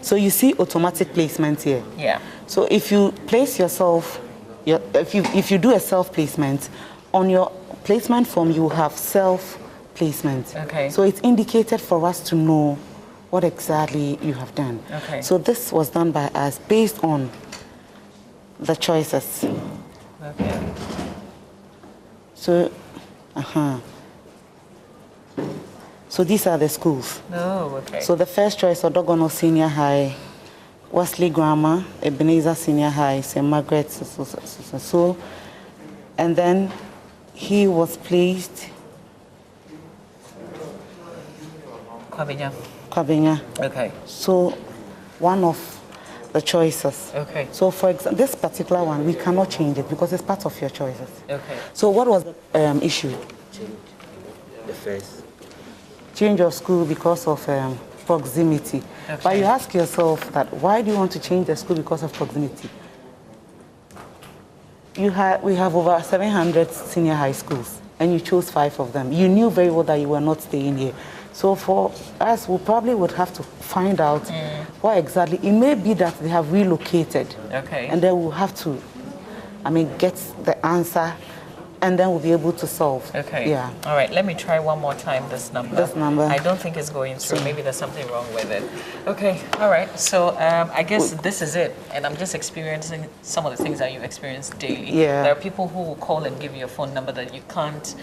So you see automatic placement here. Yeah. So if you place yourself, if you do a self-placement, on your placement form you have self-placement. Okay. So it's indicated for us to know what exactly you have done. Okay. So this was done by us based on the choices. Okay. So, So these are the schools. Oh, okay. So the first choice, Odogono Senior High, Wesley Grammar, Ebenezer Senior High, St. Margaret, so, and then he was placed Kwabenya. Okay. So one of the choices. Okay. So for example, this particular one, we cannot change it because it's part of your choices. Okay. So what was the issue? The first. change of school because of proximity. Okay. But you ask yourself that, why do you want to change the school because of proximity? We have over 700 senior high schools, and you chose 5 of them. You knew very well that you were not staying here. So for us, we probably would have to find out what exactly. It may be that they have relocated. Okay. And then we'll have to, get the answer, and then we'll be able to solve. Okay. Yeah. All right, let me try one more time this number. This number. I don't think it's going through. Maybe there's something wrong with it. Okay, all right. So I guess this is it. And I'm just experiencing some of the things that you experience daily. Yeah. There are people who will call and give you a phone number that you can't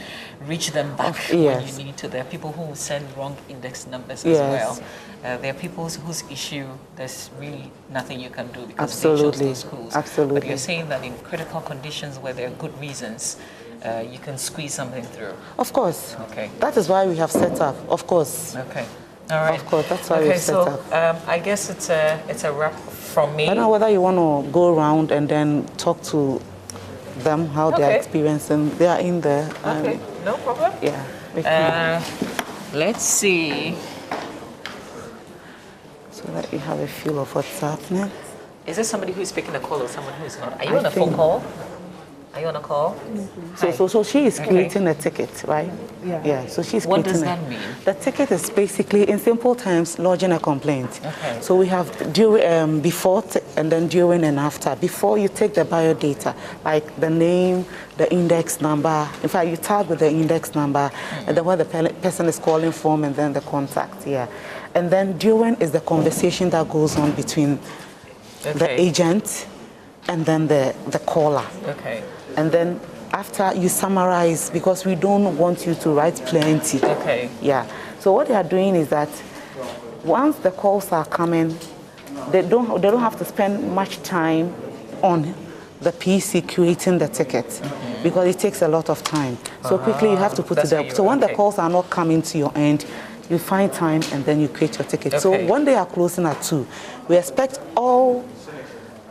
reach them back Yes. when you need to. There are people who will send wrong index numbers Yes. as well. There are people whose issue there's really nothing you can do because Absolutely. they chose those schools. Absolutely. But you're saying that in critical conditions where there are good reasons, you can squeeze something through. Of course. Okay. That is why we have set up, of course. Okay. All right. Of course, that's why okay, we've set so, up. I guess it's a wrap from me. I don't know whether you want to go around and then talk to them, how they're experiencing. They are in there. Okay, no problem. Yeah. Let's see. So that you have a feel of what's happening. Is this somebody who is picking a call or someone who is not? Are you on a phone call? Are you on a call? So she is creating a ticket, right? Yeah. So she's What creating does that mean? The ticket is basically, in simple terms, lodging a complaint. Okay. So we have before and then during and after. Before you take the biodata, like the name, the index number. In fact, you tag with the index number, and then what the person is calling from, and then the contact. Yeah. And then during is the conversation that goes on between the agent and then the caller. Okay. And then after you summarize, because we don't want you to write plenty. Okay. Yeah. So what they are doing is that once the calls are coming, they don't have to spend much time on the PC creating the ticket because it takes a lot of time. So quickly you have to put it up. So when the calls are not coming to your end, you find time and then you create your ticket. Okay. So when they are closing at 2, we expect all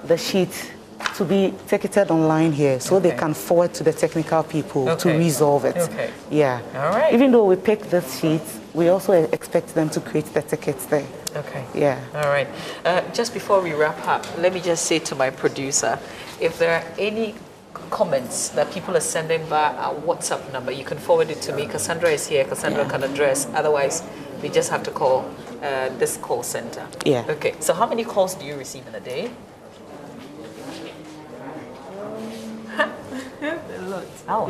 the sheets to be ticketed online here so they can forward to the technical people to resolve it. Okay. Yeah. All right. Even though we pick the sheets, we also expect them to create the tickets there. Okay. Yeah. All right. Just before we wrap up, let me just say to my producer, if there are any comments that people are sending via our WhatsApp number, you can forward it to me. Cassandra is here. Cassandra can address. Otherwise, we just have to call this call center. Yeah. Okay. So how many calls do you receive in a day? Oh,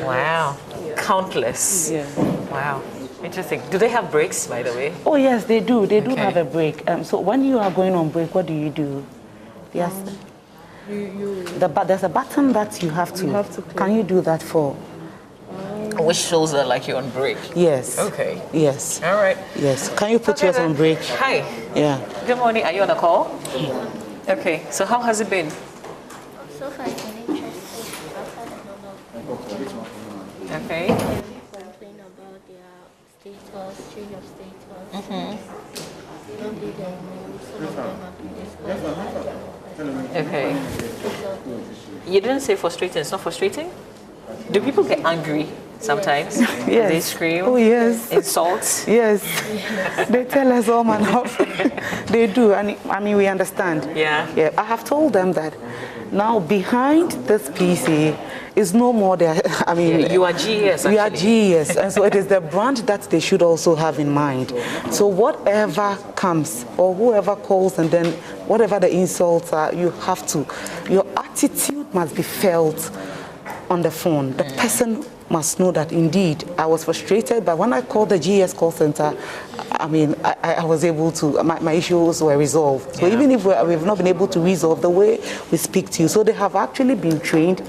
wow. Countless. Yeah. Wow. Interesting. Do they have breaks, by the way? Oh, yes, they do. They do have a break. So when you are going on break, what do you do? Yes. There's a button that you have to can you do that for? Which shows that like you're on break? Yes. Okay. Yes. All right. Yes. Can you put yours on break? Hi. Yeah. Good morning. Are you on a call? Okay. So how has it been? So far, it's been interesting. Okay. Complain about their status, change of status. Maybe they know some of them have been discussed. Okay. You didn't say frustrating. It's not frustrating? Do people get angry sometimes? Yes. They scream? Oh, yes. Insult? Yes. They tell us all manner of they do. And I mean, we understand. Yeah. Yeah. I have told them that now behind this PC is no more there. I mean, you are GES. We are GES. And so it is the brand that they should also have in mind. So whatever comes or whoever calls and then whatever the insults are, you have to, your attitude must be felt on the phone. The person must know that indeed I was frustrated, but when I called the GES call center, I mean, I was able to, my issues were resolved. So even if we've not been able to resolve the way we speak to you, so they have actually been trained,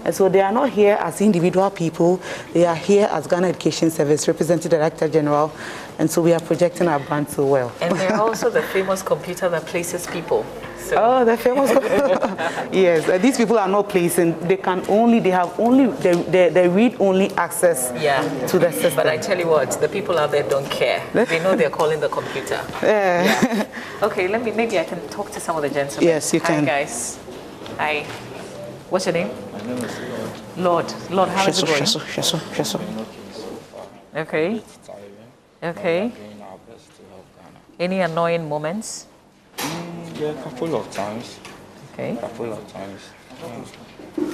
and so they are not here as individual people, they are here as Ghana Education Service Representative Director General, and so we are projecting our brand so well. And they're also the famous computer that places people. So. Oh, the famous. Yes, these people are not placing. They have only they read only access to the system. But I tell you what, the people out there don't care. They know they're calling the computer. Yeah. Okay, maybe I can talk to some of the gentlemen. Yes, you can. Hi guys. Hi. What's your name? My name is Lord. Lord, how is it going? Sheso. Okay. Okay. We are doing our best to help Ghana. Any annoying moments? Yeah, a couple of times. Okay. A couple of times.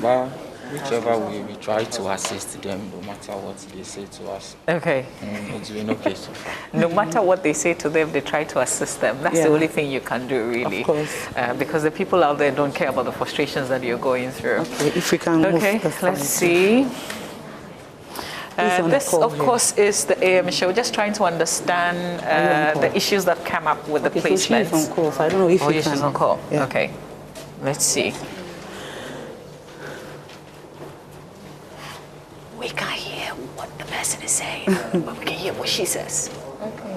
But whichever way, we try to assist them no matter what they say to us. Okay. It's been okay so far. No matter what they say to them, they try to assist them. That's the only thing you can do, really. Of course. Because the people out there don't care about the frustrations that you're going through. Okay, if we can move. Okay, let's see. This, of course, is the AM show. Just trying to understand the issues that come up with the placements. So she's on call, so I don't know if you can. She's on call. Yeah. Okay, let's see. We can't hear what the person is saying, but we can hear what she says. Okay.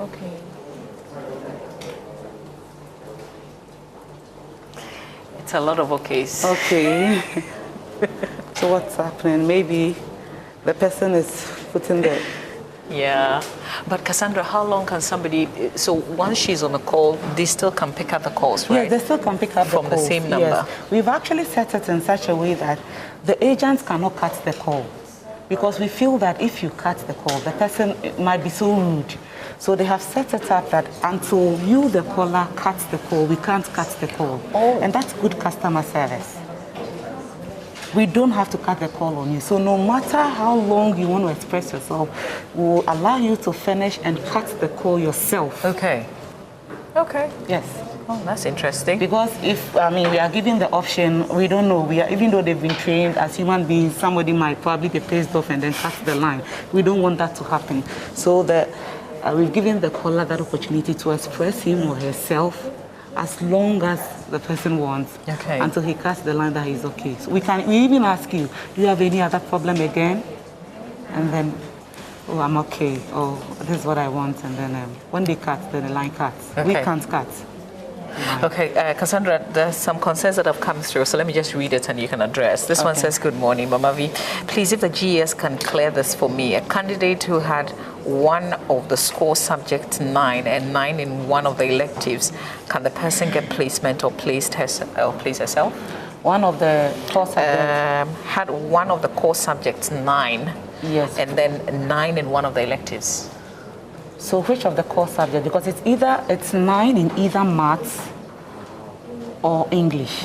Okay. It's a lot of okays. Okay. So what's happening? Maybe the person is putting the... Yeah. But Cassandra, how long can somebody... So once she's on the call, they still can pick up the calls, right? Yeah, they still can pick up from the same number. Yes. We've actually set it in such a way that the agents cannot cut the call. Because we feel that if you cut the call, the person might be so rude. So they have set it up that until you, the caller, cuts the call, we can't cut the call. Oh. And that's good customer service. We don't have to cut the call on you. So no matter how long you want to express yourself, we'll allow you to finish and cut the call yourself. Okay. Okay. Yes. Oh, that's interesting. Because if, we are given the option, we don't know. Even though they've been trained as human beings, somebody might probably be pissed off and then cut the line. We don't want that to happen. So we've given the caller that opportunity to express him or herself as long as the person wants, until he cuts the line that he's okay. So we even ask you, do you have any other problem again? And then, oh, I'm okay, or this is what I want, and then when they cut, then the line cuts. We can't cut. Okay, Cassandra, there's some concerns that have come through, so let me just read it and you can address. This one says, good morning, Mamavi. Please, if the GES can clear this for me, a candidate who had one of the score subjects 9 and 9 in one of the electives, can the person get placement or place herself? One of the core subjects? Had one of the core subjects 9, yes, and then 9 in one of the electives. So which of the core subjects? Because it's 9 in either maths or English.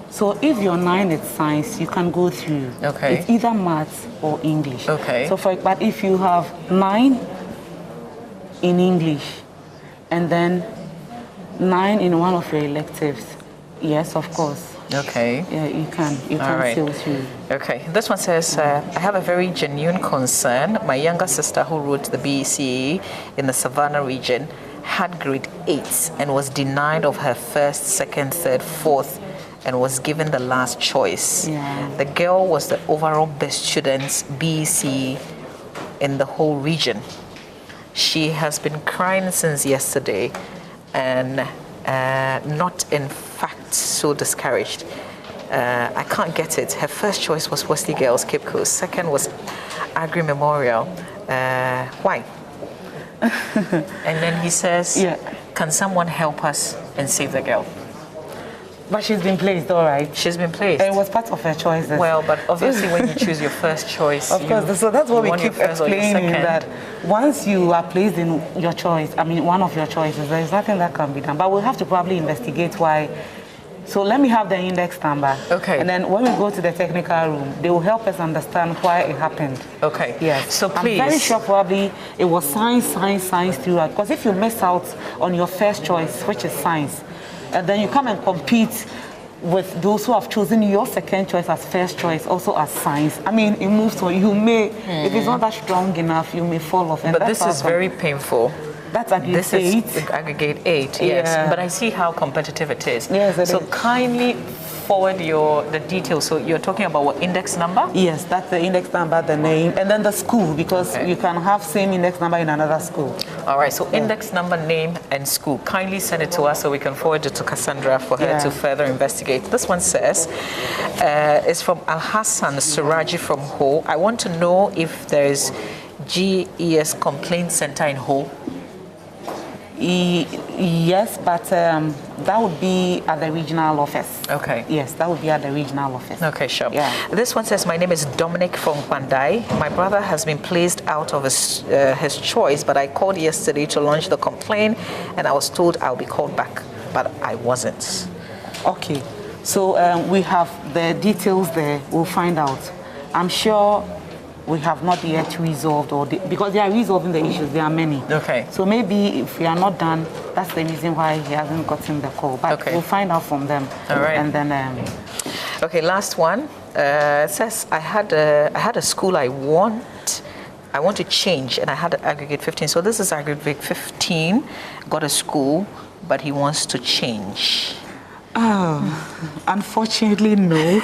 So if you're 9 in science, you can go through. Okay. It's either maths or English. Okay. So but if you have 9 in English and then 9 in one of your electives, yes, of course. Okay. Yeah, you can sail through. Okay. This one says, I have a very genuine concern. My younger sister who wrote the BECE in the Savannah region had grade 8 and was denied of her first, second, third, fourth, and was given the last choice. Yeah. The girl was the overall best student BECE in the whole region. She has been crying since yesterday and not in fact so discouraged. I can't get it. Her first choice was Wesley Girls, Cape Coast. Second was Agri Memorial. Why? And then he says, can someone help us and save the girl? But she's been placed, all right. She's been placed. It was part of her choices. Well, but obviously when you choose your first choice, of course, so that's what we keep explaining, that once you are placed in your choice, one of your choices, there is nothing that can be done. But we'll have to probably investigate why. So let me have the index number. Okay. And then when we go to the technical room, they will help us understand why it happened. Okay. Yes. So please. I'm very sure probably it was science throughout. Because if you miss out on your first choice, which is science, and then you come and compete with those who have chosen your second choice as first choice, also as science. It moves on. You may, if it's not that strong enough, you may fall off. But this is very painful. That's aggregate 8. This is aggregate 8, yes. Yeah. But I see how competitive it is. Yes, it so is. kindly forward the details. So you're talking about what index number? Yes, that's the index number, the name, and then the school, because you can have same index number in another school. All right, so index number, name, and school. Kindly send it to us so we can forward it to Cassandra for her to further investigate. This one says, it's from Al-Hassan Suraji from Ho. I want to know if there is GES Complaint Center in Ho. Yes, but that would be at the regional office. Okay. Yes, that would be at the regional office. Okay, sure. Yeah. This one says, my name is Dominic from Kwandai. My brother has been placed out of his choice, but I called yesterday to launch the complaint, and I was told I'll be called back, but I wasn't. Okay. So we have the details there. We'll find out. I'm sure we have not yet resolved, because they are resolving the issues. There are many. Okay. So maybe if we are not done, that's the reason why he hasn't gotten the call. But we'll find out from them. All right. And then. Okay. Last one. It says I had a school I want to change, and I had aggregate 15. So this is aggregate 15. Got a school, but he wants to change. Oh, unfortunately, no.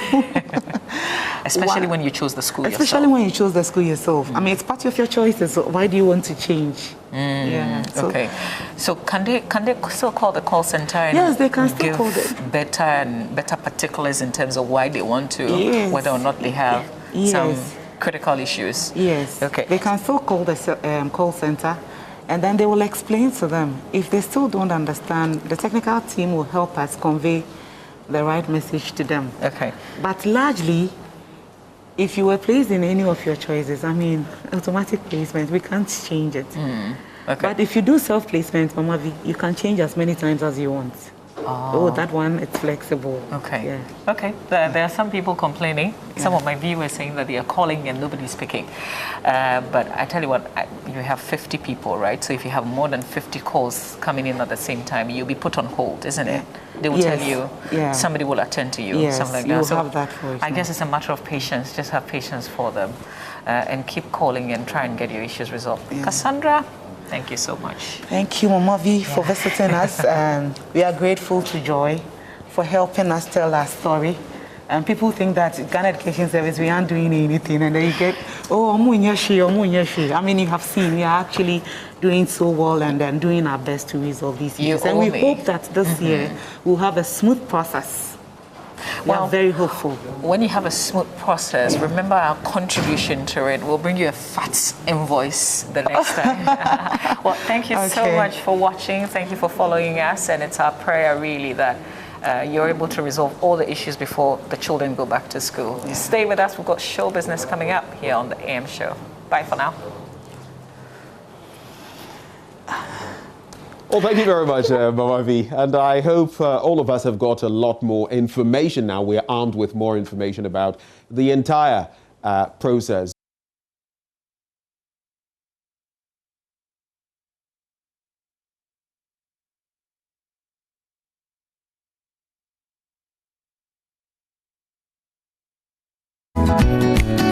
Especially when you chose the school yourself. Especially when you chose the school yourself. I mean, it's part of your choices. So why do you want to change? Yeah. So, okay. So can they still call the call center and yes, they can still give call it. better particulars in terms of why they want to, whether or not they have some critical issues? Yes. Okay. They can still call the call center, and then they will explain to them. If they still don't understand, the technical team will help us convey the right message to them. Okay. But largely, if you were placed in any of your choices, I mean, automatic placement, we can't change it. Okay. But if you do self-placement, Mama V, you can change as many times as you want. Oh, that one, it's flexible. Okay. Yeah. Okay. There are some people complaining. Some of my viewers saying that they are calling and nobody's picking. But I tell you what, you have 50 people, right? So if you have more than 50 calls coming in at the same time, you'll be put on hold, isn't it? They will tell you, somebody will attend to you, something like that. You So have that voice. I guess it's a matter of patience. Just have patience for them and keep calling and try and get your issues resolved. Cassandra, thank you so much. Thank you, Mama V, for visiting us. And we are grateful to Joy for helping us tell our story. And people think that Ghana Education Service, we aren't doing anything. And then you get, I mean, you have seen we are actually doing so well and then doing our best to resolve these issues. And we hope that this year we'll have a smooth process. We are very hopeful. When you have a smooth process, remember our contribution to it. We'll bring you a fat invoice the next time. Well, thank you so much for watching. Thank you for following us. And it's our prayer, really, that you're able to resolve all the issues before the children go back to school. Stay with us. We've got show business coming up here on the AM show. Bye for now. Well, thank you very much, Mama V. And I hope all of us have got a lot more information now. We're armed with more information about the entire process. Thank you.